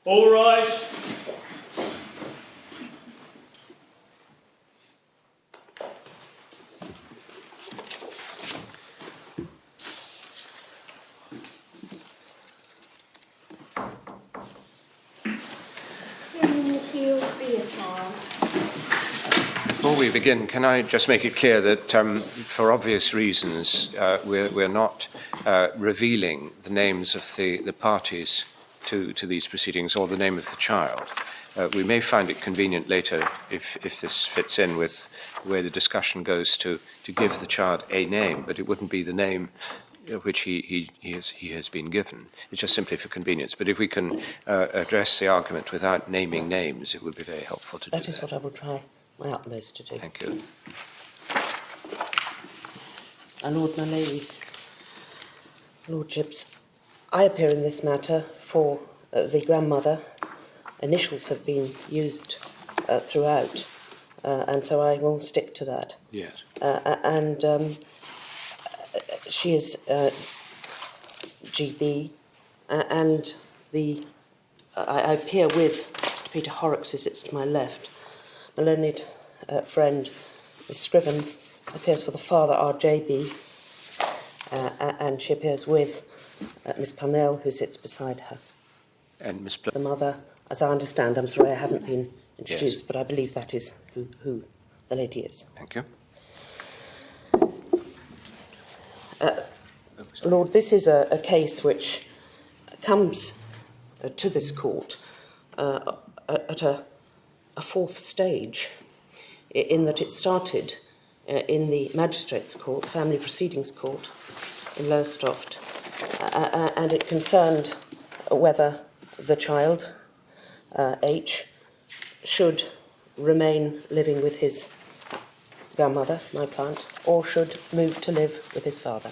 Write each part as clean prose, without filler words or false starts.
All rise. Before we begin, can I just make it clear that for obvious reasons we're not revealing the names of the parties to these proceedings or the name of the child. We may find it convenient later, if this fits in with where the discussion goes, to give the child a name, but it wouldn't be the name which he has been given. It's just simply for convenience. But if we can address the argument without naming names, it would be very helpful to do that. That is what I will try my utmost to do. Thank you. Lord, my lady, Lordships, I appear in this matter for the grandmother. Initials have been used throughout, and so I will stick to that. Yes. She is GB, and I appear with Mr. Peter Horrocks, who sits to my left. My learned friend, Miss Scriven, appears for the father, RJB, and she appears with Miss Parnell, who sits beside her. And Miss The mother, as I understand, I'm sorry I haven't been introduced, Yes. but I believe that is who the lady is. Thank you. Lord, this is a case which comes to this court at a fourth stage, in that it started in the Magistrates' Court, Family Proceedings Court in Lowestoft, and it concerned whether the child, H, should remain living with his grandmother, my client, or should move to live with his father.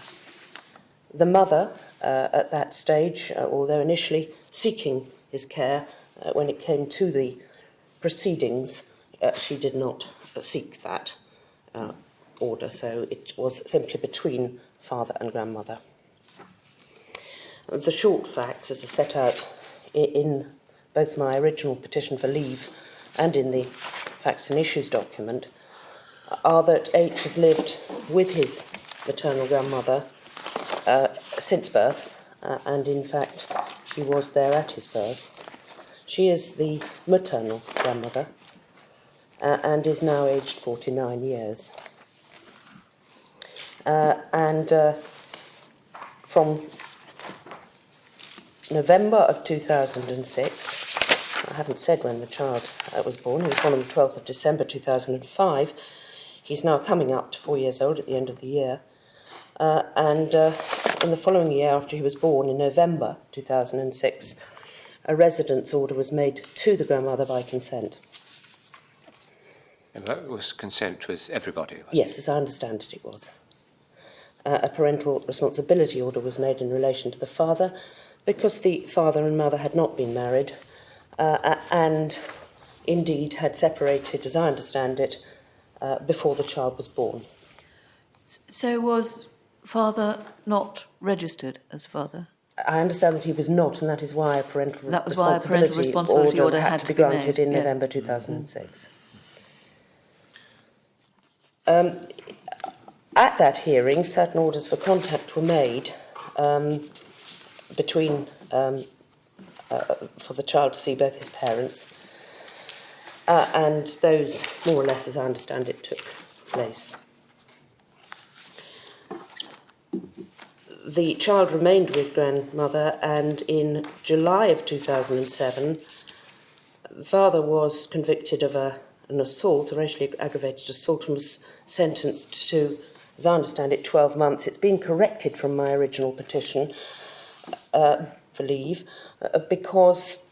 The mother, at that stage, although initially seeking his care, when it came to the proceedings, she did not seek that order, so it was simply between father and grandmother. The short facts, as are set out in both my original petition for leave and in the facts and issues document, are that H has lived with his maternal grandmother since birth, and in fact she was there at his birth. She is the maternal grandmother and is now aged 49 years. From November of 2006, I haven't said when the child was born, he was born on the 12th of December 2005. He's now coming up to 4 years old at the end of the year. In the following year, after he was born, in November 2006, a residence order was made to the grandmother by consent. And that was consent with everybody? Yes, as I understand it, it was. A parental responsibility order was made in relation to the father, because the father and mother had not been married, and indeed had separated, as I understand it, before the child was born. So was father not registered as father? I understand that he was not, and that is why a parental responsibility order had to be granted in November 2006. At that hearing, certain orders for contact were made between for the child to see both his parents, and those, more or less, as I understand it, took place. The child remained with grandmother, and in July of 2007, the father was convicted of an assault, a racially aggravated assault, and was sentenced to, as I understand it, 12 months. It's been corrected from my original petition for leave because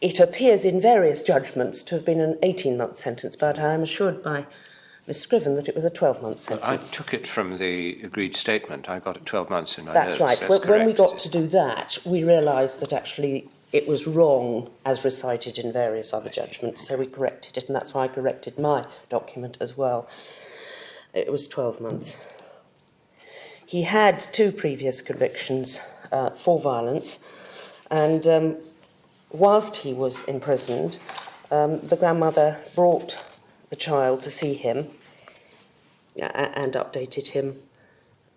it appears in various judgments to have been an 18-month sentence, but I am assured by Miss Scriven that it was a 12-month sentence. Well, I took it from the agreed statement. I got it 12 months in my That's notes. right. When we got to do that, we realised that actually it was wrong as recited in various other judgments, so we corrected it, and that's why I corrected my document as well. It was 12 months. He had 2 previous convictions for violence, and whilst he was imprisoned, the grandmother brought the child to see him and updated him,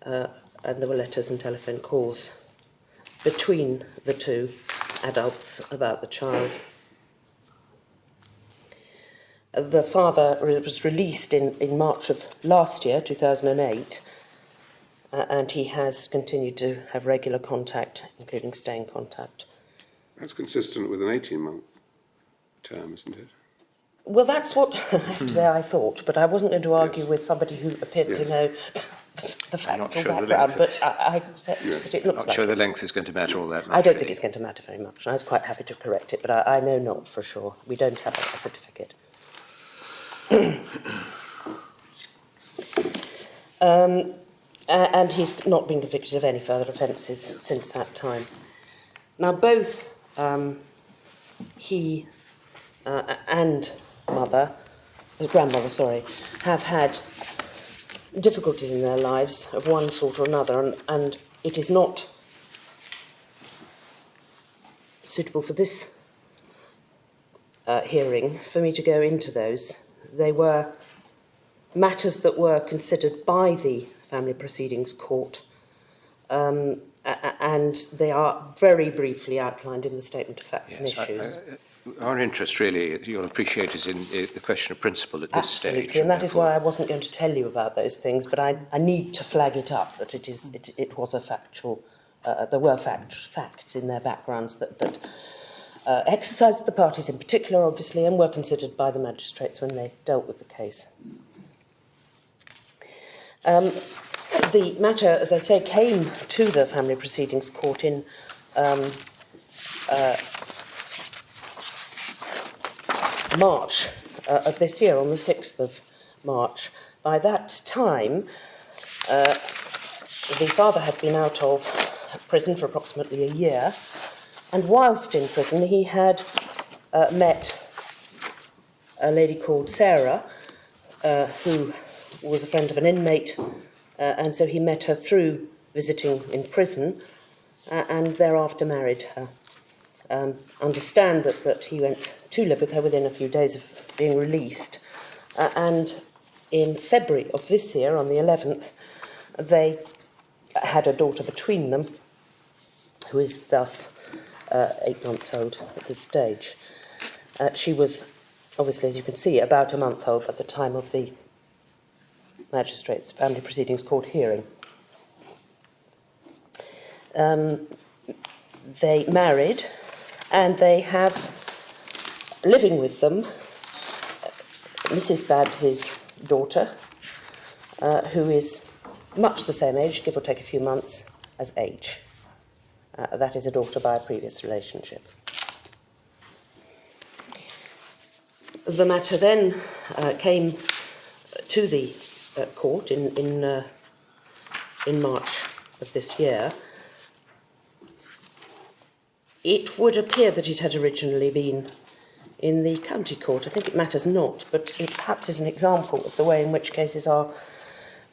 and there were letters and telephone calls between the two adults about the child. The father was released in March of last year, 2008, and he has continued to have regular contact, including staying contact. That's consistent with an 18-month term, isn't it? Well, that's what I have to say I thought, but I wasn't going to argue with somebody who appeared to know the factual background, but I but it looks Not like sure the length is going to matter all that much. I don't think it's going to matter very much. I was quite happy to correct it, but I know not for sure. We don't have a certificate. And he's not been convicted of any further offences since that time. Now, both he and grandmother, have had difficulties in their lives of one sort or another, and it is not suitable for this hearing for me to go into those. They were matters that were considered by the Family Proceedings Court, and they are very briefly outlined in the Statement of Facts and Issues. Our interest, really, you'll appreciate, is in the question of principle at this stage. Absolutely, and that is why I wasn't going to tell you about those things, but I need to flag it up, that it was a factual, there were facts in their backgrounds that exercised the parties in particular, obviously, and were considered by the magistrates when they dealt with the case. The matter, as I say, came to the Family Proceedings Court in March of this year, on the 6th of March. By that time, the father had been out of prison for approximately a year, and whilst in prison he had met a lady called Sarah, who was a friend of an inmate, and so he met her through visiting in prison, and thereafter married her. Understand that he went to live with her within a few days of being released, and in February of this year, on the 11th, they had a daughter between them, who is thus 8 months old at this stage. She was, obviously, as you can see, about a month old at the time of the Magistrates' Family Proceedings Court hearing. They married, and they have living with them Mrs. Babs's daughter, who is much the same age, give or take a few months, as H. That is a daughter by a previous relationship. The matter then came to the court in March of this year. It would appear that it had originally been in the county court. I think it matters not, but it perhaps is an example of the way in which cases are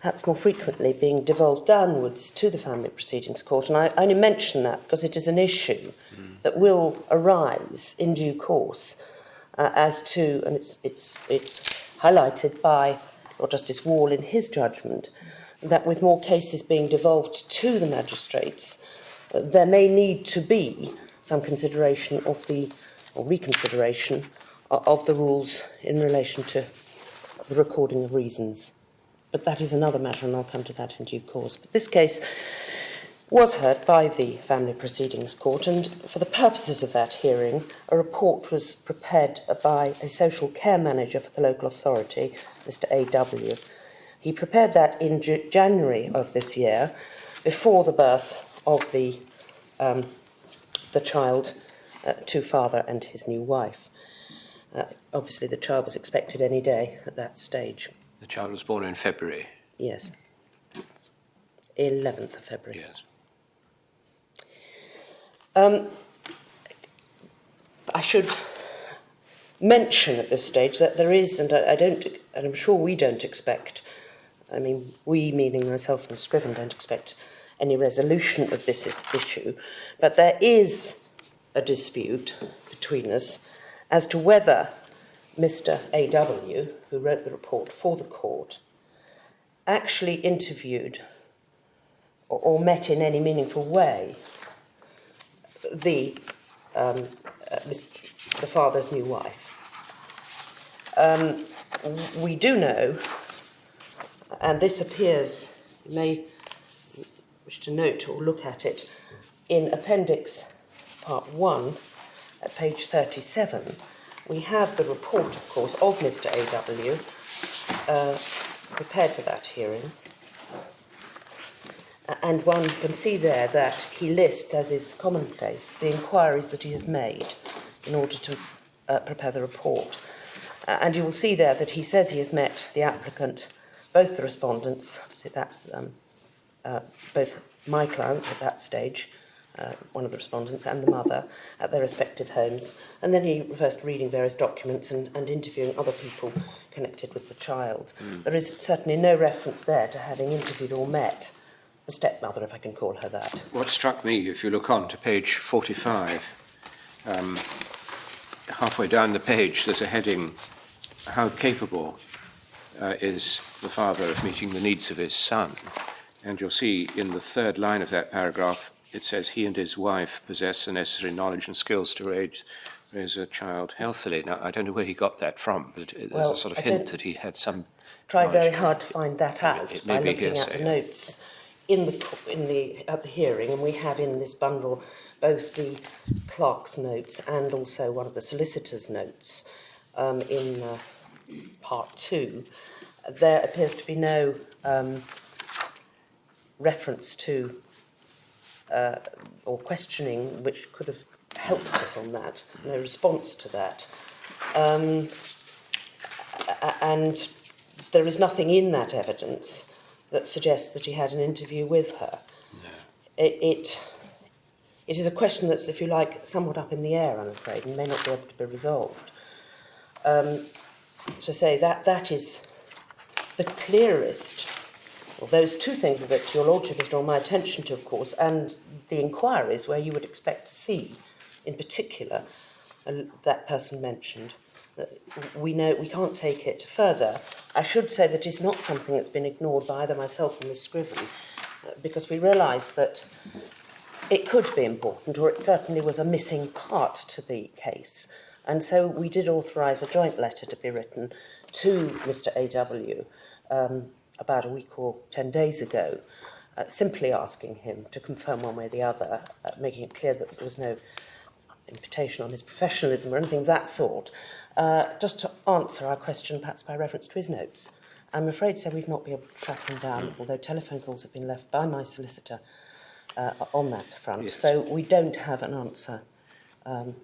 perhaps more frequently being devolved downwards to the Family Proceedings Court. And I only mention that because it is an issue that will arise in due course as to, and it's highlighted by Lord Justice Wall in his judgment, that with more cases being devolved to the magistrates, there may need to be some consideration of the, or reconsideration of the rules in relation to the recording of reasons. But that is another matter, and I'll come to that in due course. But this case was heard by the Family Proceedings Court, and for the purposes of that hearing, a report was prepared by a social care manager for the local authority, Mr. A.W. He prepared that in January of this year, before the birth of the child to father and his new wife. Obviously, the child was expected any day at that stage. The child was born in February. Yes. 11th of February. Yes. I should mention at this stage that there is, and I'm sure we don't expect, I mean, we meaning myself and Scriven don't expect any resolution of this issue, but there is a dispute between us as to whether Mr. A.W., who wrote the report for the court, actually interviewed or met in any meaningful way the father's new wife. We do know, and this appears, you may wish to note or look at it, in Appendix Part 1 at page 37, we have the report, of course, of Mr. A.W. Prepared for that hearing. And one can see there that he lists, as is commonplace, the inquiries that he has made in order to prepare the report. And you will see there that he says he has met the applicant, both the respondents, so that's both my client at that stage, one of the respondents, and the mother at their respective homes. And then he refers to reading various documents and interviewing other people connected with the child. There is certainly no reference there to having interviewed or met the stepmother, if I can call her that. What struck me, if you look on to page 45, halfway down the page, there's a heading, "How capable is the father of meeting the needs of his son?" And you'll see in the third line of that paragraph, it says he and his wife possess the necessary knowledge and skills to raise a child healthily. Now, I don't know where he got that from, but there's a sort of hint that he had some. Tried very hard to find that out It by may be looking at the notes at the hearing, and we have in this bundle both the clerk's notes and also one of the solicitor's notes in part 2. There appears to be no reference to or questioning which could have helped us on that, no response to that. And there is nothing in that evidence that suggests that he had an interview with her. No. It is a question that's, if you like, somewhat up in the air, I'm afraid, and may not be able to be resolved. To say that is the clearest, well, those two things that your Lordship has drawn my attention to, of course, and the inquiries where you would expect to see, in particular, that person mentioned. We know we can't take it further. I should say that it's not something that's been ignored by either myself or Miss Scriven, because we realise that it could be important, or it certainly was a missing part to the case. And so we did authorise a joint letter to be written to Mr. A.W. About a week or 10 days ago, simply asking him to confirm one way or the other, making it clear that there was no imputation on his professionalism or anything of that sort, just to answer our question perhaps by reference to his notes. I'm afraid to say we've not been able to track him down, although telephone calls have been left by my solicitor on that front. Yes. So we don't have an answer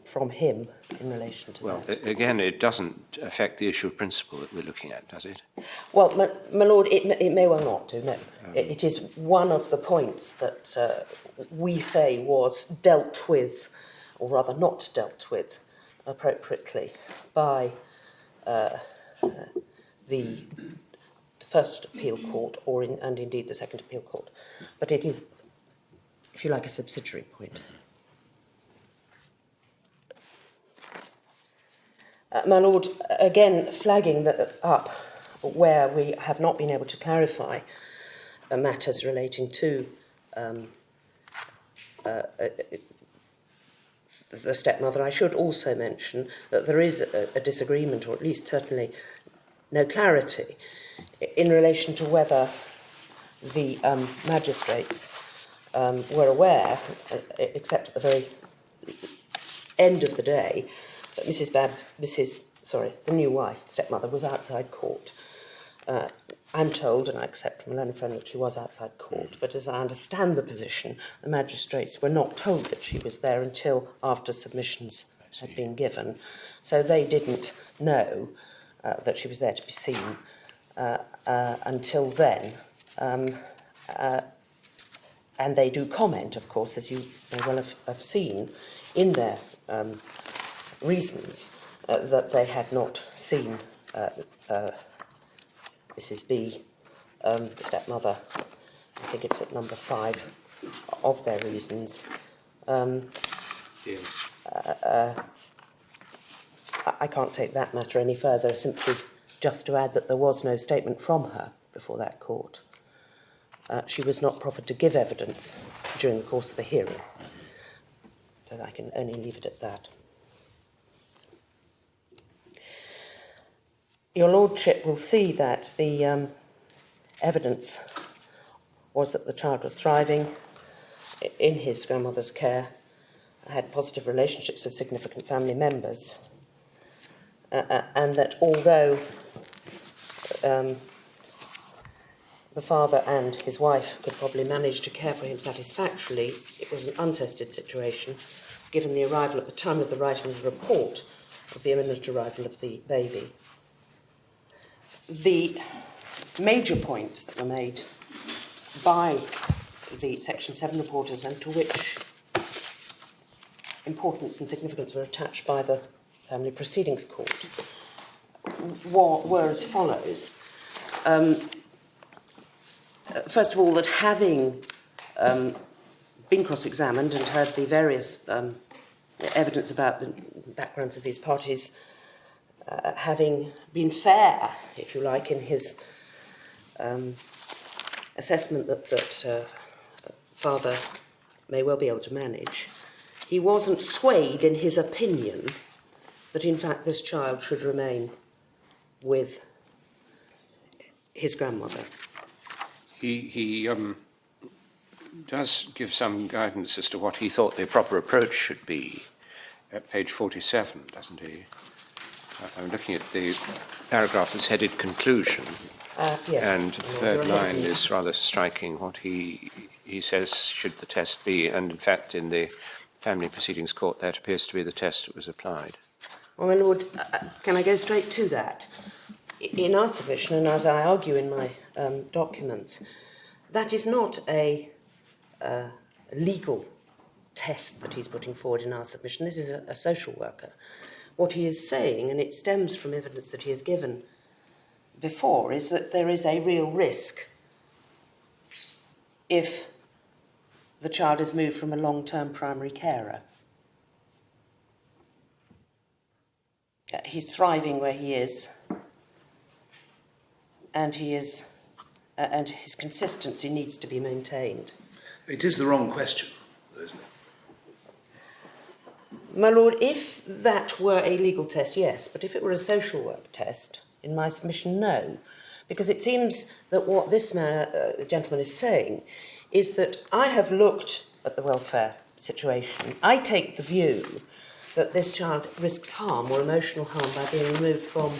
from him in relation to that. Well, again, it doesn't affect the issue of principle that we're looking at, does it? Well, my Lord, it may well not do, no. It is one of the points that we say was dealt with, or rather not dealt with appropriately by the first appeal court and indeed the second appeal court. But it is, if you like, a subsidiary point. My Lord, again, flagging that up where we have not been able to clarify matters relating to the stepmother, I should also mention that there is a disagreement, or at least certainly no clarity, in relation to whether the magistrates were aware, except at the very end of the day, that the new wife, the stepmother, was outside court. I'm told, and I accept from a learned friend, that she was outside court, but as I understand the position, the magistrates were not told that she was there until after submissions had been given. So they didn't know that she was there to be seen until then. And they do comment, of course, as you may well have seen, in their reasons that they had not seen Mrs. B, the stepmother. I think it's at number 5 of their reasons. Yes. I can't take that matter any further, simply just to add that there was no statement from her before that court. She was not proffered to give evidence during the course of the hearing. So I can only leave it at that. Your Lordship will see that the evidence was that the child was thriving in his grandmother's care, had positive relationships with significant family members, and that although the father and his wife could probably manage to care for him satisfactorily, it was an untested situation, given the arrival at the time of the writing of the report of the imminent arrival of the baby. The major points that were made by the Section 7 reporters, and to which importance and significance were attached by the Family Proceedings Court, were as follows. First of all, that having been cross-examined and heard the various evidence about the backgrounds of these parties, having been fair, if you like, in his assessment that father may well be able to manage, he wasn't swayed in his opinion that in fact this child should remain with his grandmother. He does give some guidance as to what he thought the proper approach should be at page 47, doesn't he? I'm looking at the paragraph that's headed conclusion, Yes. and the third line is rather striking. What he says should the test be, and in fact in the Family Proceedings Court that appears to be the test that was applied. Well, my Lord, can I go straight to that? In our submission, and as I argue in my documents, that is not a legal test that he's putting forward in our submission. This is a social worker. What he is saying, and it stems from evidence that he has given before, is that there is a real risk if the child is moved from a long-term primary carer. He's thriving where he is, and and his consistency needs to be maintained. It is the wrong question, isn't it? My Lord, if that were a legal test, yes, but if it were a social work test, in my submission, no. Because it seems that what this gentleman is saying is that I have looked at the welfare situation. I take the view that this child risks harm or emotional harm by being removed from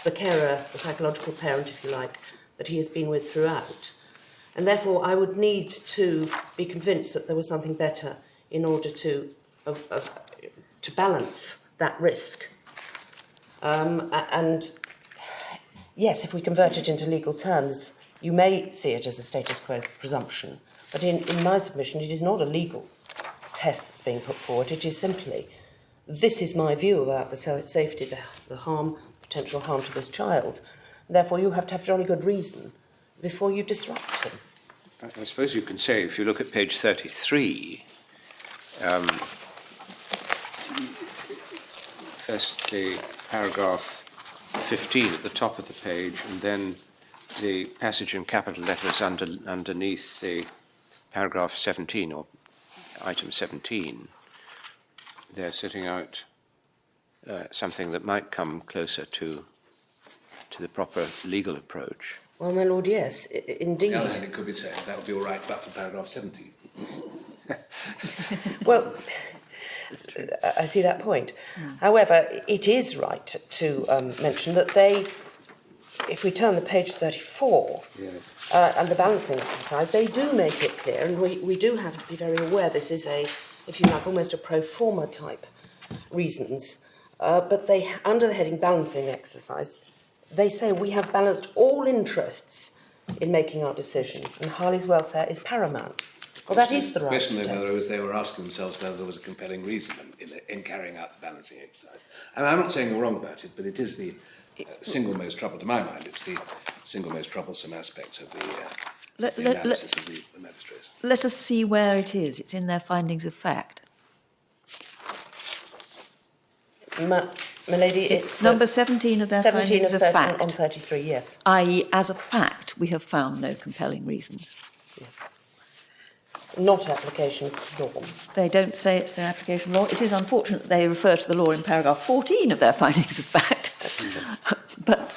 the carer, the psychological parent, if you like, that he has been with throughout. And therefore, I would need to be convinced that there was something better in order to balance that risk. And yes, if we convert it into legal terms, you may see it as a status quo presumption. But in my submission, it is not a legal test that's being put forward. It is simply, this is my view about the safety, the harm, potential harm to this child. Therefore, you have to have jolly good reason before you disrupt him. I suppose you can say, if you look at page 33, firstly, paragraph 15 at the top of the page, and then the passage in capital letters underneath the paragraph 17, or item 17. They're setting out something that might come closer to the proper legal approach. Well, my Lord, yes, indeed. On the other hand, it could be said that would be all right, but for paragraph 17. Well, I see that point. However, it is right to mention that if we turn the page 34, Yes. and the balancing exercise, they do make it clear, and we do have to be very aware this is if you like, almost a pro forma type reasons, but they, under the heading balancing exercise, they say we have balanced all interests in making our decision, and Harley's welfare is paramount. Well, that is the right question, test. though, was they were asking themselves whether there was a compelling reason in carrying out the balancing exercise. And I'm not saying you're wrong about it, but it is the single most trouble, to my mind, it's the single most troublesome aspect of the analysis of the magistrates. Let us see where it is. It's in their findings of fact. My My lady, It's number 17 of their 17 findings of of 13 fact, on 33, yes. i.e. as a fact we have found no compelling reasons. Yes. Not application of law. They don't say it's their application law. It is unfortunate that they refer to the law in paragraph 14 of their findings of fact. But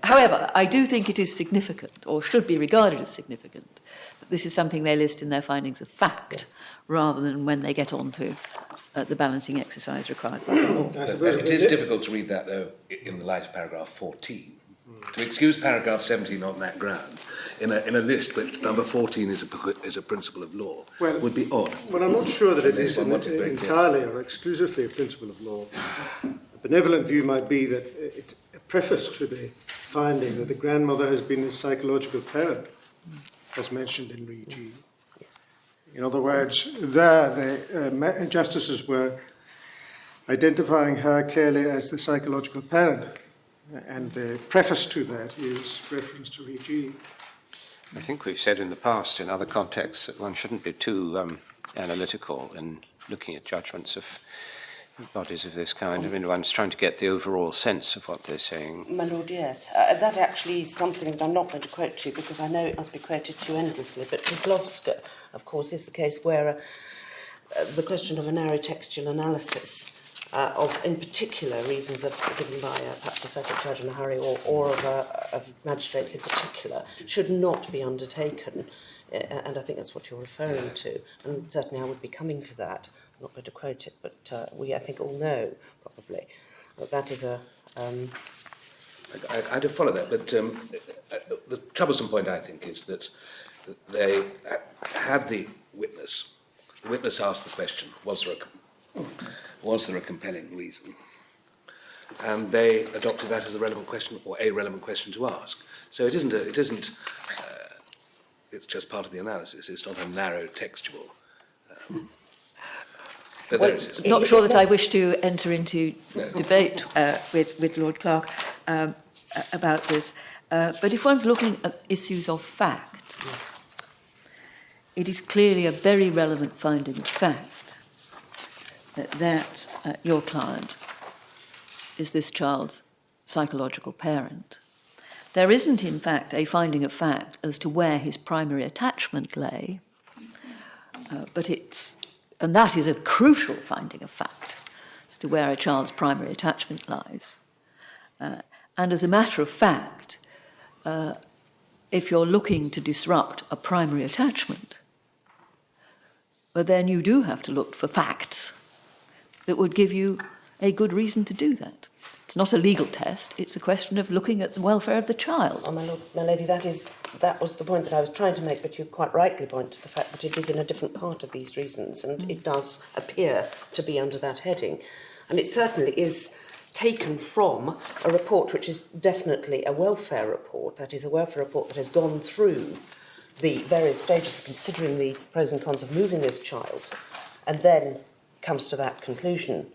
however, I do think it is significant, or should be regarded as significant, that this is something they list in their findings of fact, Yes. rather than when they get on to the balancing exercise required by the law. It is difficult to read that, though, in the light of paragraph 14. To excuse paragraph 17 on that ground, in a list which number 14 is a principle of law, would be odd. Well, I'm not sure that it is I want it very clear. entirely or exclusively a principle of law. A benevolent view might be that it's a preface to the finding that the grandmother has been a psychological parent, as mentioned in Re G. In other words, there the justices were identifying her clearly as the psychological parent, and the preface to that is reference to Re G. I think we've said in the past, in other contexts, that one shouldn't be too analytical in looking at judgments of bodies of this kind. I mean, one's trying to get the overall sense of what they're saying. My lord, yes. That actually is something that I'm not going to quote to you because I know it must be quoted to endlessly. But EWCA, of course, is the case where the question of a narrow textual analysis of, in particular, reasons given by perhaps a circuit judge in a hurry or of magistrates in particular should not be undertaken. And I think that's what you're referring to. And certainly I would be coming to that. I'm not going to quote it, but we, I think, all know, probably, that that is a... I do follow that, but the troublesome point, I think, is that they had the witness asked the question, was there a compelling reason? And they adopted that as a relevant question, or a relevant question to ask. So it isn't, it's just part of the analysis. It's not a narrow textual. But there it is. I'm not sure that I wish to enter into debate with Lord Clark about this, but if one's looking at issues of fact, it is clearly a very relevant finding of fact that your client is this child's psychological parent. There isn't, in fact, a finding of fact as to where his primary attachment lay, and that is a crucial finding of fact as to where a child's primary attachment lies. And as a matter of fact, if you're looking to disrupt a primary attachment, well, then you do have to look for facts that would give you a good reason to do that. It's not a legal test, it's a question of looking at the welfare of the child. Oh, my lady, that was the point that I was trying to make, but you quite rightly point to the fact that it is in a different part of these reasons, and it does appear to be under that heading. And it certainly is taken from a report which is definitely a welfare report, that is a welfare report that has gone through the various stages of considering the pros and cons of moving this child, and then comes to that conclusion.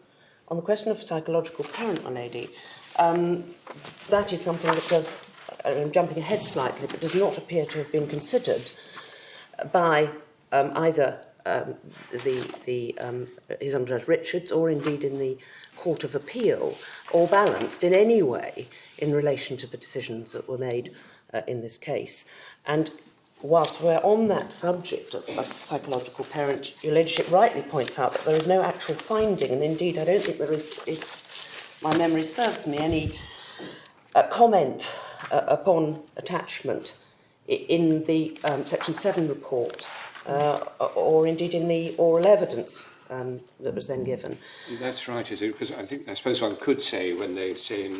On the question of psychological parent, my lady, that is something that does, I'm jumping ahead slightly, but does not appear to have been considered by either His Honour Judge Richards or indeed in the Court of Appeal, or balanced in any way in relation to the decisions that were made in this case. And whilst we're on that subject of psychological parent, your ladyship rightly points out that there is no actual finding, and indeed I don't think there is, if my memory serves me, any comment upon attachment in the Section 7 report, or indeed in the oral evidence that was then given. That's right, is it? Because I suppose one could say, when they say in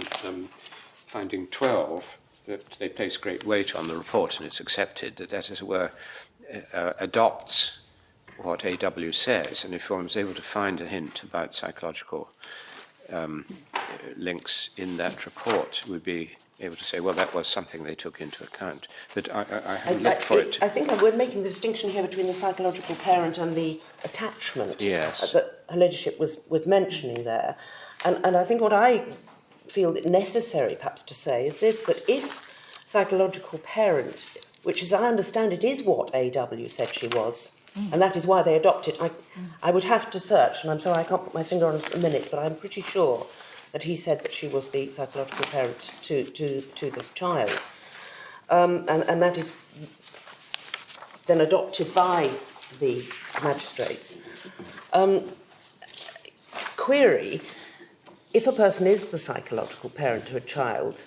finding 12, that they place great weight on the report and it's accepted, that, as it were, adopts what AW says. And if one was able to find a hint about psychological links in that report, we'd be able to say, well, that was something they took into account. But I haven't looked for it. I think we're making the distinction here between the psychological parent and the attachment that her ladyship was mentioning there. And I think what I feel necessary perhaps to say is this, that if psychological parent, which as I understand it is what AW said she was, And that is why they adopt it. I would have to search, and I'm sorry I can't put my finger on it at the minute, but I'm pretty sure that he said that she was the psychological parent to this child. And that is then adopted by the magistrates. Query, if a person is the psychological parent to a child,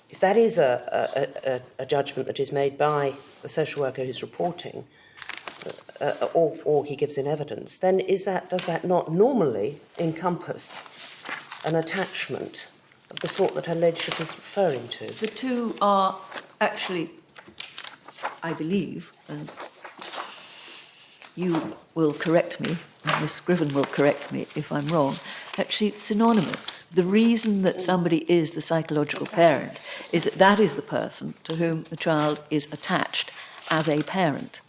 if that is a judgment that is made by the social worker who's reporting, or he gives in evidence, then does that not normally encompass an attachment of the sort that her ladyship is referring to? The two are actually, I believe, and you will correct me, and Miss Scriven will correct me if I'm wrong, actually synonymous. The reason that somebody is the psychological parent is that is the person to whom the child is attached as a parent.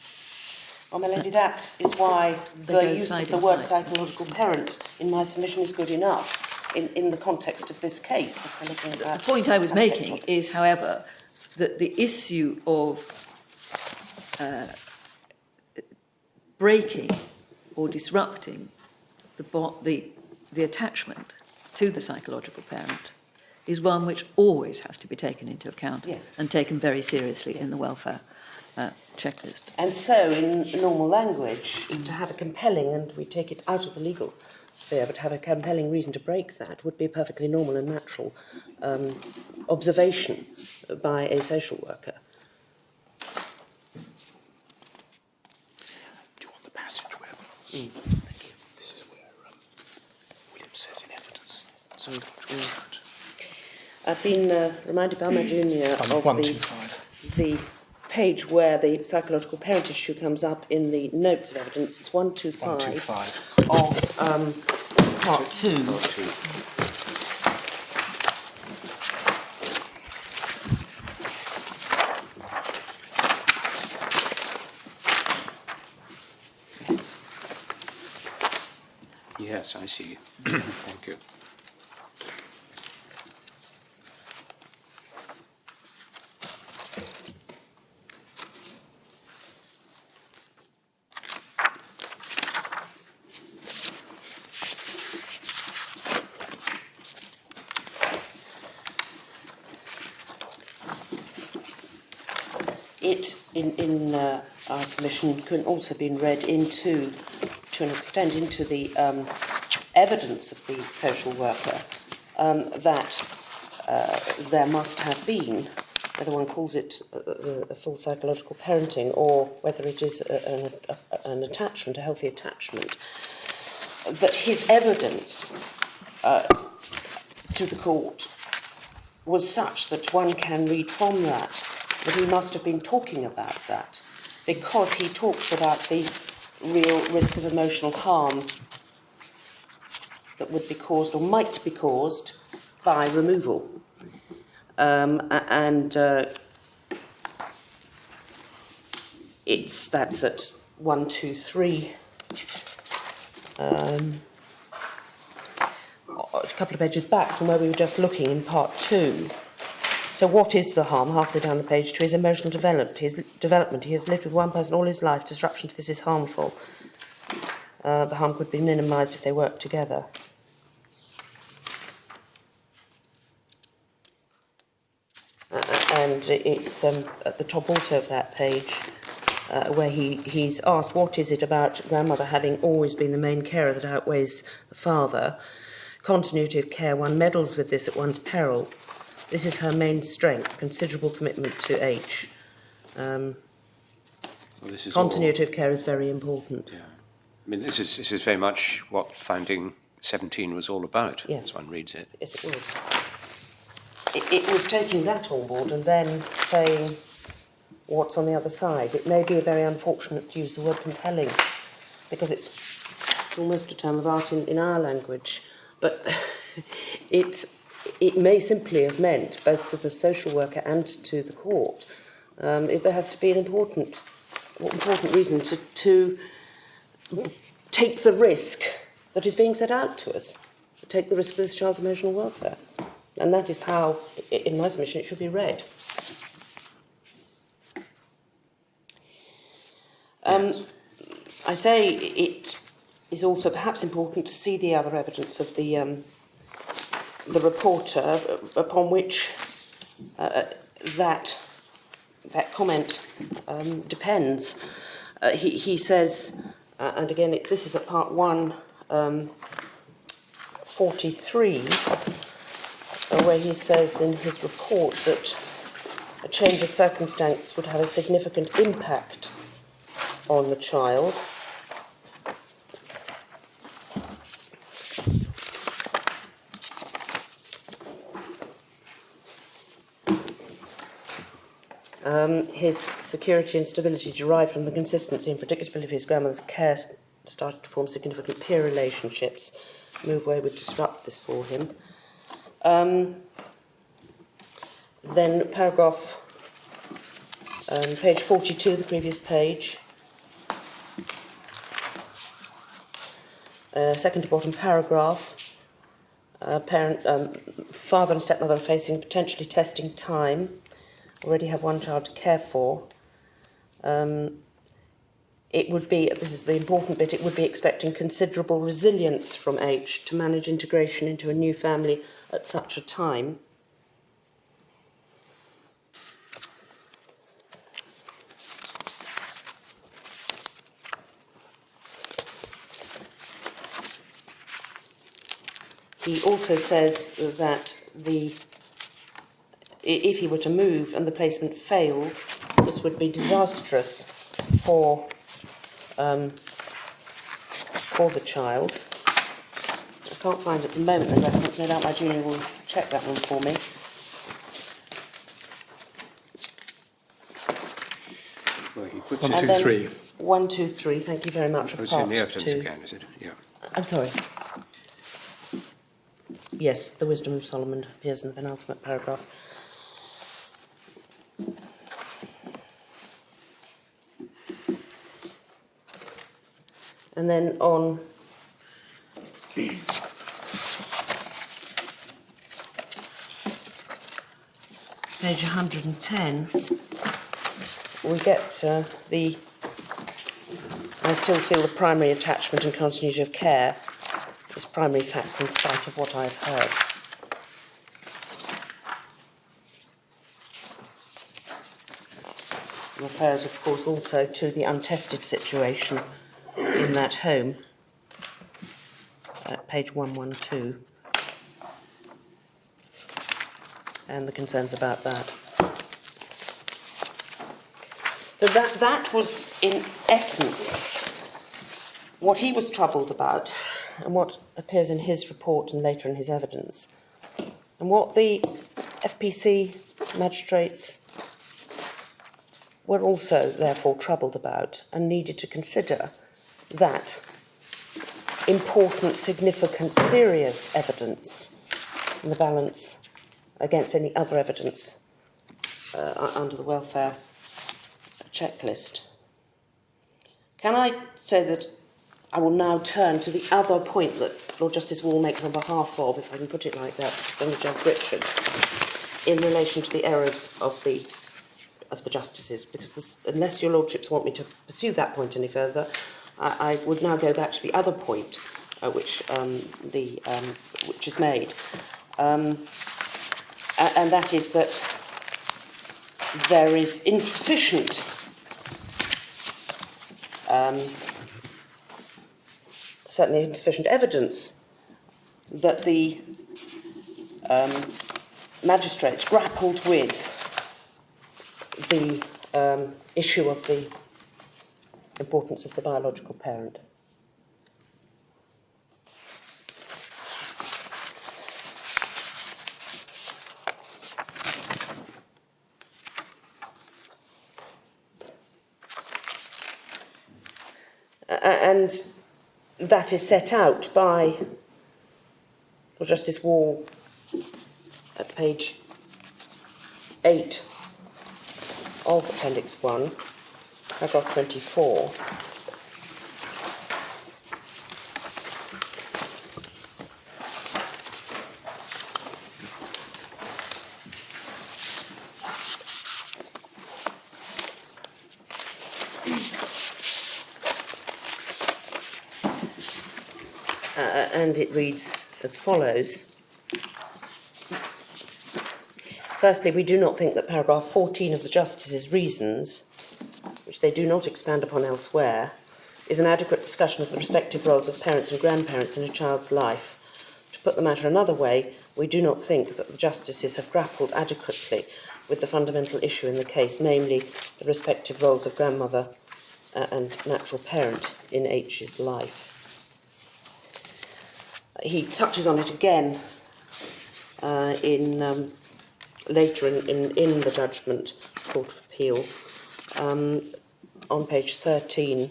Well, my lady, that is why the use of the word side. psychological parent in my submission is good enough in the context of this case. The point I was making is, however, that the issue of breaking or disrupting the attachment to the psychological parent is one which always has to be taken into account, yes, and taken very seriously, yes, in the welfare checklist. And so, in normal language, to have a compelling, and we take it out of the legal sphere, but have a compelling reason to break that would be a perfectly normal and natural observation by a social worker. Do you want the passage where? Thank you. This is where William says in evidence. I've been reminded by my junior of 125. the page where the psychological parent issue comes up in the notes of evidence. It's 125 of part 2. Yes. Yes, I see. Thank you. It, in our submission, can also be read into, to an extent, into the evidence of the social worker that there must have been, whether one calls it a full psychological parenting or whether it is an attachment, a healthy attachment, that his evidence to the court was such that one can read from that he must have been talking about that, because he talks about the real risk of emotional harm that would be caused or might be caused by removal. That's at 123. A couple of pages back from where we were just looking in part 2. So what is the harm? Halfway down the page, to his emotional development. He has lived with one person all his life. Disruption to this is harmful. The harm could be minimised if they work together. And it's at the top also of that page where he's asked, what is it about grandmother having always been the main carer that outweighs the father? Continuity of care, one meddles with this at one's peril. This is her main strength, considerable commitment to H. Continuity of care is very important. Yeah. I mean, this is very much what finding 17 was all about, yes, as one reads it. Yes, it was. It was taking that on board and then saying what's on the other side. It may be very unfortunate to use the word compelling, because it's almost a term of art in our language, but it may simply have meant, both to the social worker and to the court, there has to be an important reason to take the risk that is being set out to us, to take the risk of this child's emotional welfare. And that is how, in my submission, it should be read. I say it is also perhaps important to see the other evidence of the reporter upon which that comment depends. He says, and again this is at part 143, where he says in his report that a change of circumstance would have a significant impact on the child. His security and stability derived from the consistency and predictability of his grandmother's care started to form significant peer relationships. Move away would disrupt this for him. Then paragraph, page 42, the previous page. Second to bottom paragraph. Father and stepmother are facing potentially testing time. Already have one child to care for. It would be, this is the important bit, it would be expecting considerable resilience from H to manage integration into a new family at such a time. He also says that if he were to move and the placement failed, this would be disastrous for the child. I can't find at the moment the reference. No doubt my junior will check that one for me. Well, he puts And it. then 123. 123. Thank you very much. Oh, it's in the evidence again, is it? Yeah. I'm sorry. Yes, the wisdom of Solomon appears in the penultimate paragraph. And then on page 110, we get I still feel the primary attachment and continuity of care is primary fact in spite of what I've heard. Refers, of course, also to the untested situation in that home at page 112 and the concerns about that. So that was in essence what he was troubled about and what appears in his report and later in his evidence, and what the FPC magistrates were also therefore troubled about and needed to consider that important, significant, serious evidence in the balance against any other evidence under the welfare checklist. Can I say that I will now turn to the other point that Lord Justice Wall makes on behalf of, if I can put it like that, Senator Judge Richard, in relation to the errors of the justices, because unless your lordships want me to pursue that point any further, I would now go back to the other point which is made, and that is that there is insufficient certainly insufficient evidence that the magistrates grappled with the issue of the importance of the biological parent. And that is set out by Lord Justice Wall at page 8 of Appendix 1, paragraph 24. and it reads as follows. Firstly, we do not think that paragraph 14 of the Justice's reasons, which they do not expand upon elsewhere, is an adequate discussion of the respective roles of parents and grandparents in a child's life. To put the matter another way, we do not think that the Justices have grappled adequately with the fundamental issue in the case, namely the respective roles of grandmother and natural parent in H's life. He touches on it again later in the judgment, Court of Appeal, on page 13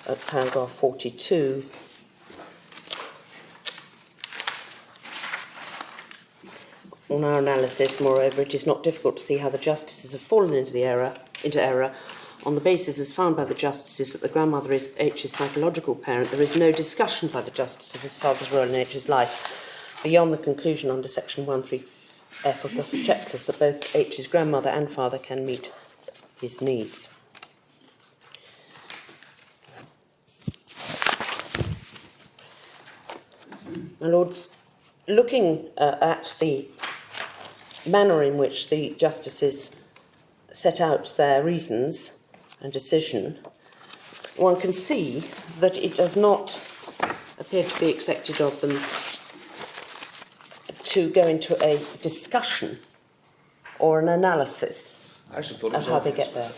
at paragraph 42. On our analysis, moreover, it is not difficult to see how the Justices have fallen into error on the basis as found by the Justices that the grandmother is H's psychological parent. There is no discussion by the Justice of his father's role in H's life beyond the conclusion under section 13F of the checklist that both H's grandmother and father can meet his needs. My Lords, looking at the manner in which the Justices set out their reasons and decision, one can see that it does not appear to be expected of them to go into a discussion or an analysis of how they get there.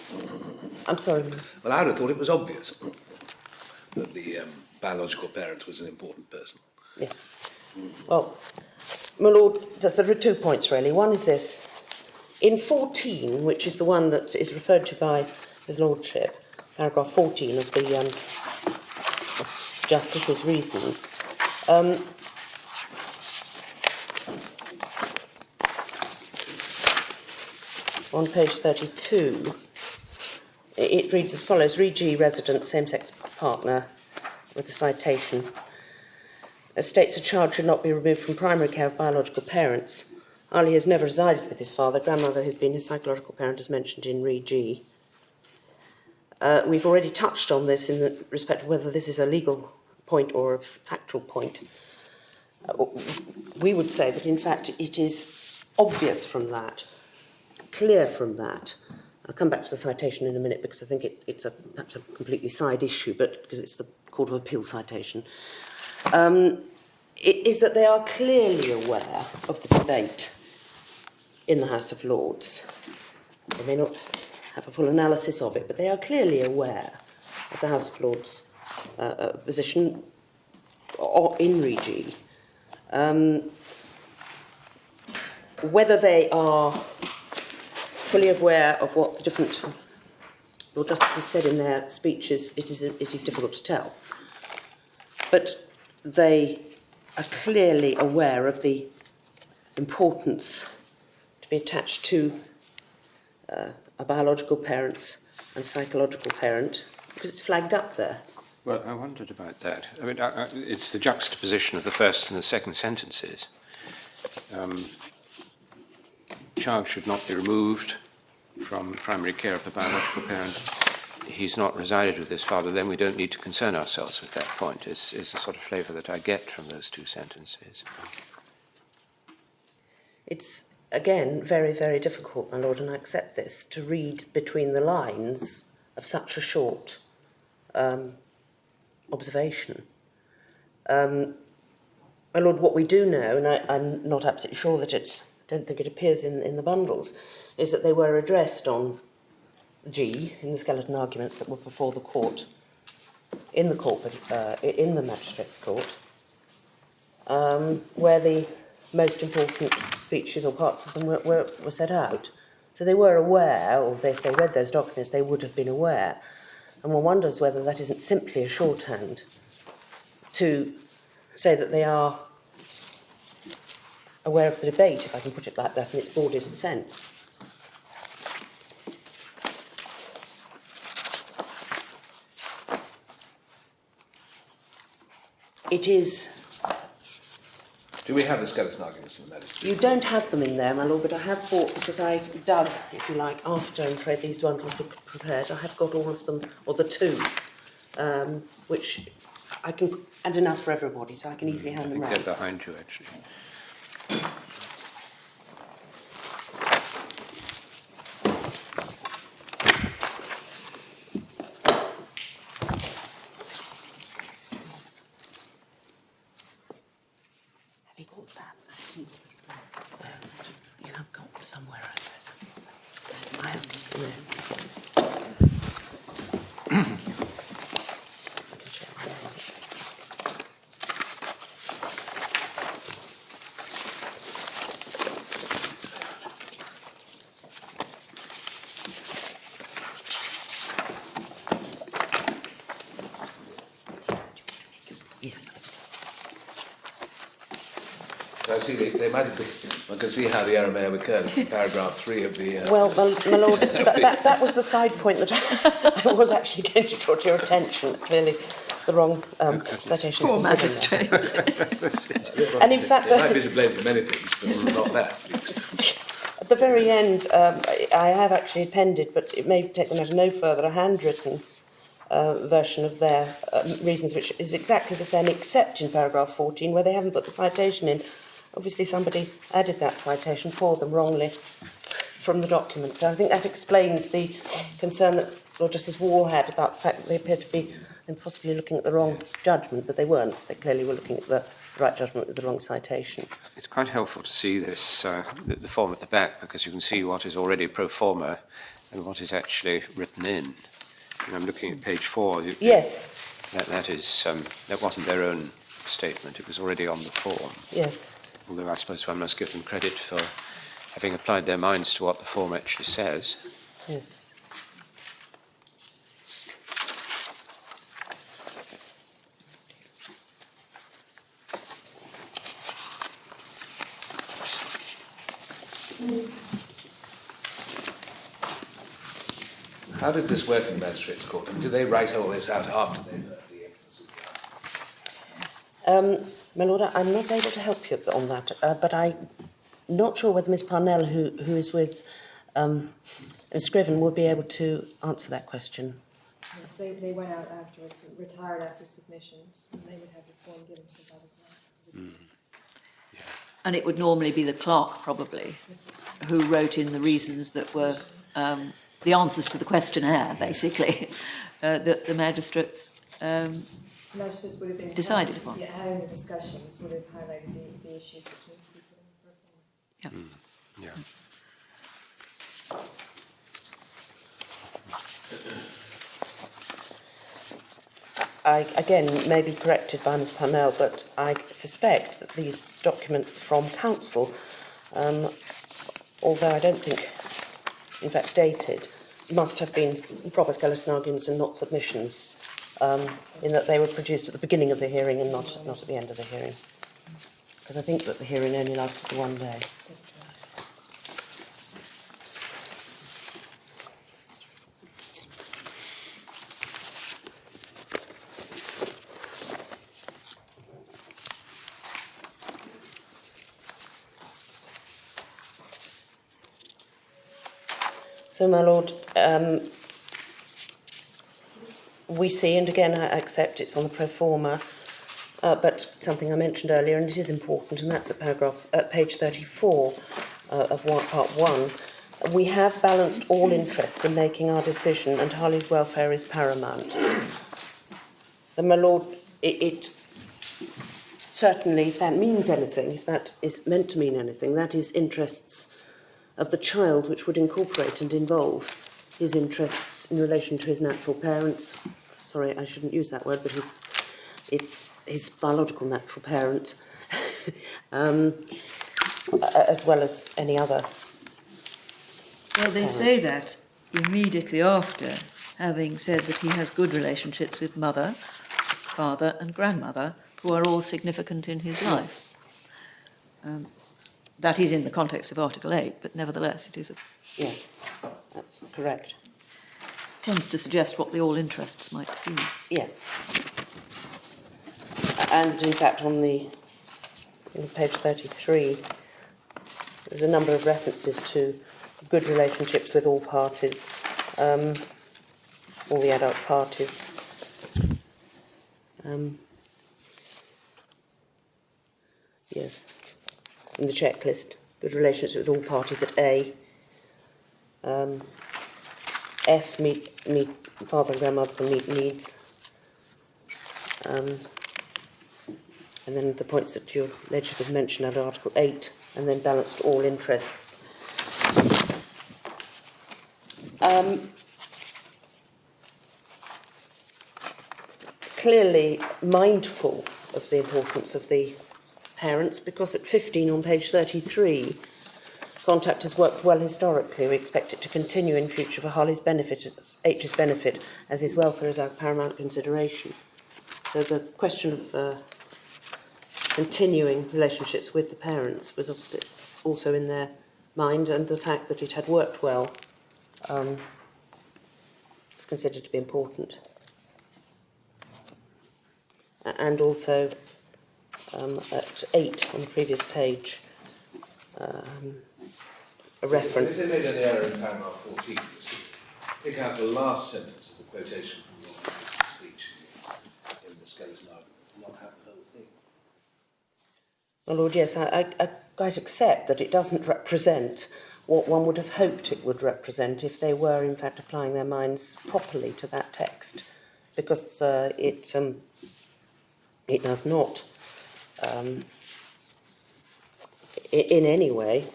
I'm sorry. Well, I would have thought it was obvious that the biological parent was an important person. Yes. Well, my Lord, there are 2 points really. One is this. In 14, which is the one that is referred to by His Lordship, paragraph 14 of the Justice's reasons, on page 32, it reads as follows: Re-G resident, same-sex partner, with the citation, states a child should not be removed from primary care of biological parents. Ali has never resided with his father. Grandmother has been his psychological parent, as mentioned in Re-G. We've already touched on this in the respect of whether this is a legal point or a factual point. We would say that, in fact, it is obvious from that, clear from that. I'll come back to the citation in a minute because I think it's perhaps a completely side issue, but because it's the Court of Appeal citation. It is that they are clearly aware of the debate in the House of Lords. They may not have a full analysis of it, but they are clearly aware of the House of Lords' position in Re-G. Whether they are fully aware of what the different Lord Justices said in their speeches, it is difficult to tell. But they are clearly aware of the importance to be attached to a biological parent's and psychological parent, because it's flagged up there. Well, I wondered about that. I mean, it's the juxtaposition of the first and the second sentences. Child should not be removed from primary care of the biological parent. He's not resided with his father, then we don't need to concern ourselves with that point, is the sort of flavour that I get from those 2 sentences. It's, again, very, very difficult, my Lord, and I accept this, to read between the lines of such a short observation. My Lord, what we do know, and I'm not absolutely sure that I don't think it appears in the bundles, is that they were addressed on G in the skeleton arguments that were before the court, in the Magistrates' Court, where the most important speeches or parts of them were set out. So they were aware, or if they read those documents, they would have been aware. And one wonders whether that isn't simply a shorthand to say that they are aware of the debate, if I can put it like that, in its broadest sense. It is... Do we have the skeleton arguments in the Magistrates' You don't have them in there, my Lord, but I have brought, because I dug, if you like, after and read these ones were prepared, I have got all of them, or the 2, which I can add enough for everybody, so I can easily hand I them think round. they're behind you, actually. Have you got that? You have got somewhere, I suppose. I have. Yeah. I can share my knowledge. Yes. I see they might have been, one can see how the error may have occurred in paragraph 3 of the... Well, my lord, that was the side point that I was actually going to draw to your attention. Clearly, the wrong citation. Poor magistrates. And in fact, they might be to blame for many things, but not that, at least. at the very end, I have actually appended, but it may take the matter no further, a handwritten version of their reasons, which is exactly the same, except in paragraph 14, where they haven't put the citation in. Obviously, somebody added that citation for them wrongly from the document. So I think that explains the concern that Lord Justice Wall had about the fact that they appeared to be possibly looking at the wrong judgment, but they weren't. They clearly were looking at the right judgment with the wrong citation. It's quite helpful to see this, the form at the back, because you can see what is already pro forma and what is actually written in. And I'm looking at page 4. Yes. That wasn't their own statement. It was already on the form. Yes. Although I suppose one must give them credit for having applied their minds to what the form actually says. Yes. How did this work in the magistrates' court? I mean, did they write all this out after they heard the evidence of the argument? My Lord, I'm not able to help you on that, but I'm not sure whether Miss Parnell, who is with Miss Scriven, would be able to answer that question. Yes, they went out afterwards, retired after submissions, and they would have the form given to the other. And it would normally be the clerk, probably, who wrote in the reasons that were the answers to the questionnaire, basically, that the magistrates Magistrates would have been decided upon. Yeah, having the discussions would have highlighted the issues which need to be put in the program. Yeah. Yeah. I, again, may be corrected by Miss Parnell, but I suspect that these documents from council, although I don't think, in fact, dated, must have been proper skeleton arguments and not submissions, in that they were produced at the beginning of the hearing and not at the end of the hearing. Because I think that the hearing only lasted for one day. So, my Lord, we see, and again I accept it's on the pro forma, but something I mentioned earlier, and it is important, and that's at page 34 of part 1. We have balanced all interests in making our decision, and Harley's welfare is paramount. And, my Lord, it certainly, if that means anything, if that is meant to mean anything, that is interests of the child, which would incorporate and involve his interests in relation to his natural parents. Sorry, I shouldn't use that word, but it's his biological natural parent, as well as any other. Well, they say that immediately after having said that he has good relationships with mother, father and grandmother, who are all significant in his life. That is in the context of Article 8, but nevertheless it is Yes, that's correct. tends to suggest what the all interests might be. Yes. And in fact, on page 33, there's a number of references to good relationships with all parties, all the adult parties. Yes. In the checklist, good relationships with all parties at A. F, meet father and grandmother can meet needs. And then the points that your Lordship has mentioned under Article 8, and then balanced all interests. Clearly mindful of the importance of the parents, because at 15 on page 33, contact has worked well historically. We expect it to continue in future for Harley's benefit, H's benefit, as his welfare is our paramount consideration. So the question of continuing relationships with the parents was obviously also in their mind, and the fact that it had worked well is considered to be important. And also at 8 on the previous page, a reference. They made an error in paragraph 14. Pick out the last sentence of the quotation from your speech in the Scales now, not have the whole thing. My Lord, yes, I quite accept that it doesn't represent what one would have hoped it would represent if they were, in fact, applying their minds properly to that text, because it does not, in any way,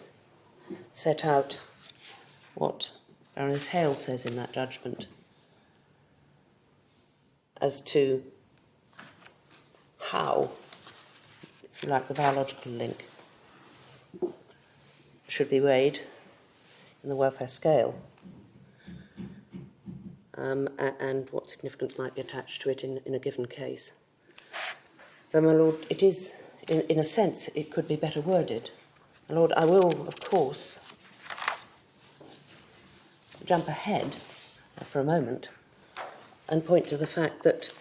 set out what Baroness Hale says in that judgment as to how, if you like, the biological link should be weighed in the welfare scale, and what significance might be attached to it in a given case. So, my Lord, it is, in a sense, it could be better worded. My Lord, I will, of course, jump ahead for a moment and point to the fact that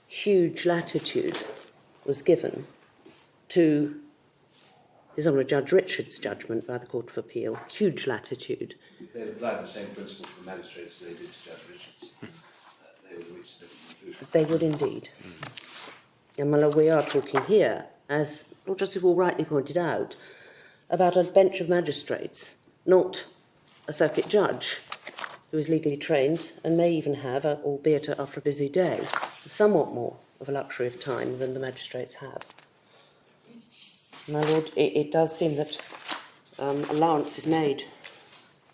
huge latitude was given to His Honour Judge Richard's judgment by the Court of Appeal. Huge latitude. They applied the same principle to the magistrates as they did to Judge Richards. They would reach a different conclusion. They would indeed. And, my Lord, we are talking here, as Lord Justice Wall rightly pointed out, about a bench of magistrates, not a circuit judge who is legally trained and may even have, albeit after a busy day, somewhat more of a luxury of time than the magistrates have. My Lord, it does seem that allowance is made,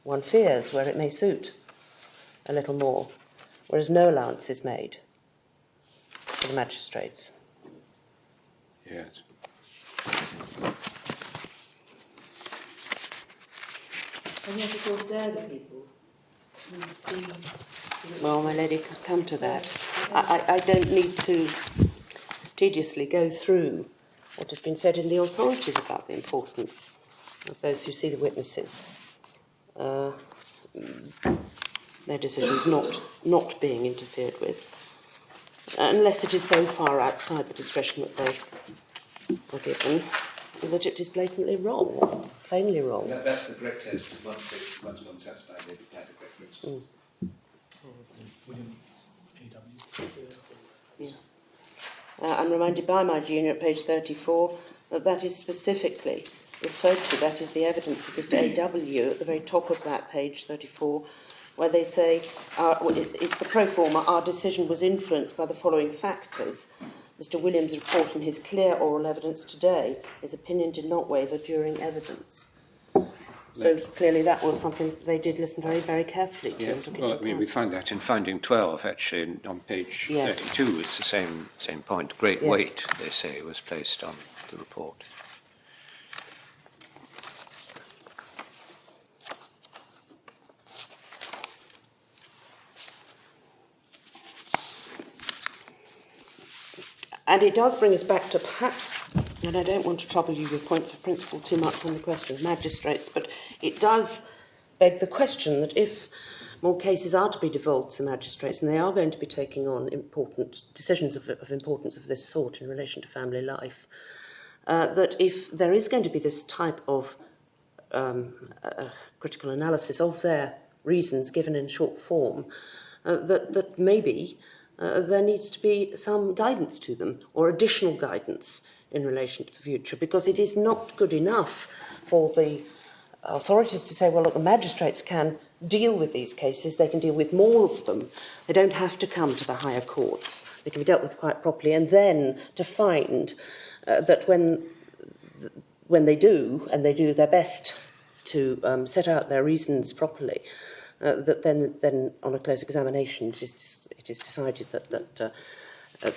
one fears, where it may suit a little more, whereas no allowance is made for the magistrates. Yes. And yet, of course, they're the people who see... Well, my lady, could come to that. I don't need to tediously go through what has been said in the authorities about the importance of those who see the witnesses, their decisions not being interfered with, unless it is so far outside the discretion that they are given that it is blatantly wrong, plainly wrong. That's the correct test. Once one's satisfied, they apply the correct principle. Yeah. I'm reminded by my junior at page 34 that is specifically referred to. That is the evidence of Mr. A.W. at the very top of that page 34, where they say, it's the pro forma, our decision was influenced by the following factors. Mr. Williams' report and his clear oral evidence today, his opinion did not waver during evidence. So clearly that was something they did listen very, very carefully to. Yes. Well, I mean, we find that in finding 12, actually, on page 32, it's the same point. Great weight, they say, was placed on the report. And it does bring us back to perhaps, and I don't want to trouble you with points of principle too much on the question of magistrates, but it does beg the question that if more cases are to be devolved to magistrates, and they are going to be taking on important decisions of importance of this sort in relation to family life, that if there is going to be this type of critical analysis of their reasons given in short form, that maybe there needs to be some guidance to them, or additional guidance in relation to the future, because it is not good enough for the authorities to say, well, look, the magistrates can deal with these cases, they can deal with more of them. They don't have to come to the higher courts. They can be dealt with quite properly, and then to find that when they do, and they do their best to set out their reasons properly, that then on a close examination it is decided that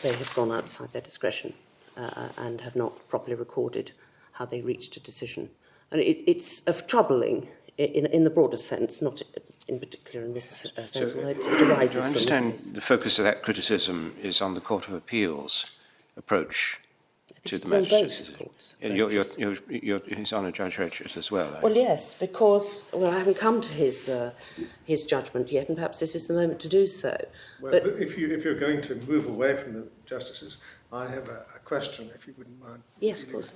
they have gone outside their discretion and have not properly recorded how they reached a decision. And it's troubling in the broader sense, not in particular in this sense, although it arises I from this understand case. the focus of that criticism is on the Court of Appeal's approach to the It's on magistrates. both courts' You're His Honour Judge Richards as well. Well, yes, because I haven't come to his judgment yet, and perhaps this is the moment to do so. Well, but if you're going to move away from the justices, I have a question, if you wouldn't mind. yes, of course.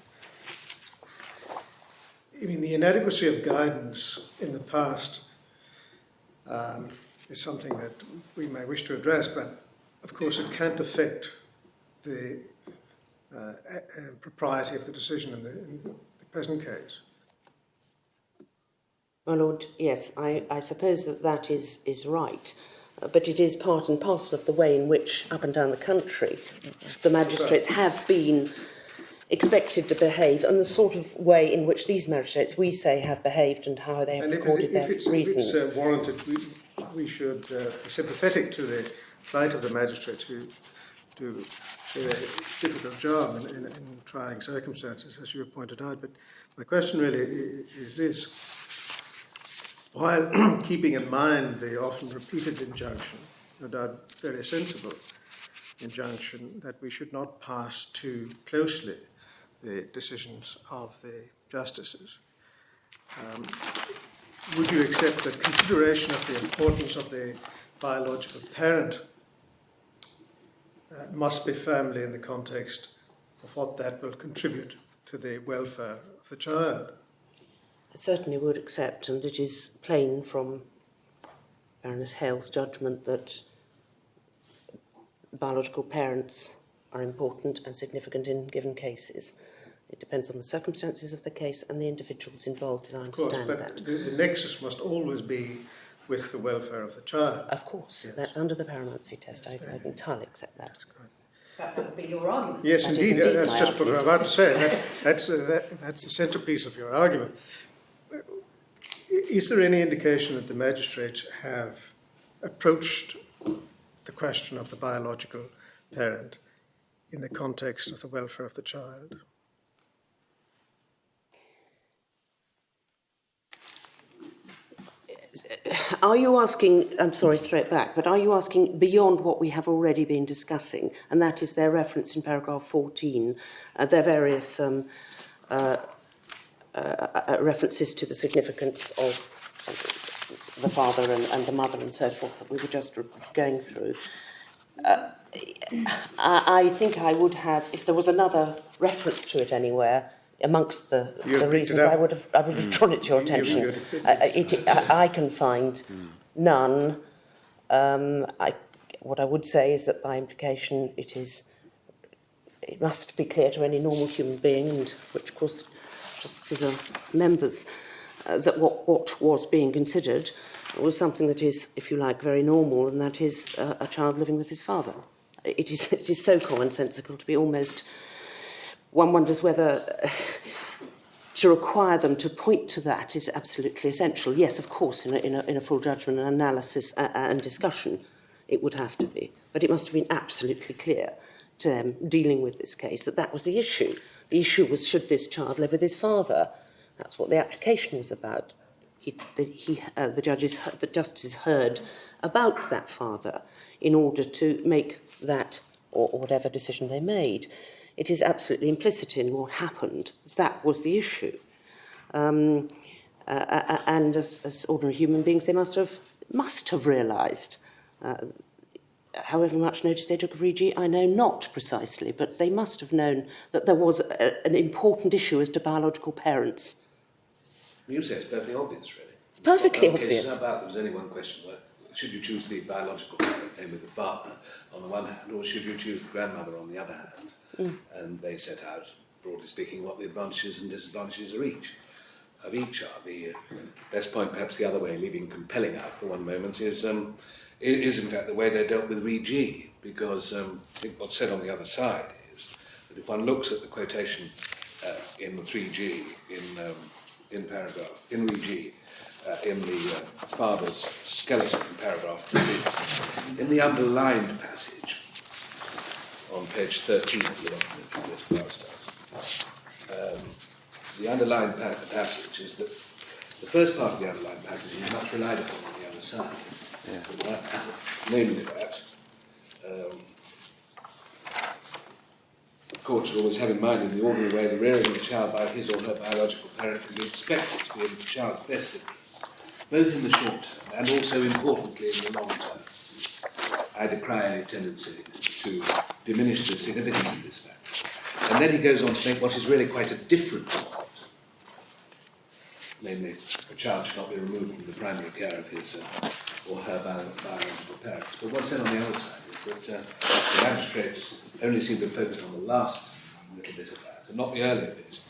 I mean, the inadequacy of guidance in the past is something that we may wish to address, but of course it can't affect the propriety of the decision in the present case. My Lord, yes, I suppose that is right. But it is part and parcel of the way in which, up and down the country, the magistrates have been expected to behave, and the sort of way in which these magistrates, we say, have behaved and how they have recorded their reasons. If it's warranted, we should be sympathetic to the plight of the magistrates who do a difficult job in trying circumstances, as you have pointed out. But my question really is this. While keeping in mind the often repeated injunction, no doubt very sensible injunction, that we should not pass too closely the decisions of the justices, would you accept that consideration of the importance of the biological parent must be firmly in the context of what that will contribute to the welfare of the child? I certainly would accept, and it is plain from Baroness Hale's judgment that biological parents are important and significant in given cases. It depends on the circumstances of the case and the individuals involved, as I understand that. Of course, but the nexus must always be with the welfare of the child. Of course, yes. That's under the paramountcy test. I entirely accept that. That would be your argument. Yes, That is indeed. indeed That's my just what I'm about to say. That's the centrepiece of your argument. Is there any indication that the magistrates have approached the question of the biological parent in the context of the welfare of the child? Are you asking, I'm sorry to throw it back, but are you asking beyond what we have already been discussing, and that is their reference in paragraph 14, their various references to the significance of the father and the mother and so forth that we were just going through? I think I would have, if there was another reference to it anywhere, amongst the reasons, I would have drawn it to your attention. I can find none. What I would say is that by implication it must be clear to any normal human being, and which of course justices are members, that what was being considered was something that is, if you like, very normal, and that is a child living with his father. It is so commonsensical to be almost. One wonders whether to require them to point to that is absolutely essential. Yes, of course, in a full judgment and analysis and discussion, it would have to be. But it must have been absolutely clear to them dealing with this case that was the issue. The issue was, should this child live with his father? That's what the application was about. The justices heard about that father in order to make that or whatever decision they made. It is absolutely implicit in what happened. That was the issue. And as ordinary human beings, they must have realised, however much notice they took of Rigi, I know not precisely, but they must have known that there was an important issue as to biological parents. You say it's perfectly obvious, really. It's perfectly Well, obvious. How about there was only one question, should you choose the biological parent, namely the father, on the one hand, or should you choose the grandmother on the other hand? And they set out broadly speaking, what the advantages and disadvantages of each are. The best point, perhaps the other way, leaving compelling out for one moment, is in fact the way they dealt with Re G, because I think what's said on the other side is that if one looks at the quotation in the 3G in Re G, in the father's skeleton in paragraph 3, in the underlined passage on page 13 of the document this past us, the underlined passage is that the first part of the underlined passage is much relied upon on the other side. Namely that the court should always have in mind in the ordinary way the rearing of a child by his or her biological parent can be expected to be in the child's best interests, both in the short term and also importantly in the long term. I decry any tendency to diminish the significance of this fact. And then he goes on to make what is really quite a different point, namely, a child should not be removed from the primary care of his or her biological parents. But what's said on the other side is that the magistrates only seem to have focused on the last little bit of that, and not the earlier bit,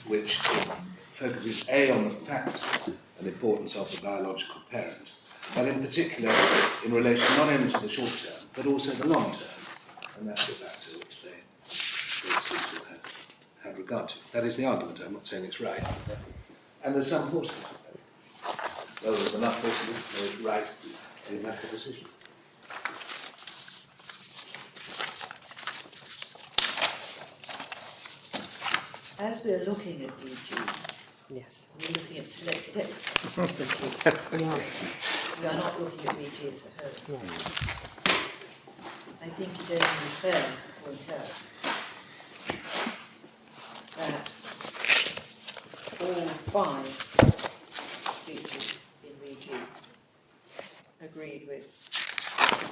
which focuses A, on the fact and importance of the biological parent, but in particular in relation not only to the short term, but also the long term. And that's the factor which they seem to have had regard to. That is the argument. I'm not saying it's right. And there's some force of it. Well, there's enough force of it, no, it's right in that decision. As we're looking at EG, Yes. we're looking at selected extracts. Yeah. We are not looking at EG as a whole. Yeah. I think it only fair to point out that all 5 speeches in REG agreed with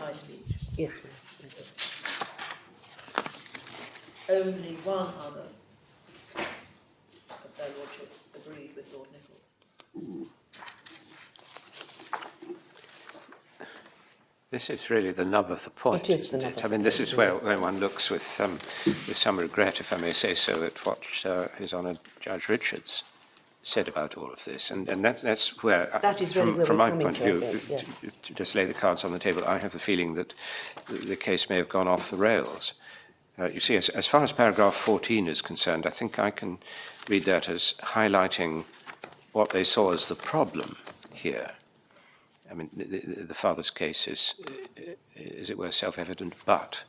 my speech. Yes, ma'am. Only one other of their lordships agreed with Lord Nichols. This is really the nub of the point. It is the isn't nub it? of I the mean, this point, is where one looks with some regret, if I may say so, at what His Honour Judge Richards said about all of this, and that's where, That is really where from we're my coming point of to, view, I think, yes. to just lay the cards on the table, I have the feeling that the case may have gone off the rails. You see, as far as paragraph 14 is concerned, I think I can read that as highlighting what they saw as the problem here. I mean, the father's case is, as it were, self-evident, but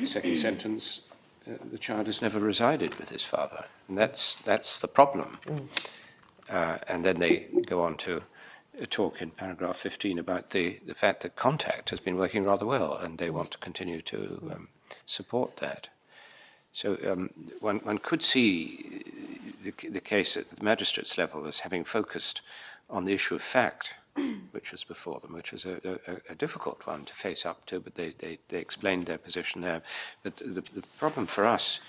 second sentence, the child has never resided with his father, and that's the problem. And then they go on to talk in paragraph 15 about the fact that contact has been working rather well, and they want to continue to support that. So one could see the case at the magistrate's level as having focused on the issue of fact, which was before them, which was a difficult one to face up to, but they explained their position there. But the problem for us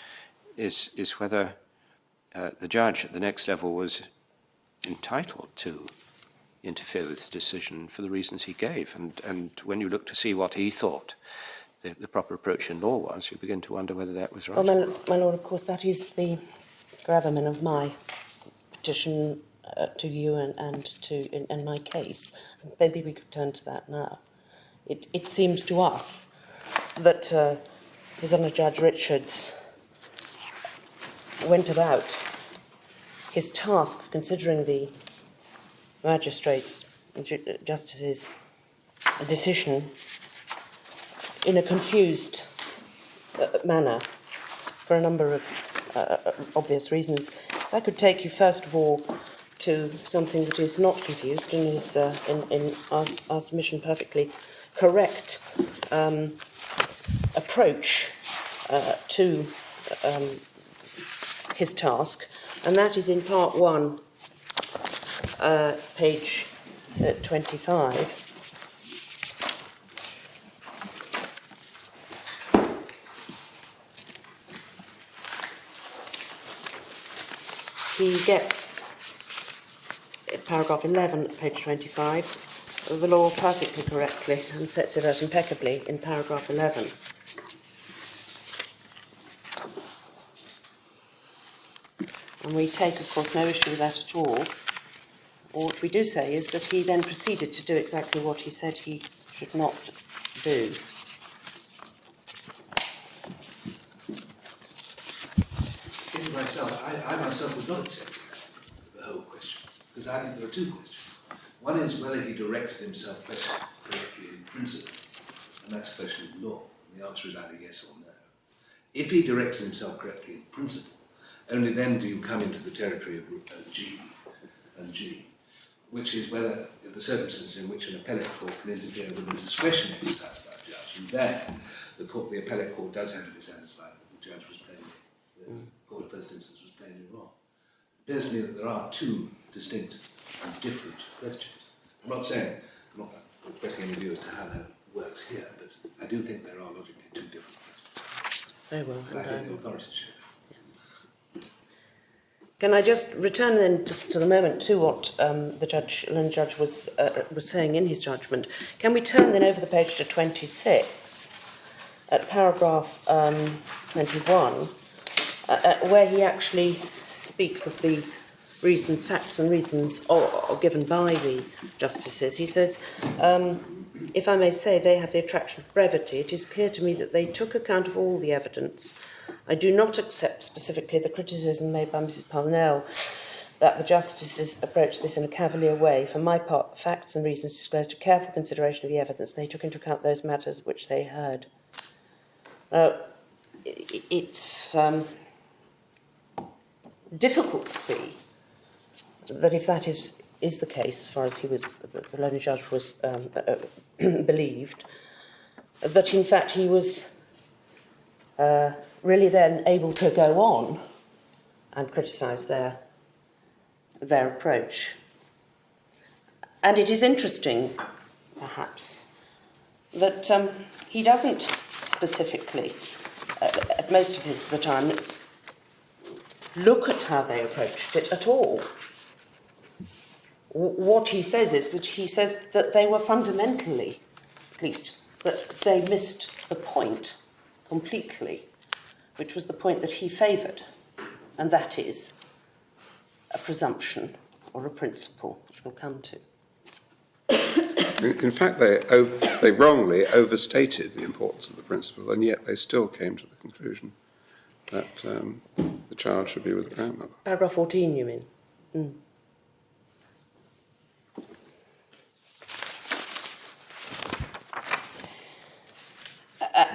is whether the judge at the next level was entitled to interfere with the decision for the reasons he gave. And when you look to see what he thought the proper approach in law was, you begin to wonder whether that was right. Well, my Lord, of course, that is the gravamen of my petition to you and in my case. Maybe we could turn to that now. It seems to us that His Honour Judge Richards went about his task of considering the magistrates' justices' decision in a confused manner for a number of obvious reasons. If I could take you first of all to something that is not confused and is in our submission perfectly correct approach to his task, and that is in part 1, page 25. He gets, paragraph 11, page 25, the law perfectly correctly and sets it out impeccably in paragraph 11. and we take, of course, no issue with that at all. Or what we do say is that he then proceeded to do exactly what he said he should not do. Speaking for myself, I myself would not accept the whole question, because I think there are two questions. One is whether he directed himself correctly in principle, and that's a question of law, and the answer is either yes or no. If he directs himself correctly in principle, only then do you come into the territory of G and G, which is whether the circumstances in which an appellate court can interfere with the discretion exercised by a judge, and there the appellate court does have to be satisfied that the judge was plainly, the court of first instance was plainly wrong. It appears to me that there are two distinct and different questions. I'm not expressing any view as to how that works here, but I do think there are logically two different questions. Very well. I think the authorities should. Can I just return then to the moment to what the learned judge was saying in his judgment? Can we turn then over the page to 26, at paragraph 21, where he actually speaks of the reasons, facts and reasons given by the justices. He says, if I may say, they have the attraction of brevity. It is clear to me that they took account of all the evidence. I do not accept specifically the criticism made by Mrs. Parnell that the justices approached this in a cavalier way. For my part, the facts and reasons disclosed a careful consideration of the evidence. They took into account those matters which they heard. Now, it's difficult to see that if that is the case, as far as the learned judge was believed, that in fact he was really then able to go on and criticise their approach. And it is interesting, perhaps, that he doesn't specifically, at most of the time, look at how they approached it at all. What he says is that they were fundamentally, at least, that they missed the point completely, which was the point that he favoured, and that is a presumption or a principle, which we'll come to. In fact, they wrongly overstated the importance of the principle, and yet they still came to the conclusion that the child should be with the grandmother. Paragraph 14, you mean? Mm.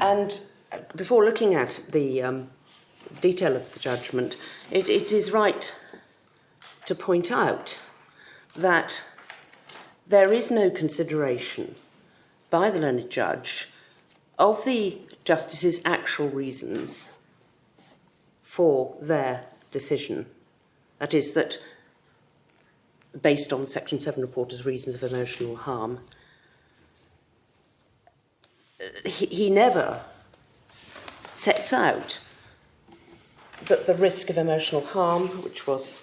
And before looking at the detail of the judgment, it is right to point out that there is no consideration by the learned judge of the justices' actual reasons for their decision. That is, that based on Section 7 report as reasons of emotional harm, he never sets out that the risk of emotional harm, which was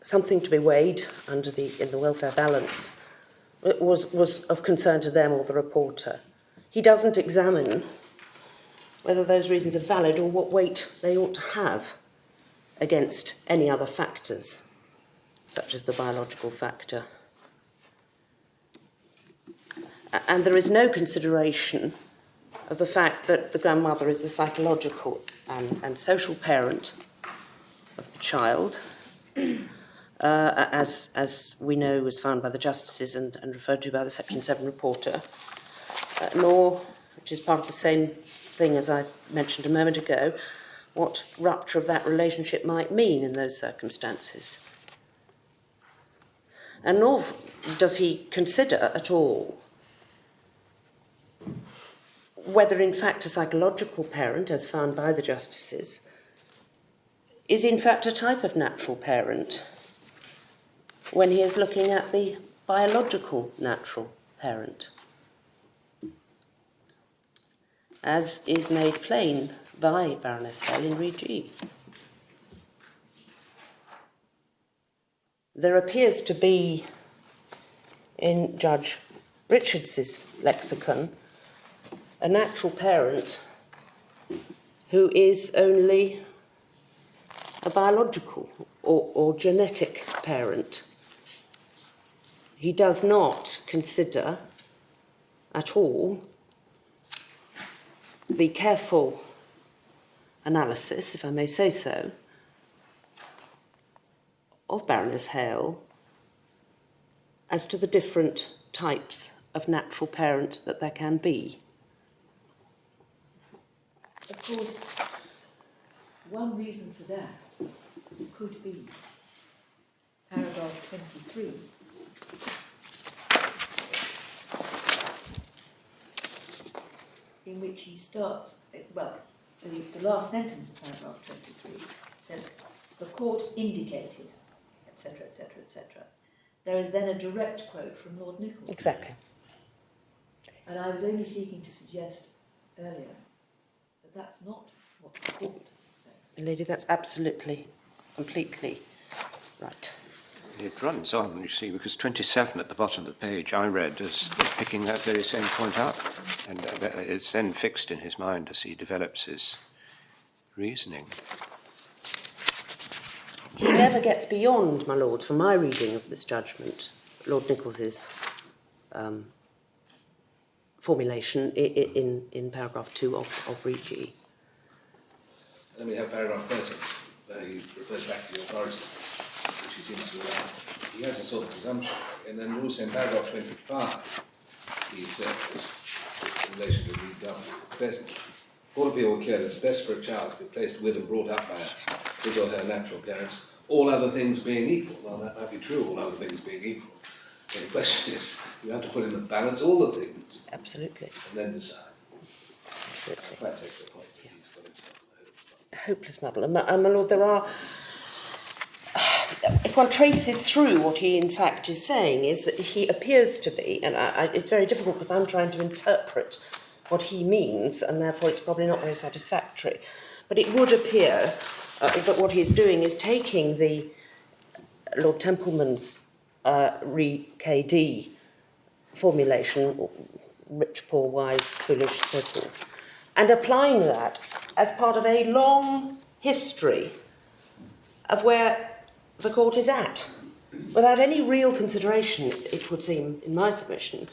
something to be weighed in the welfare balance, was of concern to them or the reporter. He doesn't examine whether those reasons are valid or what weight they ought to have against any other factors, such as the biological factor. And there is no consideration of the fact that the grandmother is the psychological and social parent of the child, as we know was found by the justices and referred to by the Section 7 reporter, nor, which is part of the same thing as I mentioned a moment ago, what rupture of that relationship might mean in those circumstances. And nor does he consider at all whether in fact a psychological parent, as found by the justices, is in fact a type of natural parent when he is looking at the biological natural parent, as is made plain by Baroness Hale in Re G. There appears to be, in Judge Richards's lexicon, a natural parent who is only a biological or genetic parent. He does not consider at all the careful analysis, if I may say so, of Baroness Hale as to the different types of natural parent that there can be. Of course, one reason for that could be paragraph 23. In which he starts, well, the last sentence of paragraph 23 says, the court indicated, etc., etc., etc. There is then a direct quote from Lord Nichols. Exactly. And I was only seeking to suggest earlier that that's not what the court said. Lady, that's absolutely, completely right. It runs on, you see, because 27 at the bottom of the page I read as picking that very same point up, and it's then fixed in his mind as he develops his reasoning. He never gets beyond, my lord, from my reading of this judgment, Lord Nichols's formulation in paragraph 2 of Regi. Then we have paragraph 30, where he refers back to the authority, which he seems to allow. He has a sort of presumption, and then also in paragraph 25, he says, in relation to best, all people are clear that it's best for a child to be placed with and brought up by his or her natural parents, all other things being equal. Well, that might be true, all other things being equal. But the question is, you have to put in the balance all the things. Absolutely. And then decide. Absolutely. I quite take the point that he's got himself in a Hopeless muddle. And my lord, there are... If one traces through what he in fact is saying, is that he appears to be, and it's very difficult because I'm trying to interpret what he means, and therefore it's probably not very satisfactory. But it would appear that what he's doing is taking the Lord Templeman's re-KD formulation, rich, poor, wise, foolish, so forth, and applying that as part of a long history of where the court is at, without any real consideration, it would seem, in my submission,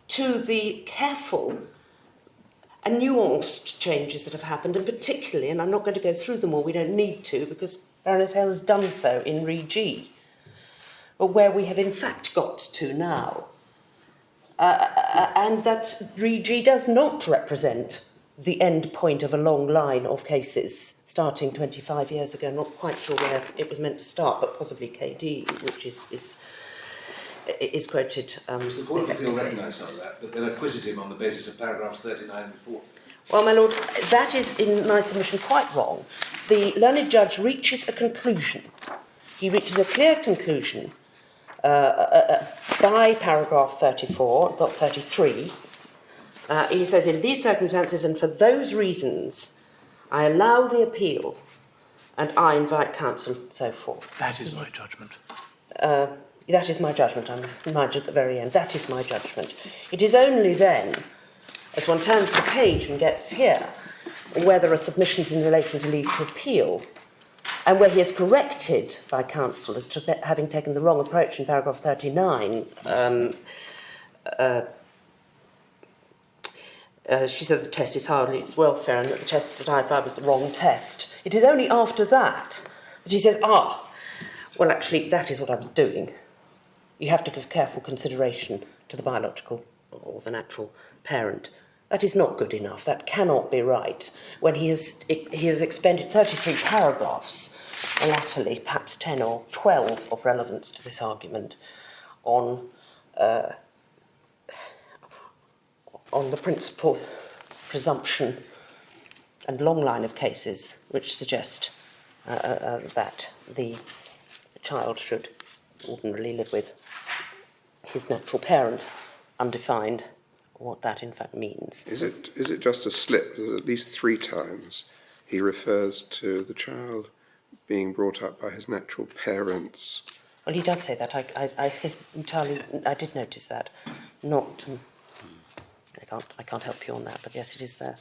to the careful and nuanced changes that have happened, and particularly, and I'm not going to go through them all, we don't need to, because Baroness Hale has done so in Regi, but where we have in fact got to now, and that Regi does not represent the end point of a long line of cases starting 25 years ago. Not quite sure where it was meant to start, but possibly KD, which is quoted. the Court of Appeal recognise some of that, but then acquitted him on the basis of paragraphs 39 and 40. Well, my lord, that is, in my submission, quite wrong. The learned judge reaches a conclusion. He reaches a clear conclusion by paragraph 34, not 33. He says, in these circumstances and for those reasons, I allow the appeal and I invite counsel, and so forth. That is my judgment. That is my judgment. I'm reminded at the very end. That is my judgment. It is only then, as one turns the page and gets here, where there are submissions in relation to leave to appeal, and where he is corrected by counsel as to having taken the wrong approach in paragraph 39, she said the test is hardly its welfare and that the test that I applied was the wrong test. It is only after that that he says, well, actually, that is what I was doing. You have to give careful consideration to the biological or the natural parent. That is not good enough. That cannot be right. When he has expended 33 paragraphs, latterly, perhaps 10 or 12 of relevance to this argument, on the principal presumption and long line of cases which suggest that the child should ordinarily live with his natural parent, undefined what that in fact means. Is it just a slip that at least 3 times he refers to the child being brought up by his natural parents? Well, he does say that. I did notice that. Not... I can't help you on that, but yes, it is there.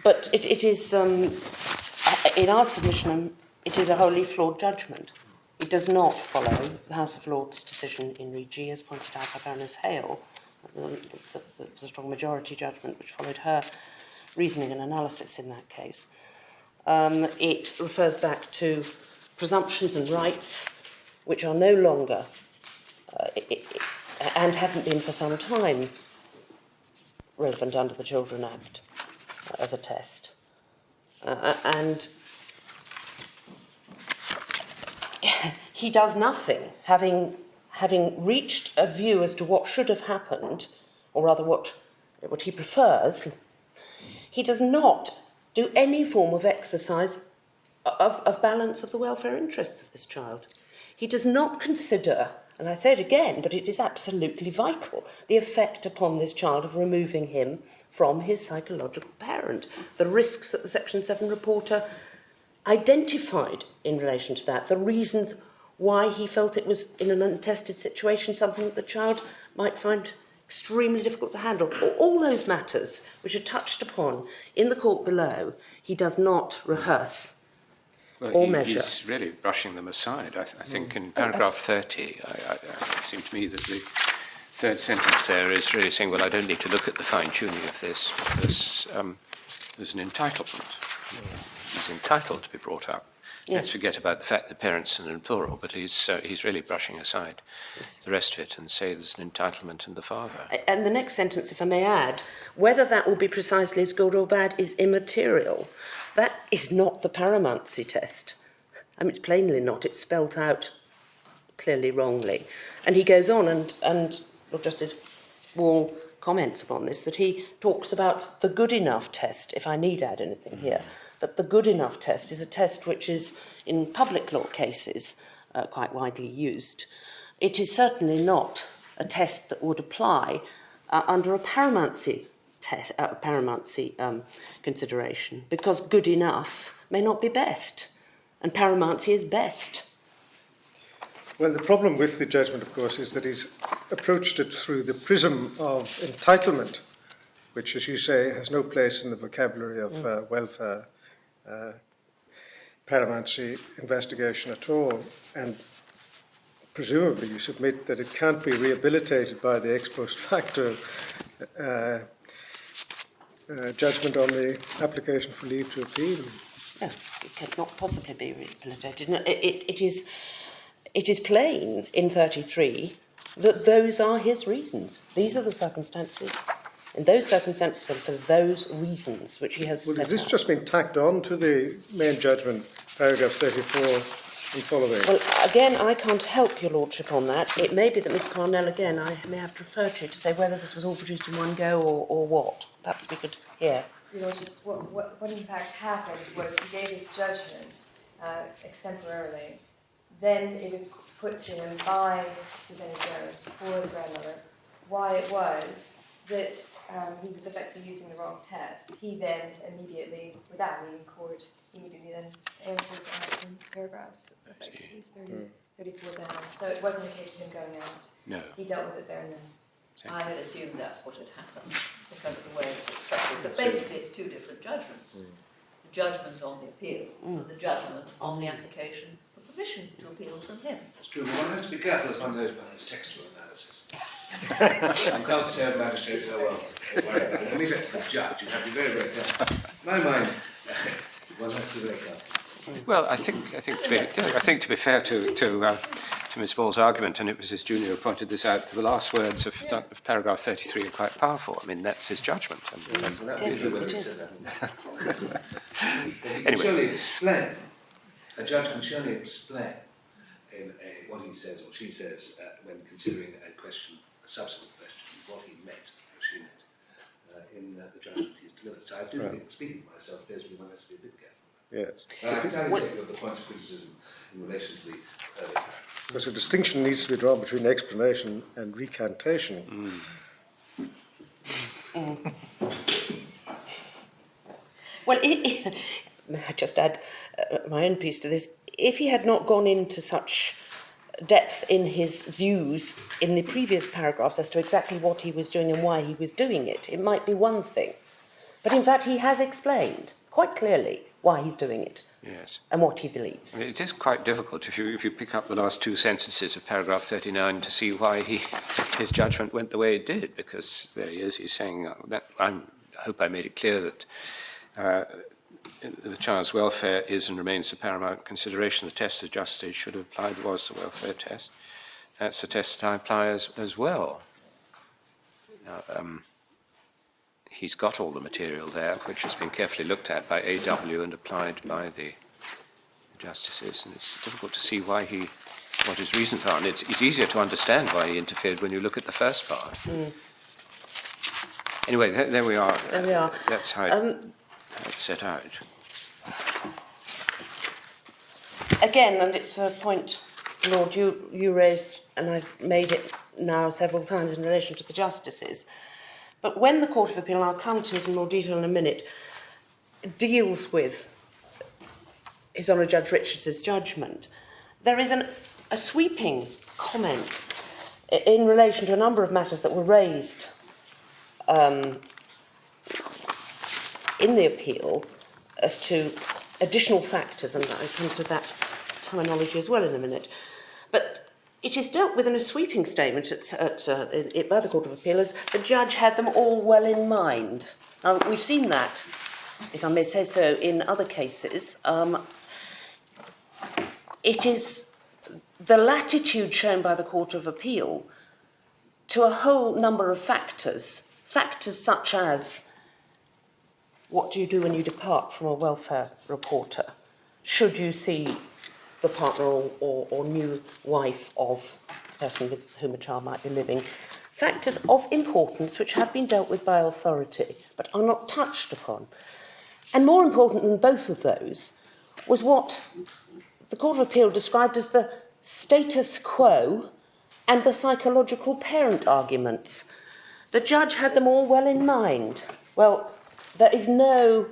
But it is, in our submission, it is a wholly flawed judgment. It does not follow the House of Lords decision in Regi, as pointed out by Baroness Hale, the strong majority judgment which followed her reasoning and analysis in that case. It refers back to presumptions and rights which are no longer, and haven't been for some time, relevant under the Children Act as a test. And he does nothing, having reached a view as to what should have happened, or rather what he prefers. He does not do any form of exercise of balance of the welfare interests of this child. He does not consider, and I say it again, but it is absolutely vital, the effect upon this child of removing him from his psychological parent, the risks that the Section 7 reporter identified in relation to that, the reasons why he felt it was, in an untested situation, something that the child might find extremely difficult to handle. All those matters which are touched upon in the court below, he does not rehearse or measure. He's really brushing them aside. I think in paragraph 30, it seemed to me that the third sentence there is really saying, well, I don't need to look at the fine-tuning of this because there's an entitlement. He's entitled to be brought up. Yes. Let's forget about the fact that parents are in plural, but he's really brushing aside the rest of it and say there's an entitlement in the father. And the next sentence, if I may add, whether that will be precisely as good or bad is immaterial. That is not the paramountcy test. I mean, it's plainly not. It's spelt out clearly wrongly. And he goes on, and Lord Justice Wall comments upon this, that he talks about the good enough test, if I need add anything here, that the good enough test is a test which is, in public law cases, quite widely used. It is certainly not a test that would apply under a paramountcy test, consideration, because good enough may not be best, and paramountcy is best. Well, the problem with the judgment, of course, is that he's approached it through the prism of entitlement, which, as you say, has no place in the vocabulary of welfare, paramountcy investigation at all. And presumably you submit that it can't be rehabilitated by the ex post facto judgment on the application for leave to appeal. No, it cannot possibly be rehabilitated. No, it is plain in 33 that those are his reasons. These are the circumstances. In those circumstances and for those reasons which he has set has this out. just been tacked on to the main judgment, paragraph 34 and following? Well, again, I can't help your lordship on that. It may be that Mr Parnell, again, I may have to refer to you to say whether this was all produced in one go or what. Perhaps we could hear. Your lordships, what in fact happened was he gave his judgment extemporarily. Then it was put to him by Susanna Jones for the grandmother why it was that he was effectively using the wrong test. He then immediately, without leaving court, immediately then answered some paragraphs, effectively 34 down. So it wasn't a case of him going out. No. He dealt with it there and then. I had assumed that's what had happened because of the way it was structured. But basically it's two different judgments. The judgment on the appeal and the judgment on the application for permission to appeal from him. It's true, but one has to be careful as one knows about its textual analysis. You can't serve magistrates so well. Don't worry about it. When we get to the judge, you have to be very, very careful. In my mind, one has to be very careful. Well, I think to be fair to Ms. Ball's argument, and it was his junior who pointed this out, the last words of paragraph 33 are quite powerful. I mean, that's his judgment. Anyway. Surely explain. A judge can surely explain what he says or she says when considering a question, a subsequent question, what he meant or she meant in the judgment he's delivered. So I do think, speaking for myself, there's one has to be a bit careful. Yes. I can tell you the points of criticism in relation to the earlier. Because a distinction needs to be drawn between explanation and recantation. Well, may I just add my own piece to this? If he had not gone into such depth in his views in the previous paragraphs as to exactly what he was doing and why he was doing it, it might be one thing. But in fact, he has explained quite clearly why he's doing it Yes. and what he believes. I mean, it is quite difficult if you pick up the last two sentences of paragraph 39 to see why his judgment went the way it did, because there he is, he's saying, I hope I made it clear that the child's welfare is and remains the paramount consideration. The test the justice should have applied was the welfare test. That's the test that I apply as well. Now, he's got all the material there, which has been carefully looked at by AW and applied by the justices, and it's difficult to see what his reasons are. And it's easier to understand why he interfered when you look at the first part. Mm. Anyway, there we are. There we are. That's how it's set out. Again, and it's a point, Lord, you raised, and I've made it now several times in relation to the justices, but when the Court of Appeal, and I'll come to it in more detail in a minute, deals with His Honour Judge Richards' judgment, there is a sweeping comment in relation to a number of matters that were raised in the appeal as to additional factors, and I'll come to that terminology as well in a minute. But it is dealt with in a sweeping statement by the Court of Appeal as the judge had them all well in mind. Now, we've seen that, if I may say so, in other cases. It is the latitude shown by the Court of Appeal to a whole number of factors such as what do you do when you depart from a welfare reporter? Should you see the partner or new wife of the person with whom a child might be living? Factors of importance which have been dealt with by authority but are not touched upon. And more important than both of those was what the Court of Appeal described as the status quo and the psychological parent arguments. The judge had them all well in mind. Well, there is no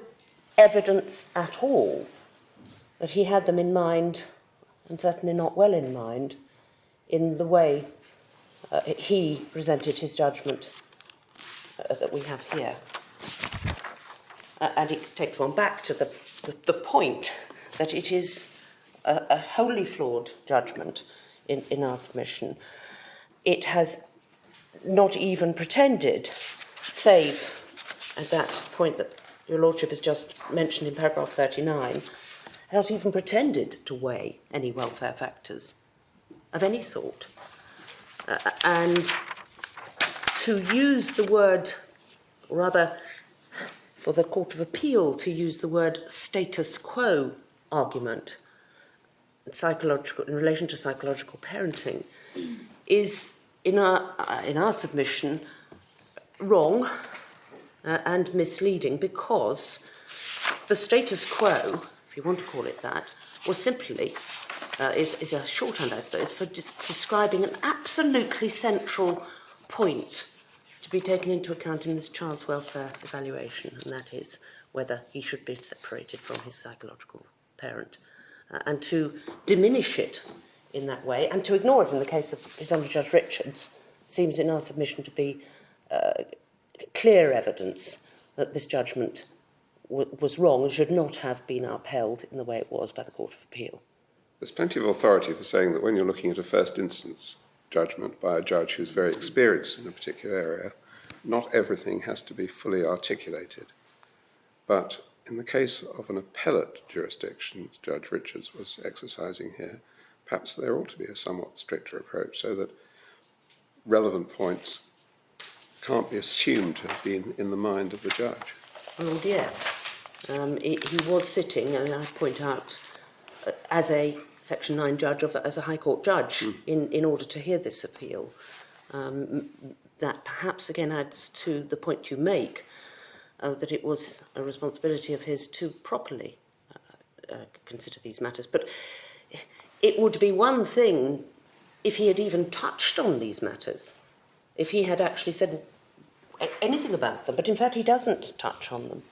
evidence at all that he had them in mind, and certainly not well in mind, in the way he presented his judgment that we have here. And it takes one back to the point that it is a wholly flawed judgment in our submission. It has not even pretended, save at that point that your Lordship has just mentioned in paragraph 39, not even pretended to weigh any welfare factors of any sort. And to use the word, or rather for the Court of Appeal to use the word status quo argument in relation to psychological parenting is, in our submission, wrong and misleading, because the status quo, if you want to call it that, was simply, is a shorthand, I suppose, for describing an absolutely central point to be taken into account in this child's welfare evaluation, and that is whether he should be separated from his psychological parent, and to diminish it in that way, and to ignore it in the case of His Honour Judge Richards, seems in our submission to be clear evidence that this judgment was wrong and should not have been upheld in the way it was by the Court of Appeal. There's plenty of authority for saying that when you're looking at a first instance judgment by a judge who's very experienced in a particular area, not everything has to be fully articulated. But in the case of an appellate jurisdiction, as Judge Richards was exercising here, perhaps there ought to be a somewhat stricter approach so that relevant points can't be assumed to have been in the mind of the judge. Well, yes. He was sitting, and I point out, as a Section 9 judge, as a High Court judge, in order to hear this appeal. That perhaps again adds to the point you make, that it was a responsibility of his to properly consider these matters. But it would be one thing if he had even touched on these matters, if he had actually said anything about them, but in fact he doesn't touch on them.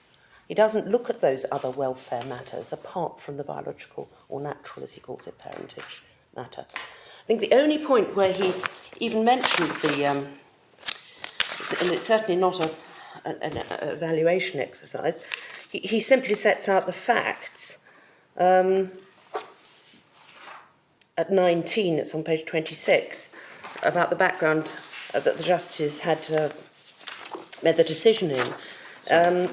He doesn't look at those other welfare matters apart from the biological or natural, as he calls it, parentage matter. I think the only point where he even mentions the, and it's certainly not an evaluation exercise, he simply sets out the facts at 19, it's on page 26, about the background that the justice had made the decision in.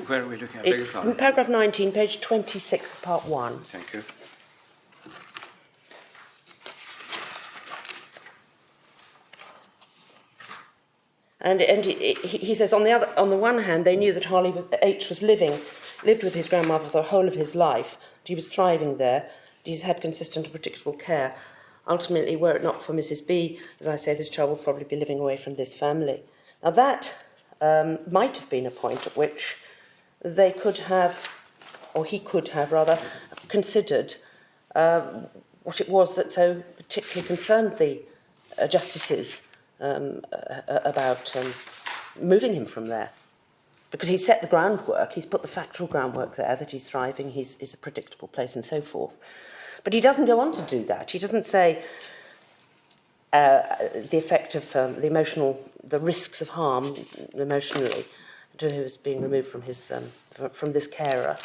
Where are we looking at? It's in paragraph 19, page 26 of part 1. Thank you. And he says, on the one hand, they knew that H lived with his grandmother for the whole of his life, that he was thriving there, he's had consistent and predictable care. Ultimately, were it not for Mrs. B, as I say, this child would probably be living away from this family. Now that might have been a point at which they could have, or he could have rather, considered what it was that so particularly concerned the justices about moving him from there. Because he's set the groundwork, he's put the factual groundwork there, that he's thriving, he's a predictable place and so forth. But he doesn't go on to do that. He doesn't say the effect of the risks of harm emotionally to who is being removed from this carer,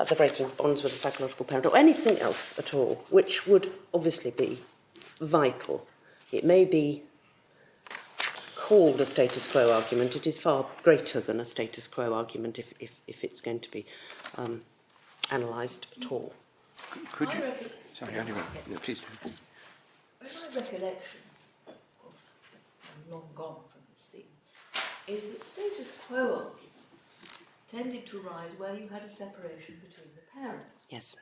the breaking of bonds with a psychological parent, or anything else at all, which would obviously be vital. It may be called a status quo argument. It is far greater than a status quo argument if it's going to be analysed at all. Could you? Sorry, anyway. No, please. In my recollection, of course, I'm long gone from the scene, is that status quo argument tended to arise where you had a separation between the parents. Yes.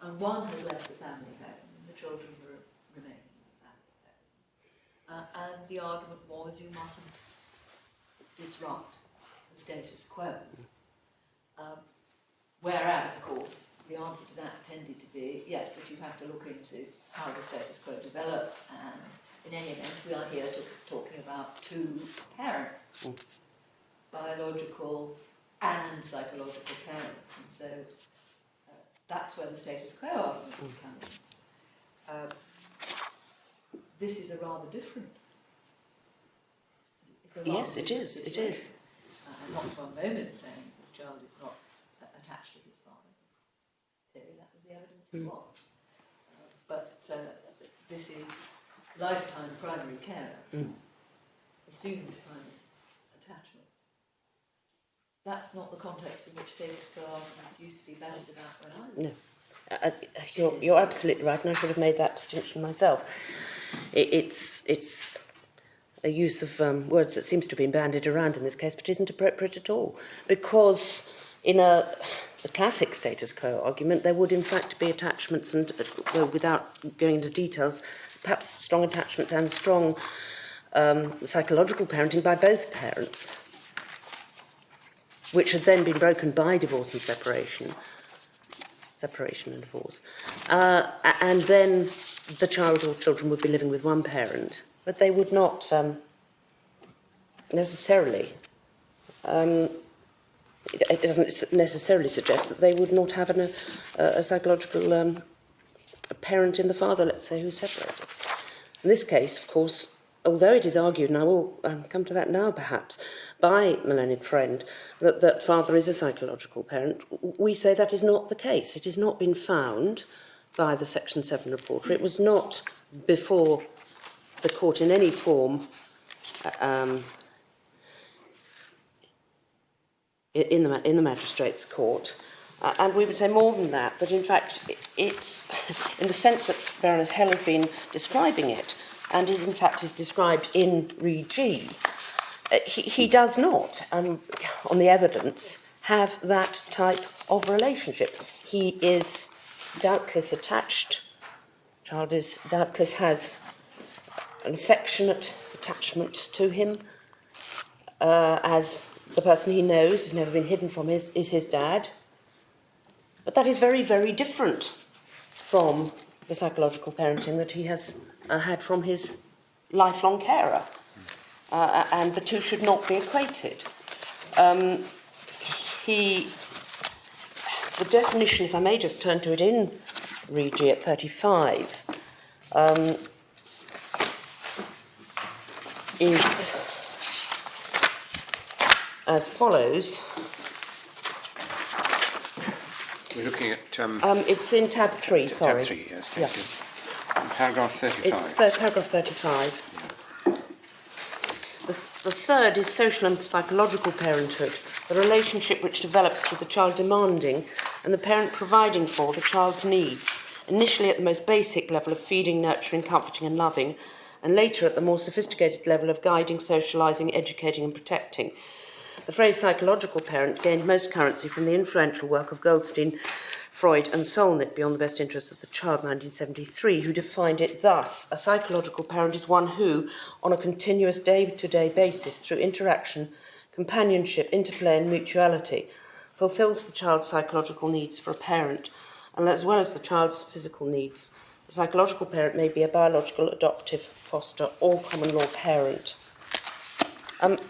And one had left the family home and the children were remaining in the family home. And the argument was you mustn't disrupt the status quo. Whereas, of course, the answer to that tended to be, yes, but you have to look into how the status quo developed, and in any event, we are here talking about two parents, biological and psychological parents, and so that's where the status quo argument would come in. This is a rather different. Yes, it is. It is. I'm not for a moment saying this child is not attached to his father. Clearly, that was the evidence it was. But this is lifetime primary care, assumed primary attachment. That's not the context in which status quo arguments used to be bandied about when I was. No, you're absolutely right, and I should have made that distinction myself. It's a use of words that seems to have been bandied around in this case, but isn't appropriate at all, because in a classic status quo argument, there would in fact be attachments, and without going into details, perhaps strong attachments and strong psychological parenting by both parents, which had then been broken by divorce and separation and divorce. And then the child or children would be living with one parent, but they would not necessarily, it doesn't necessarily suggest that they would not have a psychological parent in the father, let's say, who's separated. In this case, of course, although it is argued, and I will come to that now perhaps, by my learned friend, that father is a psychological parent, we say that is not the case. It has not been found by the Section 7 reporter. It was not before the court in any form in the magistrates' court. And we would say more than that, that in fact it's, in the sense that Baroness Hell has been describing it, and is in fact is described in Re G, he does not, on the evidence, have that type of relationship. He is doubtless attached, child is doubtless has an affectionate attachment to him, as the person he knows has never been hidden from is his dad. But that is very, very different from the psychological parenting that he has had from his lifelong carer. And the two should not be equated. The definition, if I may just turn to it in Re G at 35, is as follows. We're looking at It's in tab 3, sorry. tab 3, yes, thank you. Paragraph 35. It's paragraph 35. The third is social and psychological parenthood, the relationship which develops through the child demanding and the parent providing for the child's needs, initially at the most basic level of feeding, nurturing, comforting and loving, and later at the more sophisticated level of guiding, socialising, educating and protecting. The phrase psychological parent gained most currency from the influential work of Goldstein, Freud and Solnit, Beyond the Best Interests of the Child, 1973, who defined it thus: a psychological parent is one who, on a continuous day-to-day basis, through interaction, companionship, interplay and mutuality, fulfills the child's psychological needs for a parent, and as well as the child's physical needs. The psychological parent may be a biological, adoptive, foster or common law parent.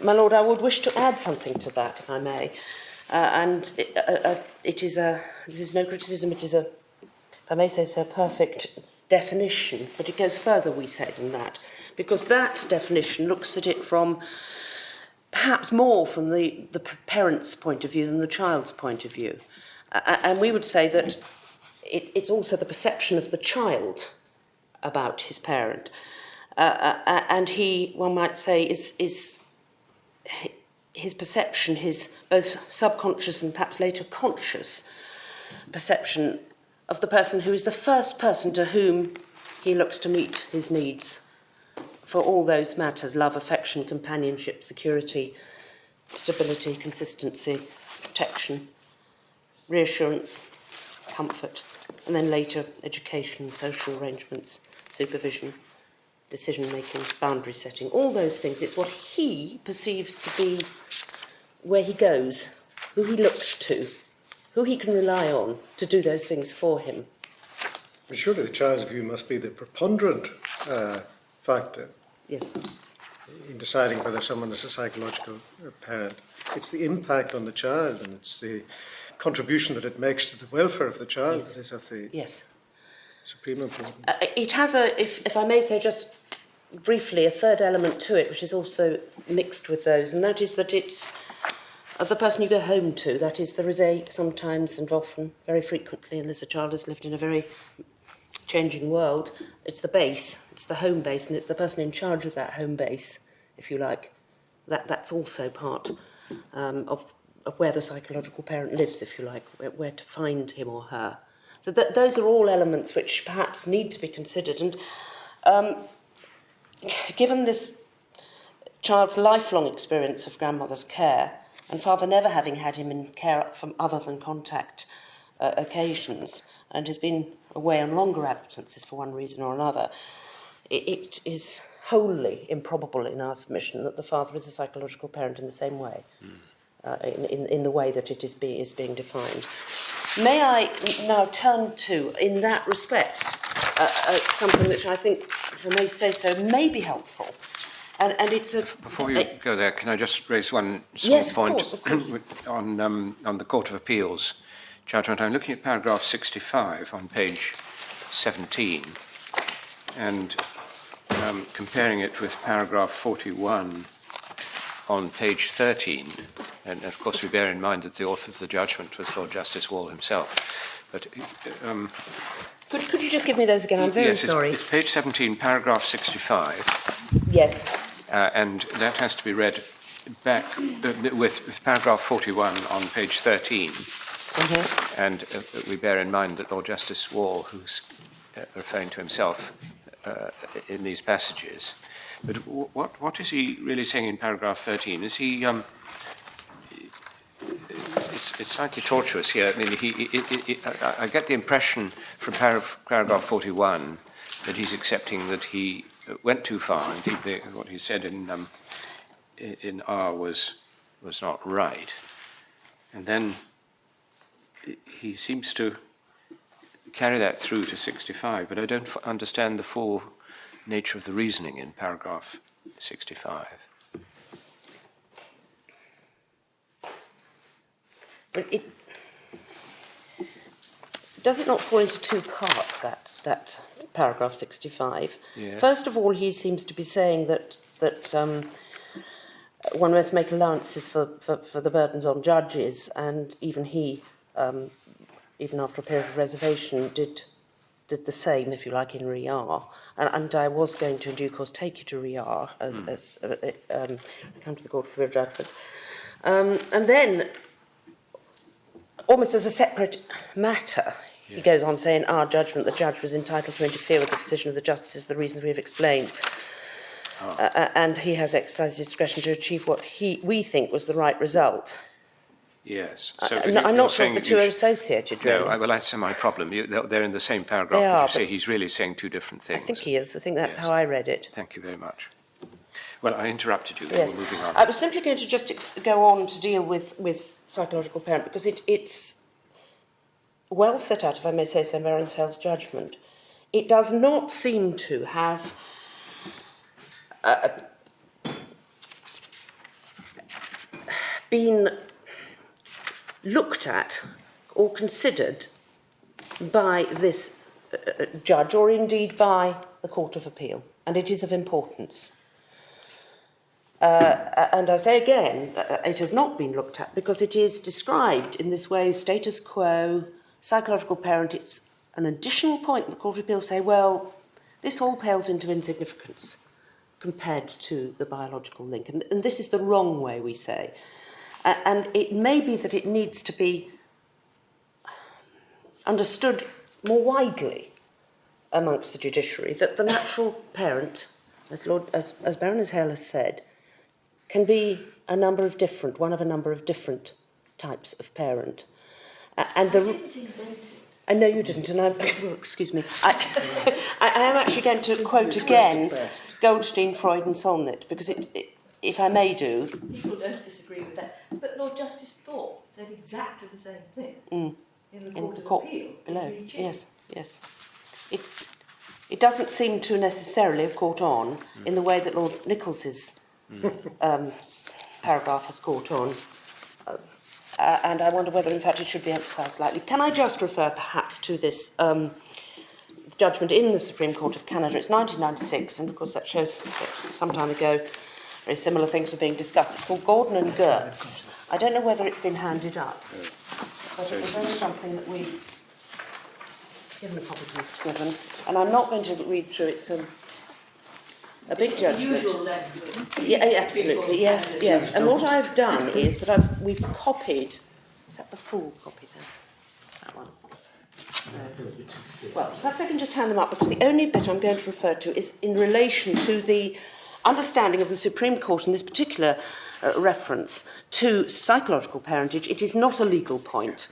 My Lord, I would wish to add something to that, if I may. This is no criticism, it is a, if I may say so, a perfect definition, but it goes further, we say, than that, because that definition looks at it from, perhaps more from the parent's point of view than the child's point of view. And we would say that it's also the perception of the child about his parent. And he, one might say, is his perception, his both subconscious and perhaps later conscious perception of the person who is the first person to whom he looks to meet his needs for all those matters: love, affection, companionship, security, stability, consistency, protection, reassurance, comfort, and then later education, social arrangements, supervision, decision-making, boundary setting, all those things. It's what he perceives to be where he goes, who he looks to, who he can rely on to do those things for him. Surely the child's view must be the preponderant factor. Yes. In deciding whether someone is a psychological parent. It's the impact on the child, and it's the contribution that it makes to the welfare of the child that is of the supreme importance. It has if I may say just briefly, a third element to it, which is also mixed with those, and that is that it's the person you go home to. That is, there is sometimes and often, very frequently, unless a child has lived in a very changing world, it's the base, it's the home base, and it's the person in charge of that home base, if you like. That's also part of where the psychological parent lives, if you like, where to find him or her. So those are all elements which perhaps need to be considered. And given this child's lifelong experience of grandmother's care, and father never having had him in care from other than contact occasions, and has been away on longer absences for one reason or another, it is wholly improbable in our submission that the father is a psychological parent in the same way, in the way that it is being defined. May I now turn to, in that respect, something which I think, if I may say so, may be helpful. And it's a... Before you go there, can I just raise one small point of course. on the Court of Appeals judgment? I'm looking at paragraph 65 on page 17 and comparing it with paragraph 41 on page 13. And of course we bear in mind that the author of the judgment was Lord Justice Wall himself. But could you just give me those again? I'm very sorry. It's page 17, paragraph 65. Yes. And that has to be read back with paragraph 41 on page 13. Mm-hmm. And we bear in mind that Lord Justice Wall, who's referring to himself in these passages, but what is he really saying in paragraph 13? Is he... It's slightly tortuous here. I mean, I get the impression from paragraph 41 that he's accepting that he went too far. Indeed, what he said in R was not right. And then he seems to carry that through to 65, but I don't understand the full nature of the reasoning in paragraph 65. But does it not fall into two parts, that paragraph 65? Yeah. First of all, he seems to be saying that one must make allowances for the burdens on judges, and even he even after a period of reservation, did the same, if you like, in RER. And I was going to, in due course, take you to RER as come to the Court for a judgment. And then, almost as a separate matter, he goes on saying, our judgment, the judge was entitled to interfere with the decision of the justices for the reasons we have explained. And he has exercised his discretion to achieve what we think was the right result. Yes. I'm not sure if the two are associated, really. No, well, that's my problem. They're in the same paragraph, They but are, you say he's really saying two different things. I think he is. I think that's Yes. how I read it. Thank you very much. Well, I interrupted you. Yes. We're moving on. I was simply going to just go on to deal with psychological parent, because it's well set out, if I may say so, in Baroness Hale's judgment. It does not seem to have been looked at or considered by this judge, or indeed by the Court of Appeal, and it is of importance. And I say again, it has not been looked at because it is described in this way, status quo, psychological parent. It's an additional point the Court of Appeal say, well, this all pales into insignificance compared to the biological link. And this is the wrong way, we say. And it may be that it needs to be understood more widely amongst the judiciary, that the natural parent, as Baroness Hale has said, can be one of a number of different types of parent. And the... I know you didn't, and excuse me. I am actually going to quote again Goldstein, Freud and Solnit, because if I may do... People don't disagree with that. But Lord Justice Thorpe said exactly the same thing in the Court of Appeal. Below. Yes. It doesn't seem to necessarily have caught on in the way that Lord Nichols's paragraph has caught on. And I wonder whether, in fact, it should be emphasised slightly. Can I just refer, perhaps, to this judgment in the Supreme Court of Canada? It's 1996, and, of course, that shows that some time ago very similar things were being discussed. It's called Gordon and Gertz. I don't know whether it's been handed up, but it was only something that we've given a copy to Mr. Scriven, and I'm not going to read through it. It's a big judgment. The usual length. Yeah, absolutely, yes. And what I've done is that we've copied. Is that the full copy then? That one. Well, perhaps I can just hand them up, because the only bit I'm going to refer to is in relation to the understanding of the Supreme Court in this particular reference to psychological parentage. It is not a legal point,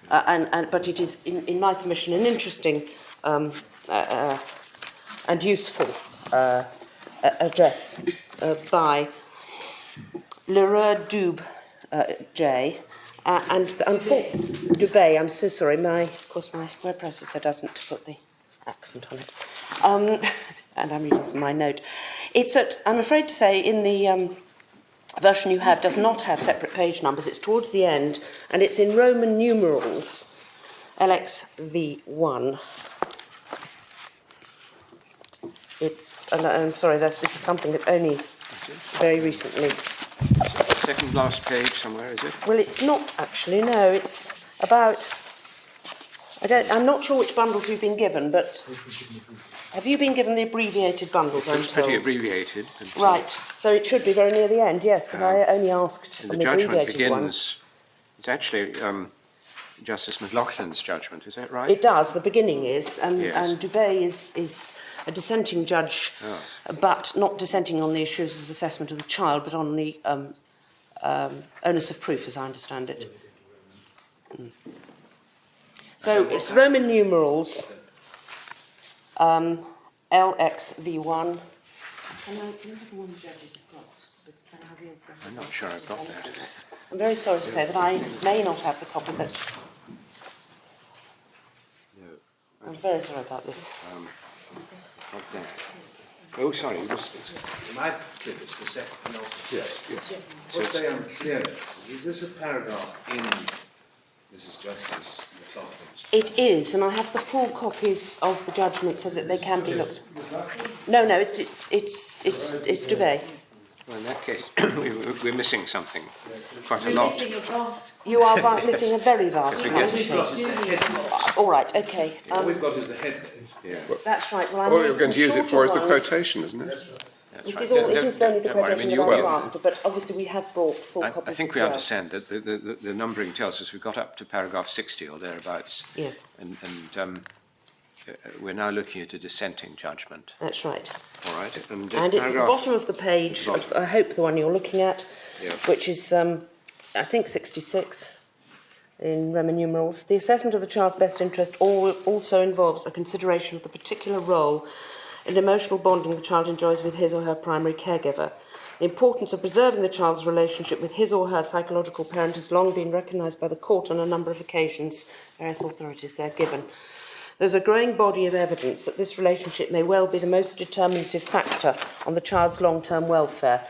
but it is, in my submission, an interesting and useful address by Leroy Dube J. And Dubé, I'm so sorry, of course my word processor doesn't put the accent on it. And I'm reading from my note. It's I'm afraid to say, in the version you have, does not have separate page numbers. It's towards the end, and it's in Roman numerals, LXV1. And I'm sorry, that this is something that only very recently... Second last page somewhere, is it? Well, it's not actually, no. It's about... I'm not sure which bundles you've been given, but... Have you been given the abbreviated bundles, I'm told? It's pretty abbreviated. Right, so it should be very near the end, yes, because I only asked the an judgment abbreviated one. begins... It's actually Justice McLaughlin's judgment, is that right? It does, the beginning is, and Yes. Dubé is a dissenting judge, but not dissenting on the issues of assessment of the child, but on the onus of proof, as I understand it. So it's Roman numerals, LXV1. I'm not sure I've got that. I'm very sorry to say that I may not have the copy that... I'm very sorry about this. Not that. Oh, sorry. In my clip, it's the second penultimate. Yes. What's very unclear is this a paragraph in Mrs. Justice McLaughlin's? It is, and I have the full copies of the judgment so that they can be looked. No, it's Dubé. Well, in that case, we're missing something quite a lot. Missing a vast. You are missing a very vast Yes, we amount. get We've got is the head page. All right, okay. All we've got is the head page. Yeah. That's right. Well, I All made you're going to some use it for is the shorter ones. quotation, isn't it? That's It right. is, it is only the Don't worry, I quotation mean, that I was you- after, but obviously we have brought full I copies think as we well. understand that the numbering tells us we've got up to paragraph 60 or thereabouts. Yes, And we're now looking at a dissenting judgment. that's right. All right. And And it's at the bottom of the page, of, I hope the one you're looking at, Yeah. which is, I think, 66 in Roman numerals. The assessment of the child's best interest also involves a consideration of the particular role and emotional bonding the child enjoys with his or her primary caregiver. The importance of preserving the child's relationship with his or her psychological parent has long been recognised by the court on a number of occasions, various authorities there given. There's a growing body of evidence that this relationship may well be the most determinative factor on the child's long-term welfare.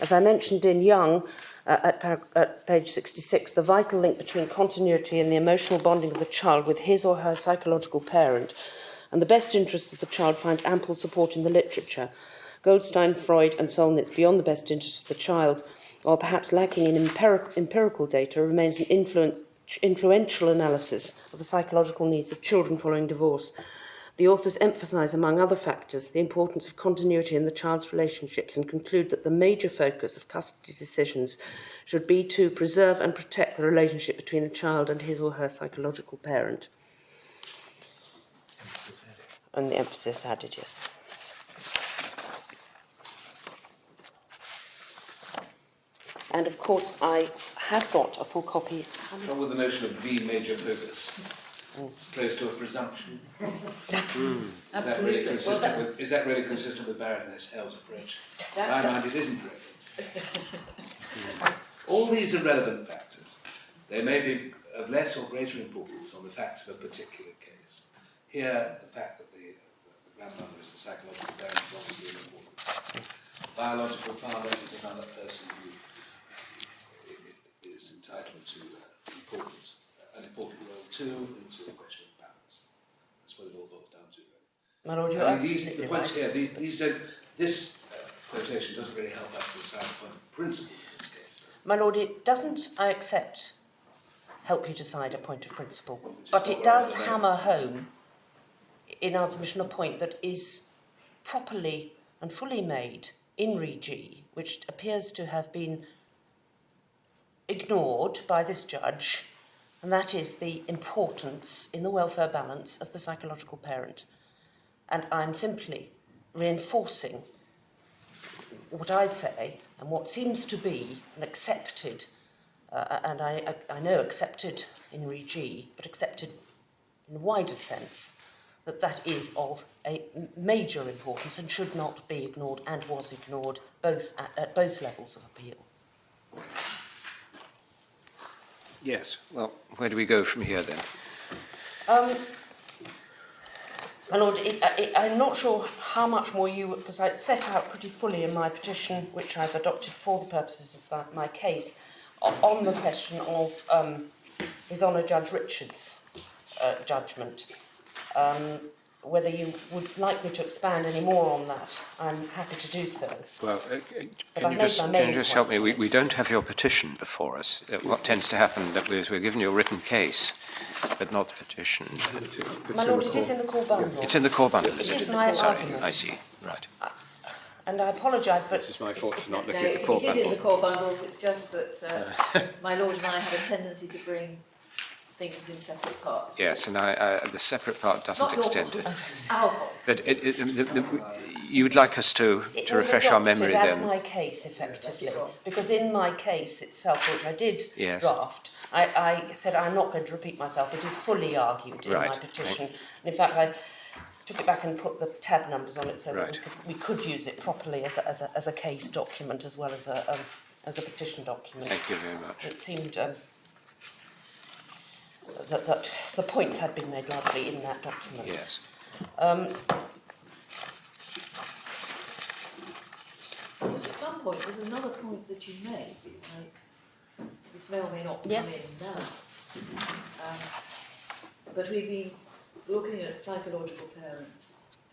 As I mentioned in Young, at page 66, the vital link between continuity and the emotional bonding of the child with his or her psychological parent and the best interests of the child finds ample support in the literature. Goldstein, Freud and Solnitz, beyond the best interests of the child, while perhaps lacking in empirical data, remains an influential analysis of the psychological needs of children following divorce. The authors emphasise, among other factors, the importance of continuity in the child's relationships and conclude that the major focus of custody decisions should be to preserve and protect the relationship between the child and his or her psychological parent. And the emphasis added, yes. And of course, I have got a full copy. Along with the notion of the major focus. It's close to a presumption. Absolutely. Is that really consistent with Baroness Hell's approach? In my mind, it isn't really. All these are relevant factors. They may be of less or greater importance on the facts of a particular case. Here, the fact that the grandmother is the psychological parent is obviously important. Biological father is another person who is entitled to an important role too, and to a question of balance. That's what it all boils down to. My Lord, you're absolutely The points right. here, this quotation doesn't really help us to decide the point of principle in this case. My Lord, it doesn't, I accept, help you decide a point of principle, but it does hammer home, in our submission, a point that is properly and fully made in Re G, which appears to have been ignored by this judge, and that is the importance in the welfare balance of the psychological parent. And I'm simply reinforcing what I say and what seems to be an accepted, and I know accepted in Re G, but accepted in a wider sense, that is of a major importance and should not be ignored, and was ignored both at both levels of appeal. Yes. Well, where do we go from here then? My Lord, I'm not sure how much more you, because I set out pretty fully in my petition, which I've adopted for the purposes of my case, on the question of His Honour Judge Richard's judgment. Whether you would like me to expand any more on that, I'm happy to do so. Well, But can you just help me? points. We don't have your petition before us. What tends to happen that we're given you a written case, but not the petition. My Lord, it is in the core bundle. It's in the core bundle, It is is it? my Sorry, argument. I see. Right. And I apologise, but This is my fault for not No, looking at it the core is in the bundle. core bundles, it's just that my lord and I have a tendency to bring things in separate parts. Yes, and the separate part It's doesn't not your extend fault, it. it's our fault. That you would like us to it was refresh our memory adopted as then. my case, effectively. Yes, it was. Because in my case itself, which I did Yes. draft, I said I'm not going to repeat myself. It is fully argued in my Right, petition. And in fact, I took it back and put the tab numbers on it so Right. that we could use it properly as a case document as well as a petition document. Thank you very much. It seemed that the points had been made largely in that document. Yes. Because at some point, there's another point that you made, like, this may or may not come Yes. in now. But we've been looking at psychological parent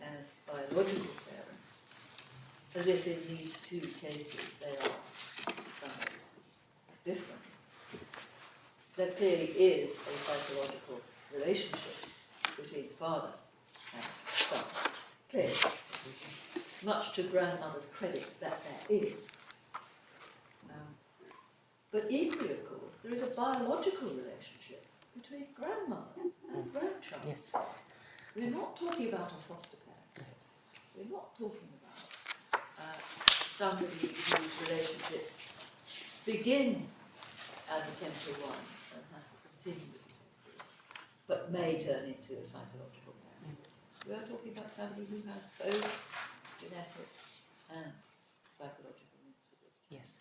and biological parent. as if in these two cases they are somewhat different. There clearly is a psychological relationship between father and son. Clearly. Much to grandmother's credit that there is. But equally, of course, there is a biological relationship between grandmother and grandchild. Yes. We're not talking about a foster parent. We're not talking about somebody whose relationship begins as a temporary one and has to continue as a temporary one, but may turn into a psychological parent. We are talking about somebody who has both genetic and psychological links to this. Yes.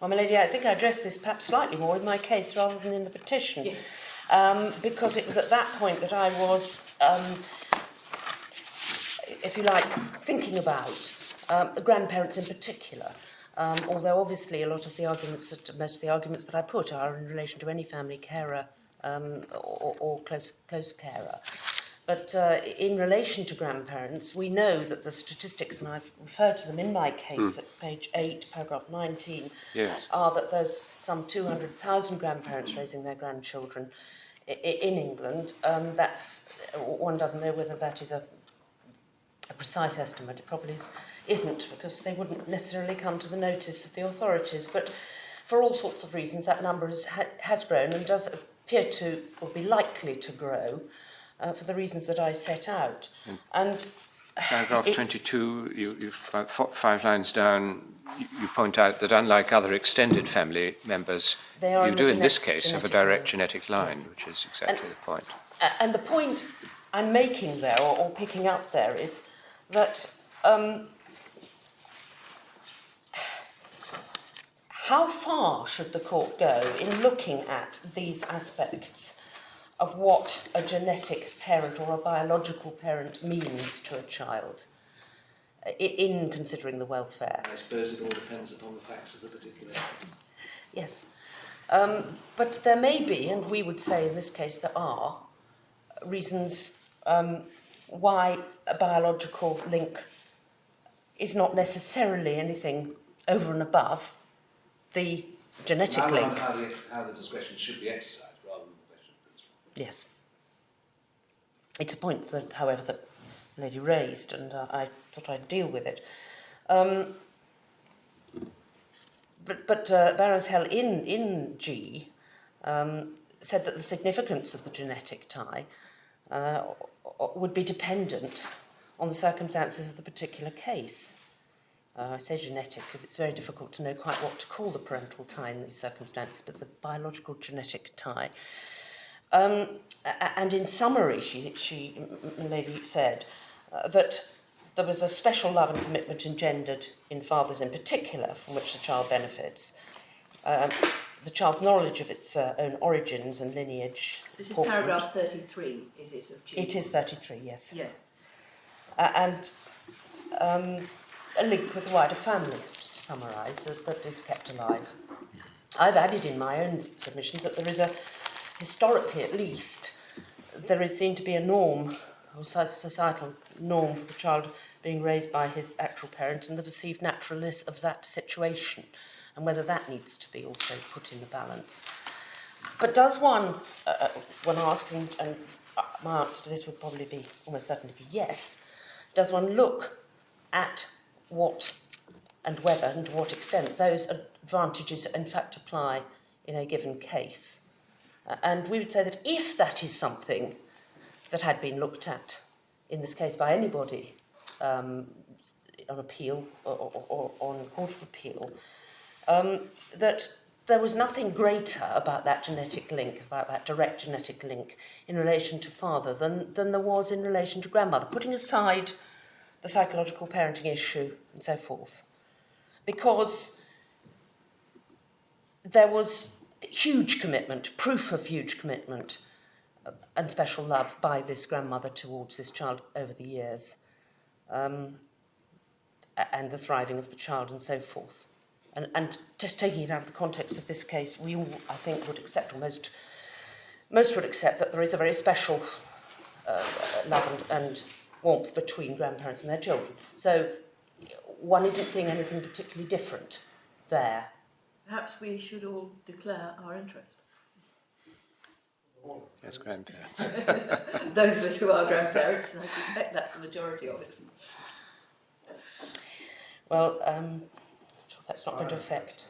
Well, my lady, I think I addressed this perhaps slightly more in my case rather than in the petition, Yes. because it was at that point that I was, if you like, thinking about grandparents in particular. Although obviously a lot of the arguments, most of the arguments that I put are in relation to any family carer or close carer. But in relation to grandparents, we know that the statistics, and I've referred to them in my case at page 8, paragraph 19, are that there's some 200,000 grandparents raising their grandchildren in England. That's, one doesn't know whether that is a precise estimate. It probably isn't, because they wouldn't necessarily come to the notice of the authorities. But for all sorts of reasons, that number has grown and does appear to, or be likely to grow, for the reasons that I set out. And paragraph 22, you 5 lines down, you point out that unlike other extended family members, you do in this case have a direct genetic line, yes, which is exactly the point. And the point I'm making there, or picking up there, is that how far should the court go in looking at these aspects of what a genetic parent or a biological parent means to a child in considering the welfare? I suppose it all depends upon the facts of the particular case. Yes. But there may be, and we would say in this case there are, reasons why a biological link is not necessarily anything over and above the genetic link. I wonder how the discretion should be exercised rather than the question of principle. Yes. It's a point that, however, that the lady raised, and I thought I'd deal with it. But Barrows Hell in G said that the significance of the genetic tie would be dependent on the circumstances of the particular case. I say genetic because it's very difficult to know quite what to call the parental tie in these circumstances, but the biological genetic tie. And in summary, the lady said that there was a special love and commitment engendered in fathers in particular, from which the child benefits. The child's knowledge of its own origins and lineage. This is paragraph 33, is it, of G? It is 33, yes. Yes. And a link with the wider family, just to summarise, that is kept alive. I've added in my own submissions that there is a, historically at least, there is seen to be a norm, or societal norm, for the child being raised by his actual parent and the perceived naturalness of that situation, and whether that needs to be also put in the balance. But does one asks, and my answer to this would probably be, almost certainly be yes, does one look at what and whether and to what extent those advantages in fact apply in a given case? And we would say that if that is something that had been looked at in this case by anybody on appeal or on Court of Appeal, that there was nothing greater about that genetic link, about that direct genetic link in relation to father than there was in relation to grandmother, putting aside the psychological parenting issue and so forth. Because there was huge commitment, proof of huge commitment and special love by this grandmother towards this child over the years, and the thriving of the child and so forth. And just taking it out of the context of this case, we all, I think, would accept, or most most would accept that there is a very special love and warmth between grandparents and their children. So one isn't seeing anything particularly different there. Perhaps we should all declare our interest. As grandparents. Those of us who are grandparents, and I suspect that's the majority of us. Well, I'm sure that's not going to affect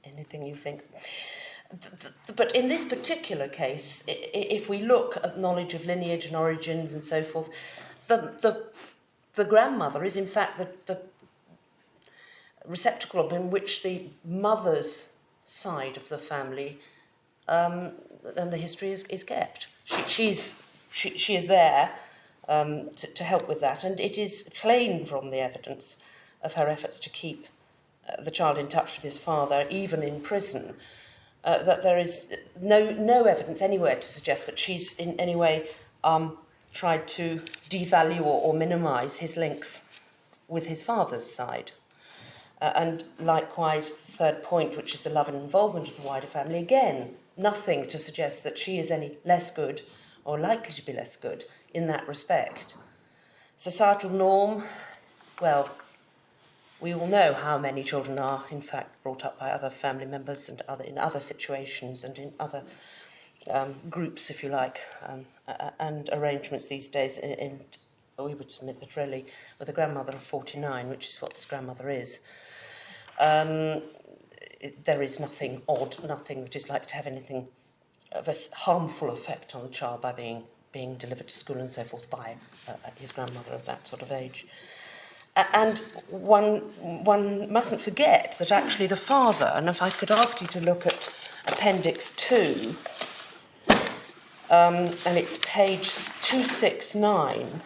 anything you think. But in this particular case, if we look at knowledge of lineage and origins and so forth, the grandmother is in fact the receptacle in which the mother's side of the family and the history is kept. She is there to help with that, and it is plain from the evidence of her efforts to keep the child in touch with his father, even in prison, that there is no evidence anywhere to suggest that she's in any way tried to devalue or minimise his links with his father's side. And likewise, the third point, which is the love and involvement of the wider family, again, nothing to suggest that she is any less good or likely to be less good in that respect. Societal norm, well, we all know how many children are, in fact, brought up by other family members and in other situations and in other groups, if you like, and arrangements these days. And we would submit that really with a grandmother of 49, which is what this grandmother is, there is nothing odd, nothing that is likely to have anything of a harmful effect on the child by being delivered to school and so forth by his grandmother of that sort of age. And one mustn't forget that actually the father, and if I could ask you to look at Appendix 2, and it's page 269,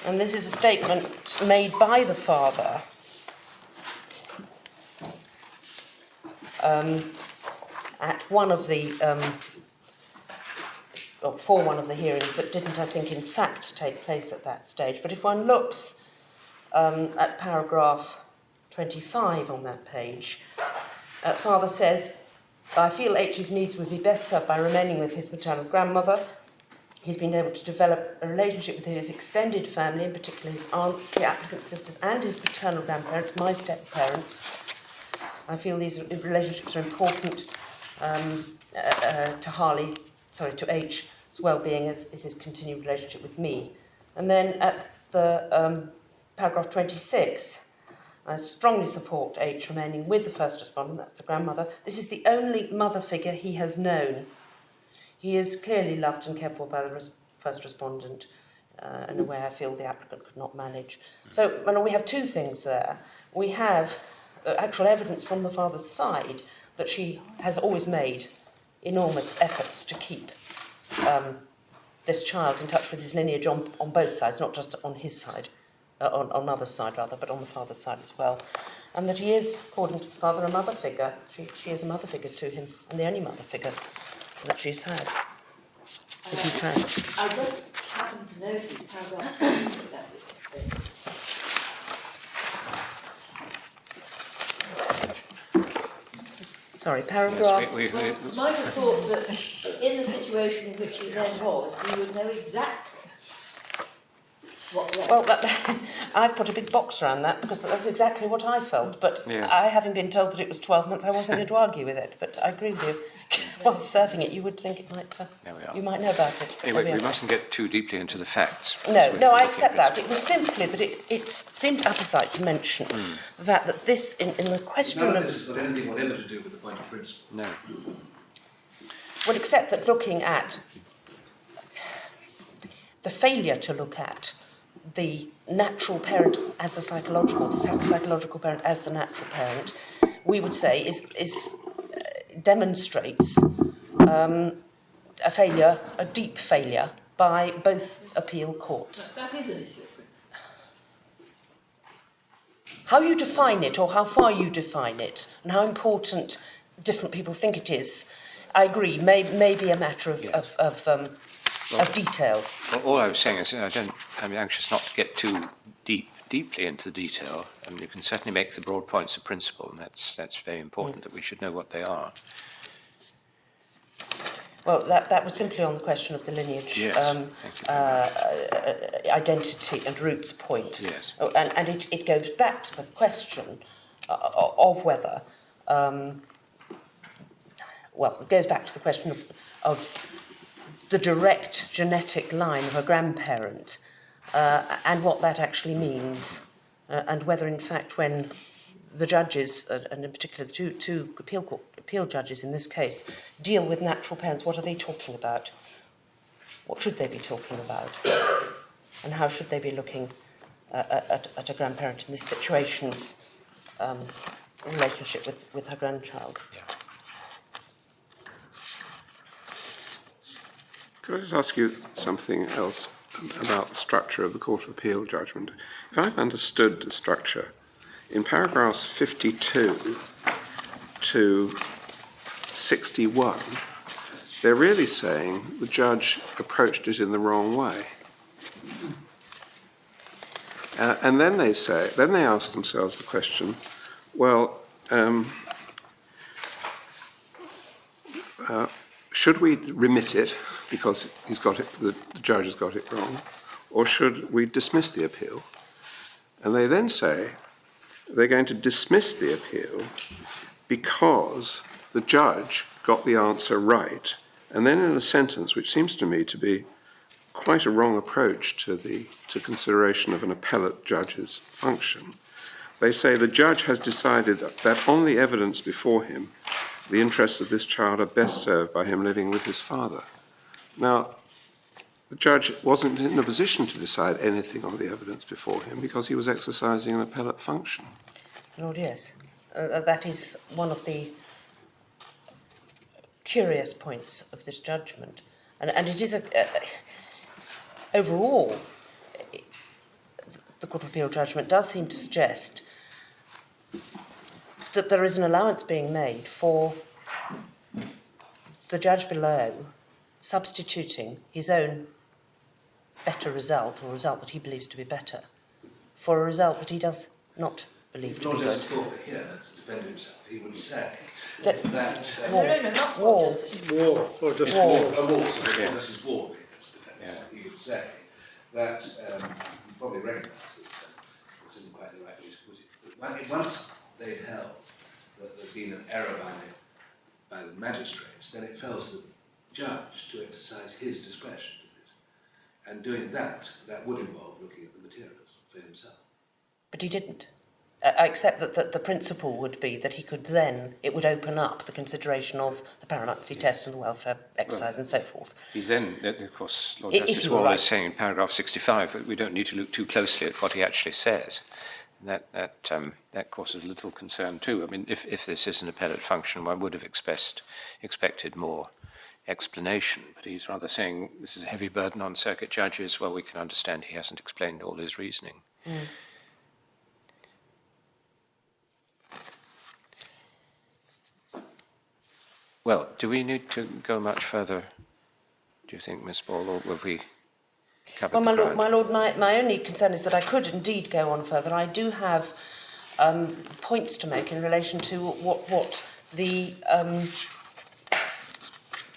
and this is a statement made by the father at one of the for one of the hearings that didn't, I think, in fact take place at that stage. But if one looks at paragraph 25 on that page, father says, I feel H's needs would be best served by remaining with his maternal grandmother. He's been able to develop a relationship with his extended family, in particular his aunts, the applicant's sisters, and his paternal grandparents, my step-parents. I feel these relationships are important to H's well-being as is his continued relationship with me. And then at the paragraph 26, I strongly support H remaining with the first respondent, that's the grandmother. This is the only mother figure he has known. He is clearly loved and cared for by the first respondent in a way I feel the applicant could not manage. So we have two things there. We have actual evidence from the father's side that she has always made enormous efforts to keep this child in touch with his lineage on both sides, not just on his side, on mother's side rather, but on the father's side as well. And that he is, according to the father, a mother figure. She is a mother figure to him, and the only mother figure that she's had. That he's had. I just happened to notice paragraph 20 of that witness statement. Sorry, paragraph... Yes, we might have thought that in the situation in which he then was, he would know exactly what Well, I've put a big box around that because that's exactly what I felt. But Yes. I, having been told that it was 12 months, I wasn't going to argue with it. But I agree with you. While serving it, you would think it might. There we are. You might know about it. Anyway, we mustn't get too deeply into the facts. No, I accept that. It was simply that it seemed apposite to mention that this, in the question None of... of this has got anything whatever to do with the point of principle. No. Well, except that looking at the failure to look at the natural parent as a psychological, the psychological parent as the natural parent, we would say demonstrates a failure, a deep failure, by both appeal courts. That is an issue of principle. How you define it, or how far you define it, and how important different people think it is, I agree, may be a matter of detail. Well, all I was saying is I'm anxious not to get too deep deeply into the detail, and you can certainly make the broad points of principle, and that's very important that we should know what they are. Well, that was simply on the question of the lineage, Yes, thank you very much. identity and roots point. Yes. And it goes back to the question of whether, it goes back to the question of the direct genetic line of a grandparent and what that actually means, and whether, in fact, when the judges, and in particular the two appeal judges in this case, deal with natural parents, what are they talking about? What should they be talking about? And how should they be looking at a grandparent in this situation's relationship with her grandchild? Yeah. Could I just ask you something else about the structure of the Court of Appeal judgment? If I've understood the structure, in paragraphs 52 to 61, they're really saying the judge approached it in the wrong way. And then they ask themselves the question, well, should we remit it because the judge has got it wrong, or should we dismiss the appeal? And they then say they're going to dismiss the appeal because the judge got the answer right. And then in a sentence, which seems to me to be quite a wrong approach to consideration of an appellate judge's function, they say the judge has decided that on the evidence before him, the interests of this child are best served by him living with his father. Now, the judge wasn't in a position to decide anything on the evidence before him because he was exercising an appellate function. Lord, yes. That is one of the curious points of this judgment. And it is overall, the Court of Appeal judgment does seem to suggest that there is an allowance being made for the judge below substituting his own better result, or result that he believes to be better, for a result that he does not believe to be good. Lord Justice Thorpe here, to defend himself, he would say That that Wall. War, or just War. war. Lord Justice Ward, he would say that you probably recognise that this isn't quite the right way to put it. But once they'd held that there'd been an error by the magistrates, then it fell to the judge to exercise his discretion. And doing that would involve looking at the materials for himself. But he didn't. I accept that the principle would be that he could then, it would open up the consideration of the paramountcy test and the welfare exercise and so forth. He's then, of course, Lord If Justice you were Wall right. is saying in paragraph 65 that we don't need to look too closely at what he actually says. And that causes a little concern too. I mean, if this is an appellate function, one would have expected more explanation, but he's rather saying this is a heavy burden on circuit judges. Well, we can understand he hasn't explained all his reasoning. Mm. Well, do we need to go much further, do you think, Miss Ball, or will we cover Well, the ground? my only concern is that I could indeed go on further. I do have points to make in relation to what the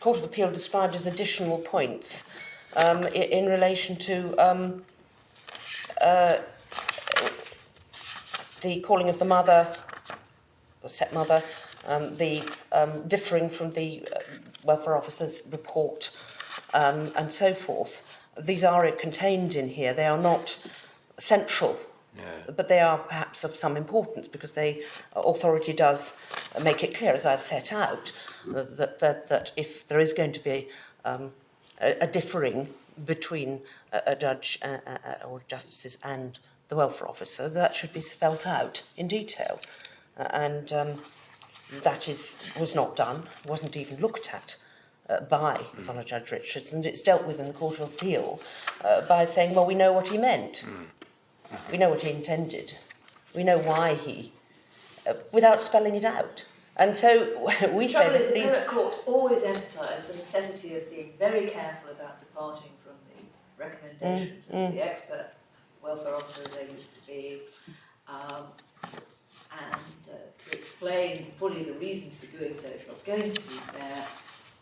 Court of Appeal described as additional points in relation to the calling of the mother, or stepmother, the differing from the welfare officer's report, and so forth. These are contained in here. They are not central, but they are perhaps of some importance because the authority does make it clear, as I've set out, that if there is going to be a differing between a judge or justices and the welfare officer, that should be spelt out in detail. And that was not done, wasn't even looked at by Honour Judge Richards, and it's dealt with in the Court of Appeal by saying, well, we know what he meant. We know what he intended. We know why he, without spelling it out. And so we say that The these... appellate courts always emphasise the necessity of being very careful about departing from the recommendations of the expert welfare officer as they used to be, and to explain fully the reasons for doing so if you're going to do that,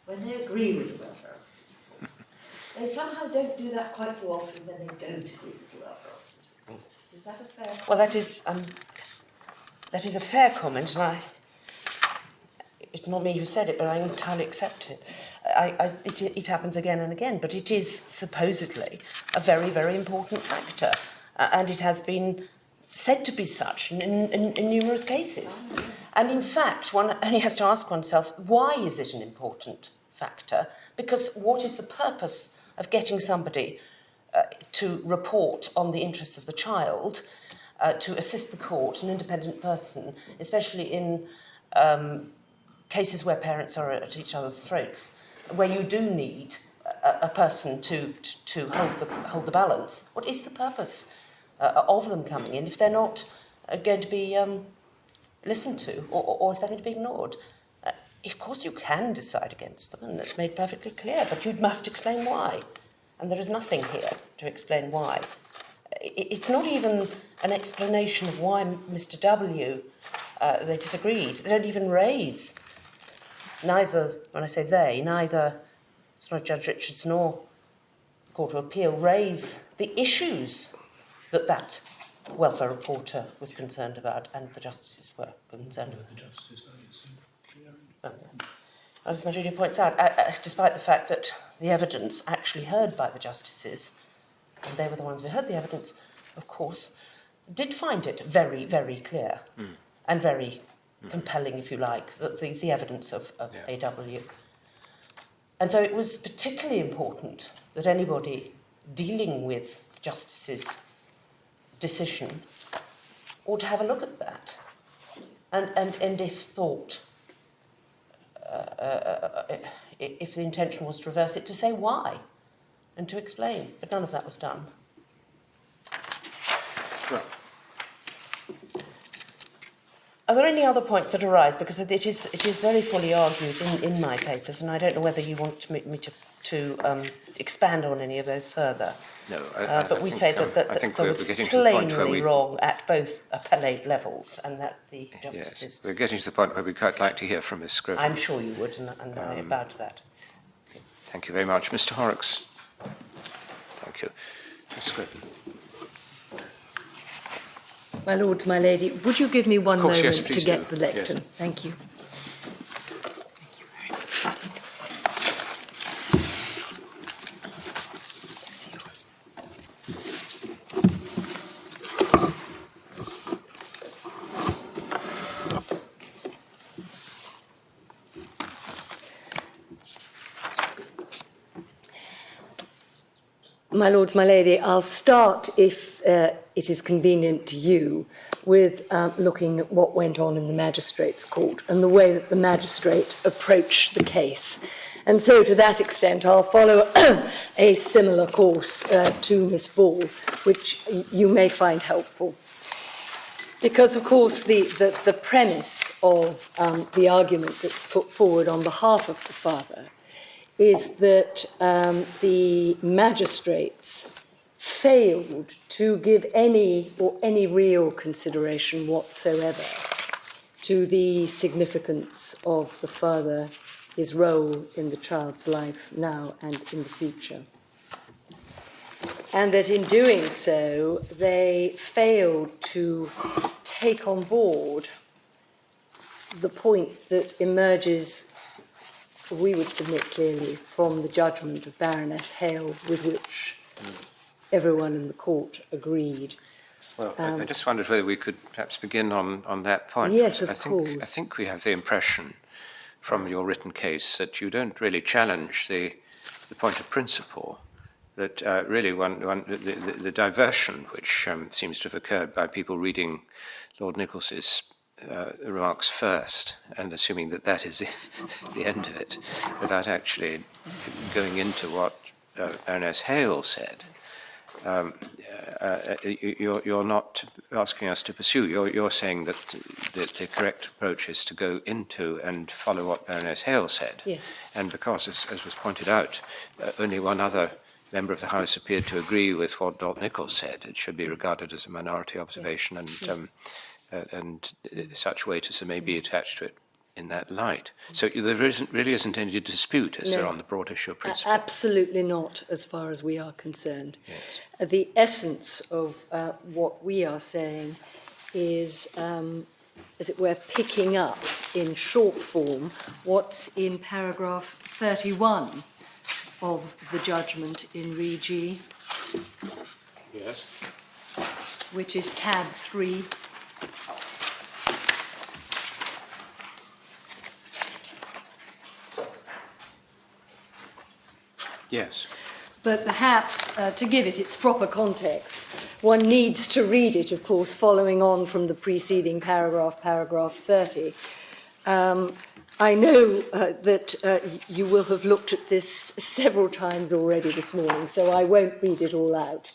when they agree with the welfare officer's report. They somehow don't do that quite so often when they don't agree with the welfare officer's report. Is that a fair comment? Well, that is a fair comment, and it's not me who said it, but I entirely accept it. It happens again and again, but it is supposedly a very, very important factor, and it has been said to be such in numerous cases. And in fact, one only has to ask oneself, why is it an important factor? Because what is the purpose of getting somebody to report on the interests of the child, to assist the court, an independent person, especially in cases where parents are at each other's throats, where you do need a person to hold the balance? What is the purpose of them coming in if they're not going to be listened to, or if they're going to be ignored? Of course you can decide against them, and that's made perfectly clear, but you must explain why. And there is nothing here to explain why. It's not even an explanation of why Mr. W, they disagreed. They don't even raise, neither, when I say they, neither Judge Richards nor the Court of Appeal raise the issues that welfare reporter was concerned about and the justices were concerned about. As Majulia points out, despite the fact that the evidence actually heard by the justices, and they were the ones who heard the evidence, of course, did find it very, very clear and very compelling, if you like, the evidence of AW. And so it was particularly important that anybody dealing with the justice's decision ought to have a look at that. And if thought, if the intention was to reverse it, to say why and to explain. But none of that was done. Well, are there any other points that arise? Because it is very fully argued in my papers, and I don't know whether you want me to expand on any of those further. No, but we say that there was plainly wrong at both appellate levels, and that the justices... Yes, we're getting to the point where we'd quite like to hear from Ms. Scriven. I'm sure you would, and I bow to that. Thank you very much. Mr. Horrocks. Thank you. Ms. Scriven. My lords, my lady, would you give me one moment to get the lectern? Yes. Thank you. My lords, my lady, I'll start, if it is convenient to you, with looking at what went on in the magistrate's court and the way that the magistrate approached the case. And so, to that extent, I'll follow a similar course to Miss Ball, which you may find helpful. Because, of course, the premise of the argument that's put forward on behalf of the father is that the magistrates failed to give any real consideration whatsoever to the significance of the father, his role in the child's life now and in the future. And that in doing so, they failed to take on board the point that emerges, we would submit clearly, from the judgment of Baroness Hale, with which everyone in the court agreed. Well, I just wondered whether we could perhaps begin on that point. Yes, of course. I course. think we have the impression from your written case that you don't really challenge the point of principle, that really the diversion which seems to have occurred by people reading Lord Nichols's remarks first and assuming that is the end of it, without actually going into what Baroness Hale said. You're not asking us to pursue. You're saying that the correct approach is to go into and follow what Baroness Hale said. Yes. And because, as was pointed out, only one other member of the House appeared to agree with what Dr. Nichols said. It should be regarded as a minority observation, and such weight as there may be attached to it in that light. So there really isn't any dispute, is there, on the broad issue of principle? Absolutely not, as far as we are concerned. Yes. The essence of what we are saying is, as it were, picking up in short form what's in paragraph 31 of the judgment in Re G. Yes. Which is tab 3. Yes. But perhaps, to give it its proper context, one needs to read it, of course, following on from the preceding paragraph, paragraph 30. I know that you will have looked at this several times already this morning, so I won't read it all out.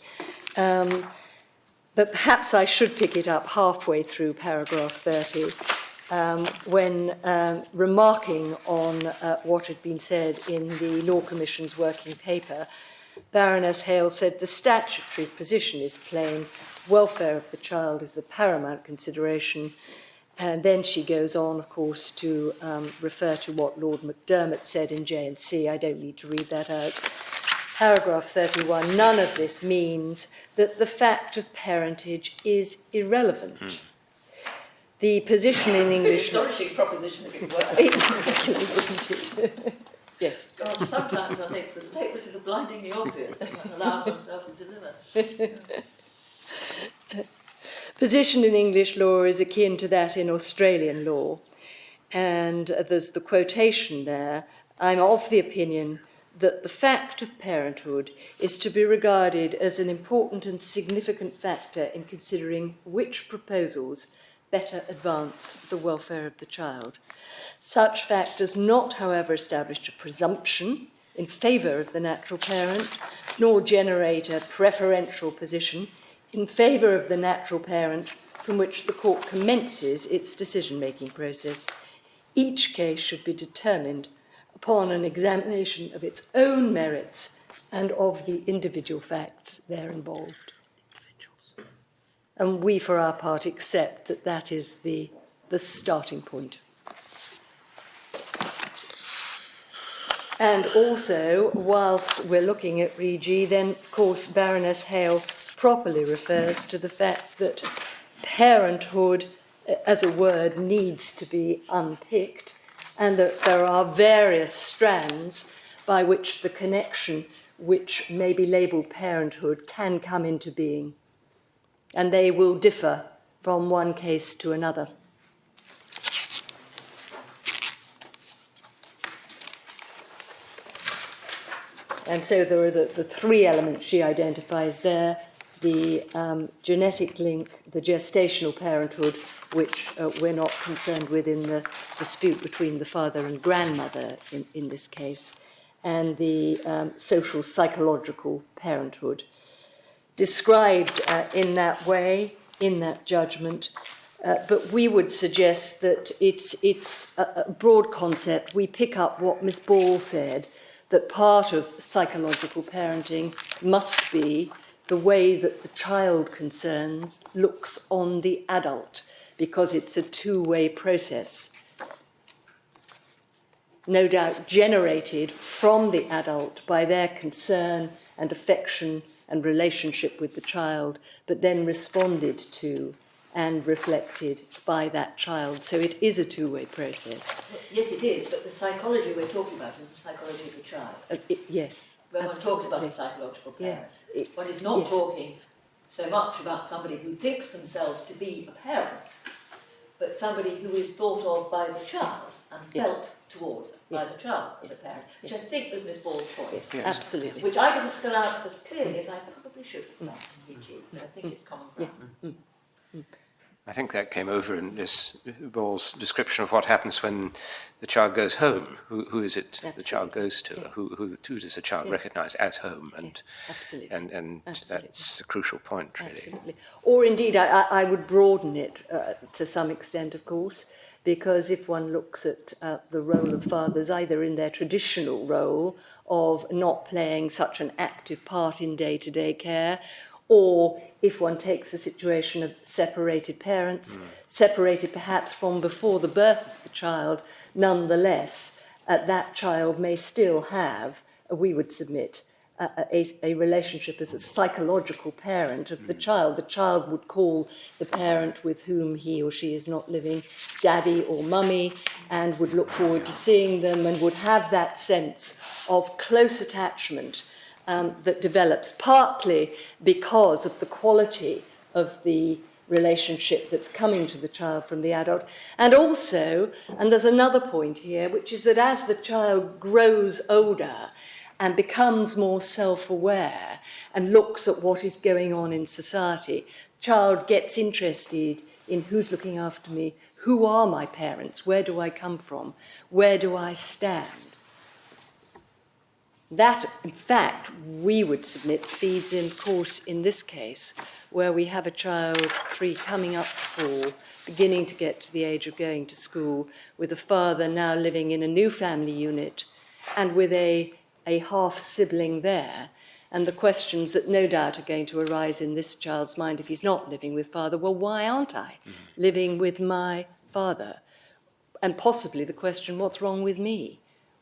But perhaps I should pick it up halfway through paragraph 30, when remarking on what had been said in the Law Commission's working paper. Baroness Hale said the statutory position is plain, welfare of the child is the paramount consideration, and then she goes on, of course, to refer to what Lord McDermott said in J&C. I don't need to read that out. Paragraph 31, none of this means that the fact of parentage is irrelevant. The position in English... Astonishing proposition if it were. Isn't it? Yes. God, sometimes I think the statements are blindingly obvious and one allows oneself to deliver. Position in English law is akin to that in Australian law. And there's the quotation there. I'm of the opinion that the fact of parenthood is to be regarded as an important and significant factor in considering which proposals better advance the welfare of the child. Such fact does not, however, establish a presumption in favour of the natural parent, nor generate a preferential position in favour of the natural parent from which the court commences its decision-making process. Each case should be determined upon an examination of its own merits and of the individual facts there involved. And we, for our part, accept that that is the starting point. And also, whilst we're looking at Re G, then, of course, Baroness Hale properly refers to the fact that parenthood, as a word, needs to be unpicked, and that there are various strands by which the connection, which may be labelled parenthood, can come into being. And they will differ from one case to another. And so there are the three elements she identifies there: the genetic link, the gestational parenthood, which we're not concerned with in the dispute between the father and grandmother in this case, and the social psychological parenthood. Described in that way, in that judgment, but we would suggest that it's a broad concept. We pick up what Miss Ball said, that part of psychological parenting must be the way that the child concerns looks on the adult, because it's a two-way process. No doubt generated from the adult by their concern and affection and relationship with the child, but then responded to and reflected by that child. So it is a two-way process. Yes, it is, but the psychology we're talking about is the psychology of the child. Yes. When one absolutely. talks about a psychological parent, yes, one is not yes. talking so much about somebody who thinks themselves to be a parent, but somebody who is thought of by the child and felt towards by the child as a parent, which I think was Miss Ball's point. Yes, absolutely. Which I didn't spell out as clearly as I probably should have done in UG, but I think it's common ground. I think that came over in Miss Ball's description of what happens when the child goes home. Who is it the child goes to? Yeah. Who does the child recognise as home? And absolutely. And Absolutely. that's the crucial point, really. Absolutely. Or indeed, I would broaden it to some extent, of course, because if one looks at the role of fathers, either in their traditional role of not playing such an active part in day-to-day care, or if one takes a situation of separated parents, separated perhaps from before the birth of the child, nonetheless, that child may still have, we would submit, a relationship as a psychological parent of the child. The child would call the parent with whom he or she is not living daddy or mummy, and would look forward to seeing them, and would have that sense of close attachment that develops partly because of the quality of the relationship that's coming to the child from the adult. And also, and there's another point here, which is that as the child grows older and becomes more self-aware and looks at what is going on in society, child gets interested in who's looking after me, who are my parents, where do I come from, where do I stand. That, in fact, we would submit feeds in, of course, in this case, where we have a child 3 coming up to 4, beginning to get to the age of going to school, with a father now living in a new family unit, and with a half-sibling there, and the questions that no doubt are going to arise in this child's mind if he's not living with father, well, why aren't I living with my father? And possibly the question, what's wrong with me?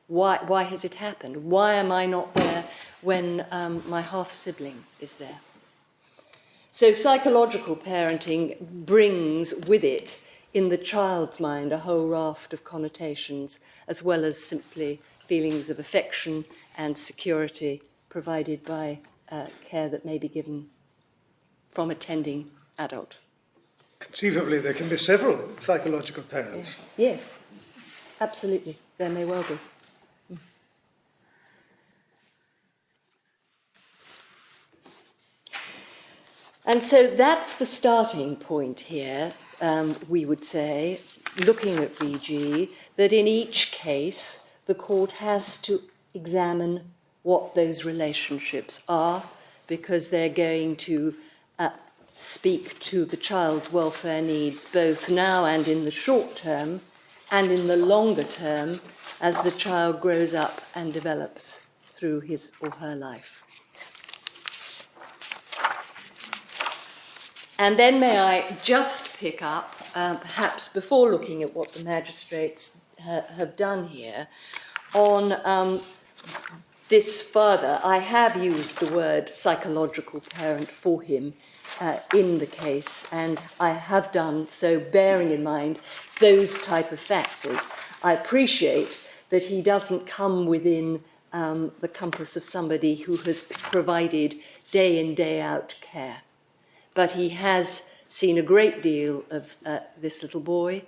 Why has it happened? Why am I not there when my half-sibling is there? So psychological parenting brings with it, in the child's mind, a whole raft of connotations, as well as simply feelings of affection and security provided by care that may be given from a tending adult. Conceivably, there can be several psychological parents. Yes, absolutely, there may well be. And so that's the starting point here, we would say, looking at VG, that in each case the court has to examine what those relationships are, because they're going to speak to the child's welfare needs both now and in the short term, and in the longer term as the child grows up and develops through his or her life. And then may I just pick up, perhaps before looking at what the magistrates have done here, on this further. I have used the word psychological parent for him in the case, and I have done so bearing in mind those type of factors. I appreciate that he doesn't come within the compass of somebody who has provided day in, day out care. But he has seen a great deal of this little boy.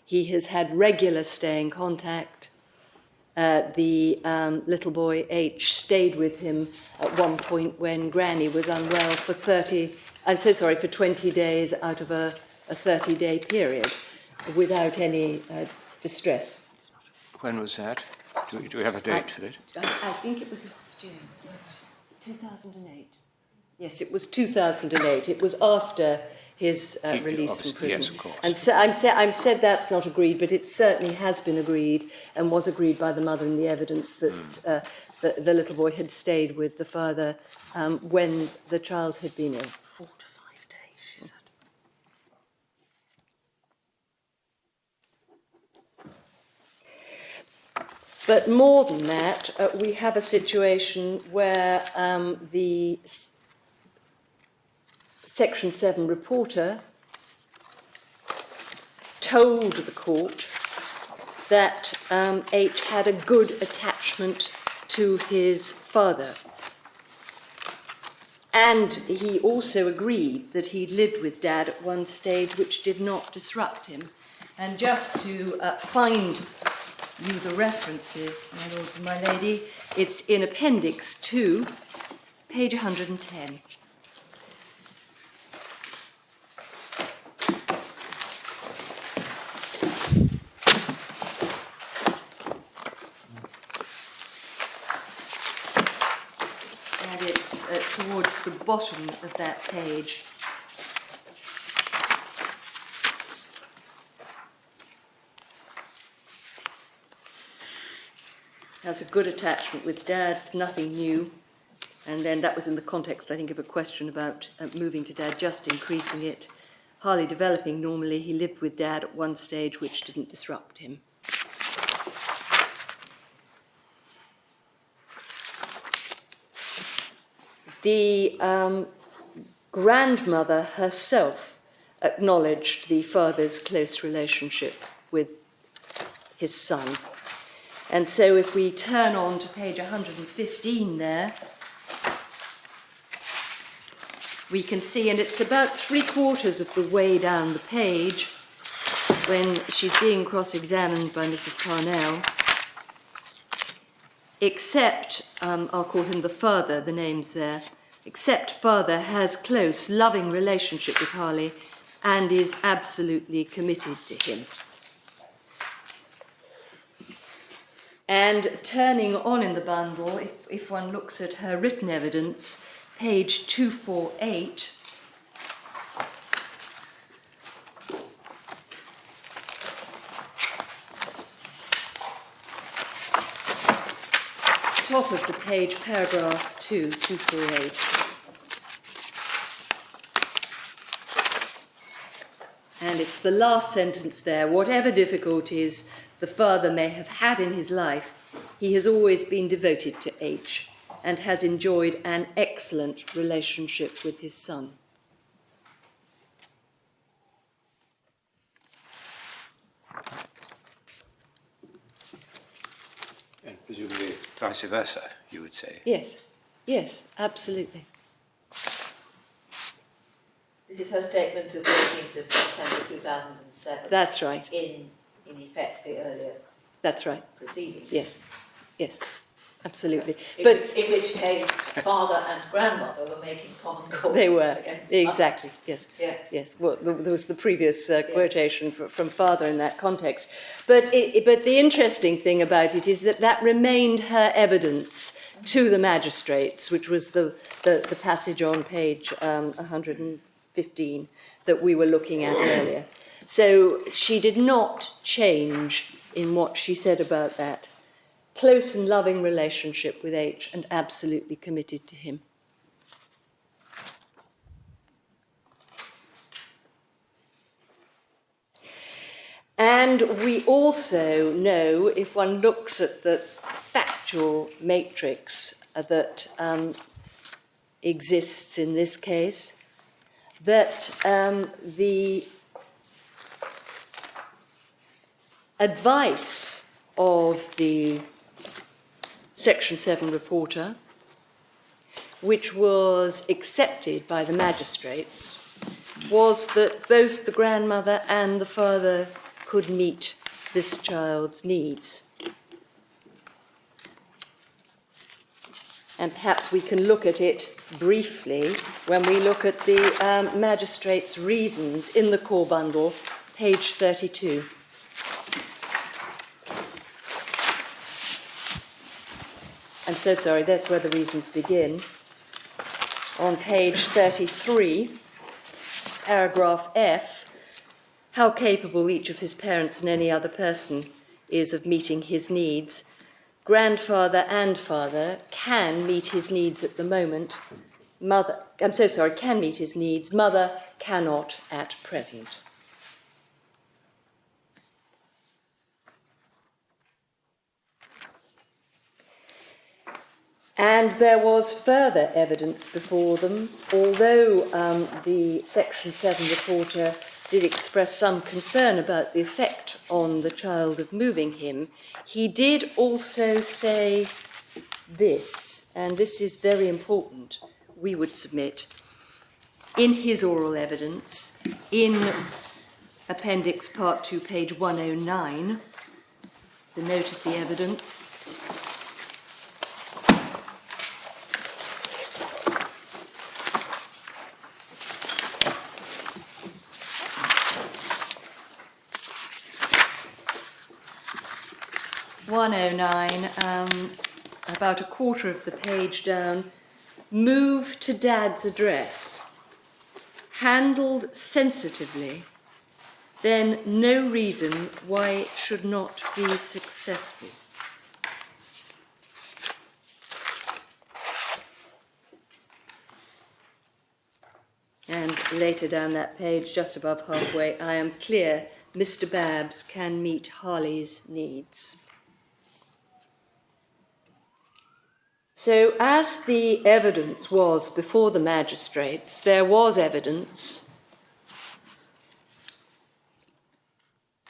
He has had regular staying contact. The little boy H stayed with him at one point when Granny was unwell for 20 days out of a 30-day period without any distress. When was that? Do we have a date for it? I think it was last year. 2008. Yes, it was 2008. It was after his release from prison. Yes, of course. And so I'm said that's not agreed, but it certainly has been agreed and was agreed by the mother in the evidence that the little boy had stayed with the father when the child had been ill. 4 to 5 days, she said. But more than that, we have a situation where the Section 7 reporter told the court that H had a good attachment to his father. And he also agreed that he'd lived with Dad at one stage, which did not disrupt him. And just to find you the references, my lords and my lady, it's in Appendix 2, page 110. And it's towards the bottom of that page. has a good attachment with Dad, nothing new. And then that was in the context, I think, of a question about moving to Dad, just increasing it. Hardly developing normally. He lived with Dad at one stage, which didn't disrupt him. The grandmother herself acknowledged the father's close relationship with his son. And so if we turn on to page 115 there, we can see, and it's about 3/4 of the way down the page, when she's being cross-examined by Mrs. Parnell, except, I'll call him the father, the name's there, except father has close, loving relationship with Harley and is absolutely committed to him. And turning on in the bundle, if one looks at her written evidence, page 248, top of the page, paragraph 2, 248. And it's the last sentence there. Whatever difficulties the father may have had in his life, he has always been devoted to H and has enjoyed an excellent relationship with his son. And presumably vice versa, you would say. Yes, yes, absolutely. This is her statement of the 18th of September 2007. That's right. In effect, the earlier That's right. proceedings. Yes, yes, absolutely. In which case, father and grandmother were making common cause. They were, against exactly, yes. Yes. Yes, well, there was the previous quotation from father in that context. But the interesting thing about it is that remained her evidence to the magistrates, which was the passage on page 115 that we were looking at earlier. So she did not change in what she said about that. Close and loving relationship with H and absolutely committed to him. And we also know, if one looks at the factual matrix that exists in this case, that the advice of the Section 7 reporter, which was accepted by the magistrates, was that both the grandmother and the father could meet this child's needs. And perhaps we can look at it briefly when we look at the magistrate's reasons in the core bundle, page 32. I'm so sorry, that's where the reasons begin. On page 33, paragraph F, how capable each of his parents and any other person is of meeting his needs. Grandfather and father can meet his needs at the moment. Can meet his needs. Mother cannot at present. And there was further evidence before them, although the Section 7 reporter did express some concern about the effect on the child of moving him, he did also say this, and this is very important, we would submit, in his oral evidence, in Appendix Part 2, page 109, the note of the evidence. About a quarter of the page down, move to Dad's address, handled sensitively, then no reason why it should not be successful. later down that page, just above halfway, I am clear Mr. Babbs can meet Harley's needs. So, as the evidence was before the magistrates, there was evidence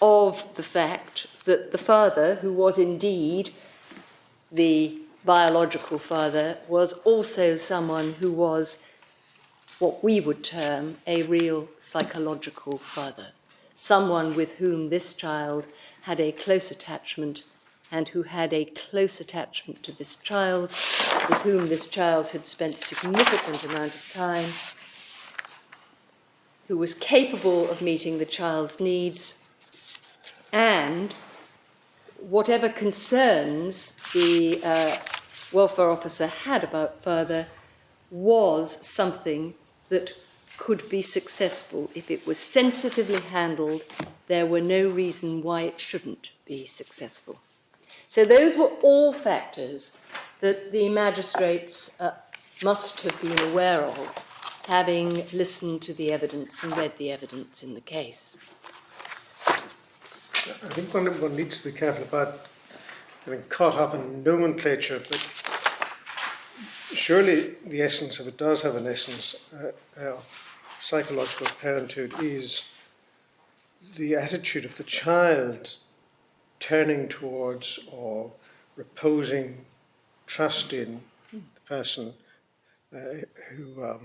of the fact that the father, who was indeed the biological father, was also someone who was what we would term a real psychological father, someone with whom this child had a close attachment and who had a close attachment to this child, with whom this child had spent significant amount of time, who was capable of meeting the child's needs, and whatever concerns the welfare officer had about father was something that could be successful. If it was sensitively handled, there were no reason why it shouldn't be successful. So those were all factors that the magistrates must have been aware of, having listened to the evidence and read the evidence in the case. I think one needs to be careful about getting caught up in nomenclature, but surely the essence, if it does have an essence, psychological parenthood is the attitude of the child turning towards or reposing trust in the person who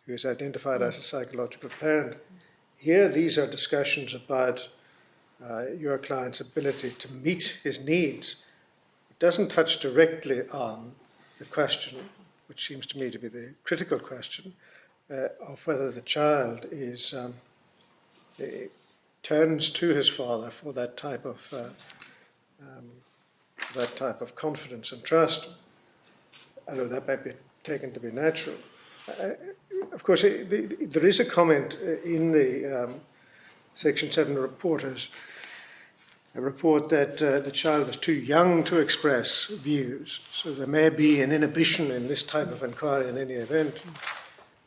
is identified as a psychological parent. Here, these are discussions about your client's ability to meet his needs. It doesn't touch directly on the question, which seems to me to be the critical question, of whether the child is turns to his father for that type of confidence and trust, although that might be taken to be natural. Of course, there is a comment in the Section 7 reporters, a report that the child was too young to express views, so there may be an inhibition in this type of inquiry in any event.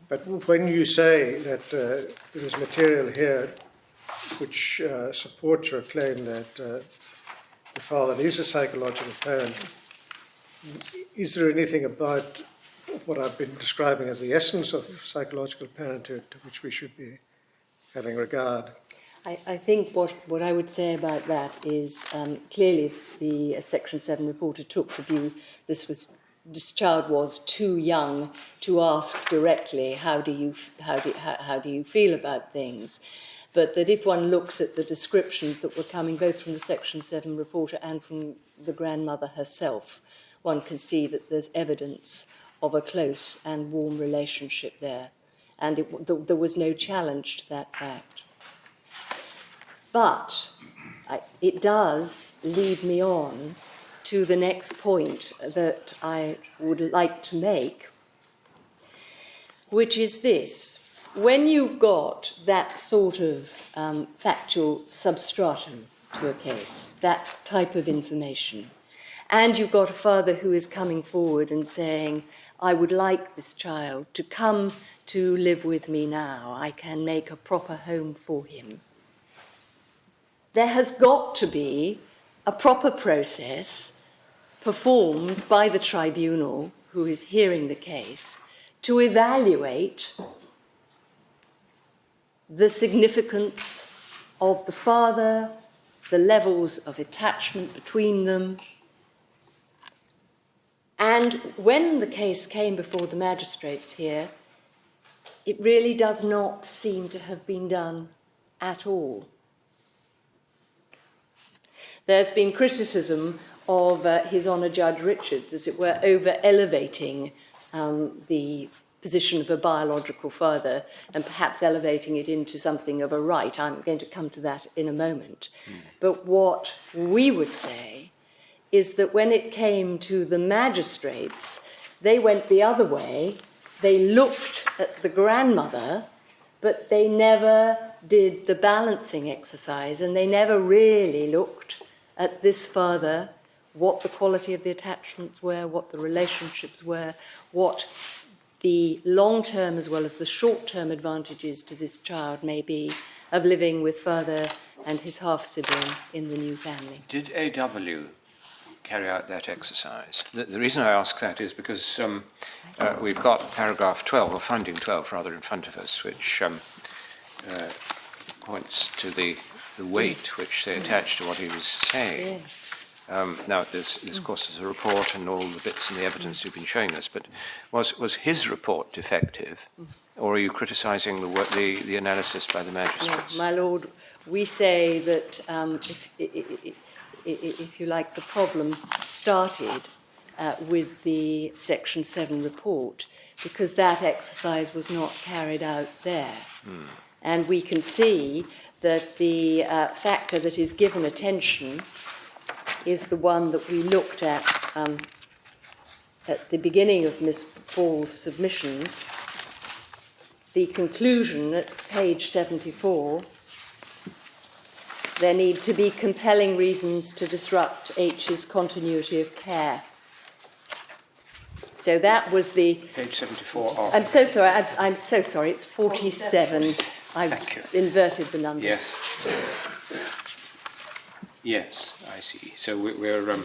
But when you say that there is material here which supports your claim that the father is a psychological parent, is there anything about what I've been describing as the essence of psychological parenthood to which we should be having regard? I think what I would say about that is clearly the Section 7 reporter took the view this child was too young to ask directly how do you feel about things, but that if one looks at the descriptions that were coming both from the Section 7 reporter and from the grandmother herself, one can see that there's evidence of a close and warm relationship there, and there was no challenge to that fact. But it does lead me on to the next point that I would like to make, which is this. When you've got that sort of factual substratum to a case, that type of information, and you've got a father who is coming forward and saying, I would like this child to come to live with me now, I can make a proper home for him, there has got to be a proper process performed by the tribunal who is hearing the case to evaluate the significance of the father, the levels of attachment between them. And when the case came before the magistrates here, it really does not seem to have been done at all. There's been criticism of His Honour Judge Richards, as it were, over-elevating the position of a biological father and perhaps elevating it into something of a right. I'm going to come to that in a moment. But what we would say is that when it came to the magistrates, they went the other way. They looked at the grandmother, but they never did the balancing exercise, and they never really looked at this father, what the quality of the attachments were, what the relationships were, what the long-term as well as the short-term advantages to this child may be of living with father and his half-sibling in the new family. Did AW carry out that exercise? The reason I ask that is because we've got paragraph 12, or finding 12 rather, in front of us, which points to the weight which they attached to what he was saying. Yes. Now, this of course is a report and all the bits and the evidence you've been showing us, but was his report defective, or are you criticising the analysis by the magistrates? No, my lord, we say that if you like, the problem started with the Section 7 report, because that exercise was not carried out there. And we can see that the factor that is given attention is the one that we looked at the beginning of Miss Paul's submissions. The conclusion at page 74, there need to be compelling reasons to disrupt H's continuity of care. So that was the... Page 74. I'm so sorry, I'm so sorry, it's 47. I've inverted the numbers. Yes. Yes, I see. So we're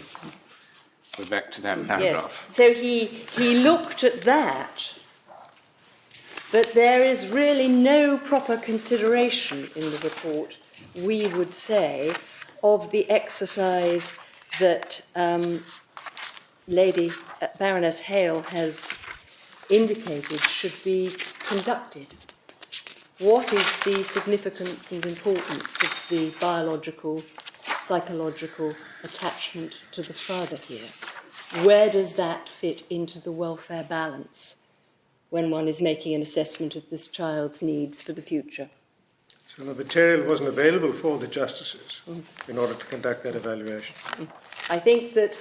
back to that paragraph. Yes. So he looked at that, but there is really no proper consideration in the report, we would say, of the exercise that Lady Baroness Hale has indicated should be conducted. What is the significance and importance of the biological, psychological attachment to the father here? Where does that fit into the welfare balance when one is making an assessment of this child's needs for the future? So the material wasn't available for the justices in order to conduct that evaluation. I think that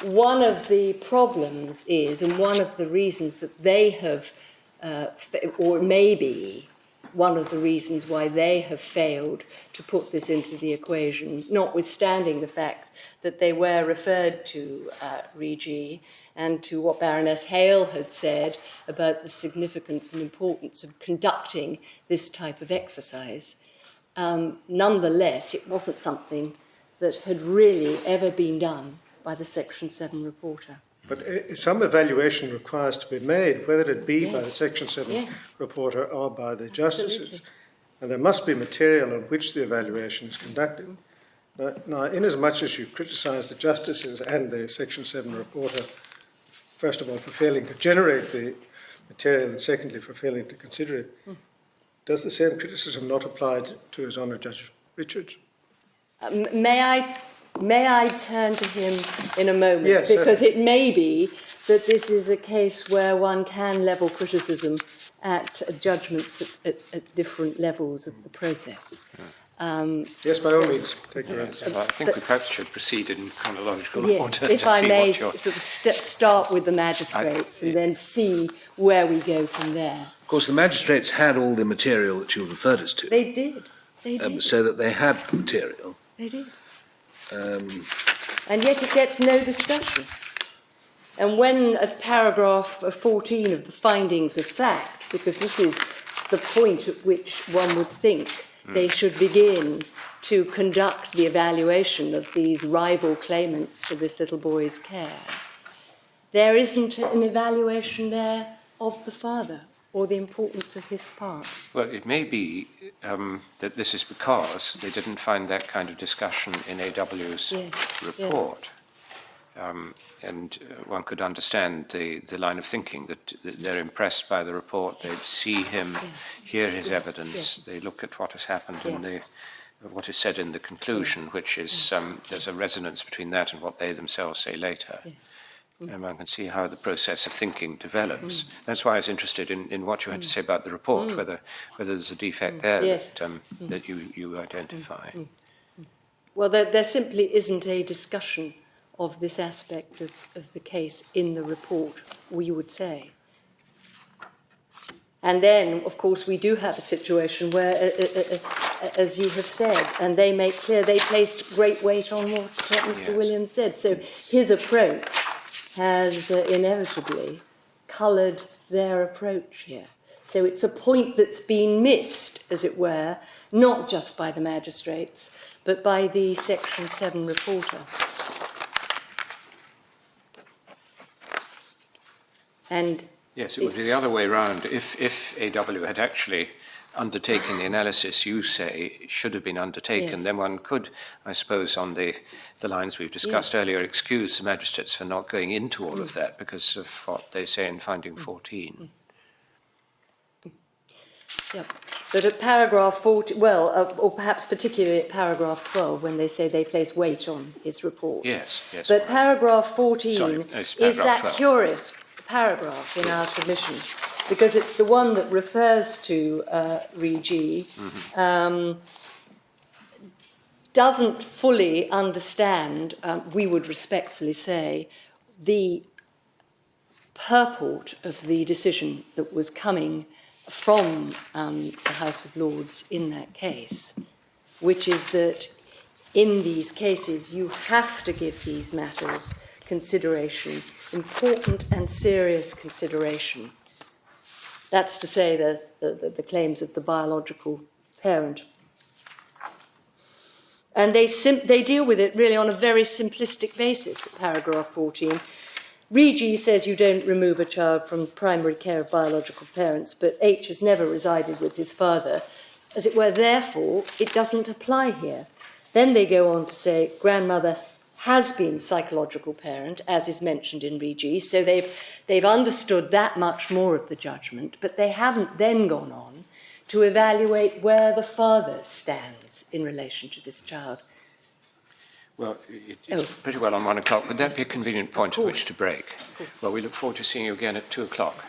one of the problems is, and one of the reasons that they have, or maybe one of the reasons why they have failed to put this into the equation, notwithstanding the fact that they were referred to Regi and to what Baroness Hale had said about the significance and importance of conducting this type of exercise. Nonetheless, it wasn't something that had really ever been done by the Section 7 reporter. But some evaluation requires to be made, whether it be by the Section 7 reporter or by the justices. Absolutely. And there must be material on which the evaluation is conducted. Now, inasmuch as you criticise the justices and the Section 7 reporter, first of all, for failing to generate the material, and secondly, for failing to consider it, does the same criticism not apply to His Honour Judge Richards? May I turn to him in a moment? Yes, because it may be that this is a case where one can level criticism at judgments at different levels of the process. Yes, by all means, take your answer. Well, I think we perhaps should proceed in chronological order if to I see may what you're... sort of start with the magistrates and then see where we go from there. Of course, the magistrates had all the material that you referred us to. They did. They did. So that they had material. They did. And yet it gets no discussion. And when at paragraph 14 of the findings of fact, because this is the point at which one would think they should begin to conduct the evaluation of these rival claimants for this little boy's care, there isn't an evaluation there of the father or the importance of his part. Well, it may be that this is because they didn't find that kind of discussion in AW's report. And one could understand the line of thinking that they're impressed by the report, they see him, hear his evidence, they look at what has happened in what is said in the conclusion, which is there's a resonance between that and what they themselves say later. And one can see how the process of thinking develops. That's why I was interested in what you had to say about the report, whether there's a defect there that you identify. Well, there simply isn't a discussion of this aspect of the case in the report, we would say. And then, of course, we do have a situation where, as you have said, and they make clear, they placed great weight on what Mr. Williams said. So his approach has inevitably coloured their approach here. So it's a point that's been missed, as it were, not just by the magistrates, but by the Section 7 reporter. And yes, it would be the other way round. If AW had actually undertaken the analysis you say should have been undertaken, yes. then one could, I suppose, on the lines we've discussed earlier, excuse the magistrates for not going into all of that because of what they say in finding 14. Yep. But at paragraph 40, well, or perhaps particularly at paragraph 12, when they say they place weight on his report. Yes, yes. But paragraph 14 it's is paragraph that 12. curious paragraph in our submission, because it's the one that refers to Re-G, doesn't fully understand, we would respectfully say, the purport of the decision that was coming from the House of Lords in that case, which is that in these cases you have to give these matters consideration, important and serious consideration. That's to say the claims of the biological parent. And they deal with it really on a very simplistic basis, paragraph 14. Re-G says you don't remove a child from primary care of biological parents, but H has never resided with his father. As it were, therefore, it doesn't apply here. Then they go on to say grandmother has been psychological parent, as is mentioned in Re-G, so they've understood that much more of the judgment, but they haven't then gone on to evaluate where the father stands in relation to this child. Well, it's pretty well on 1 o'clock. Would that be a convenient point at which to break? Well, we look forward to seeing you again at 2 o'clock.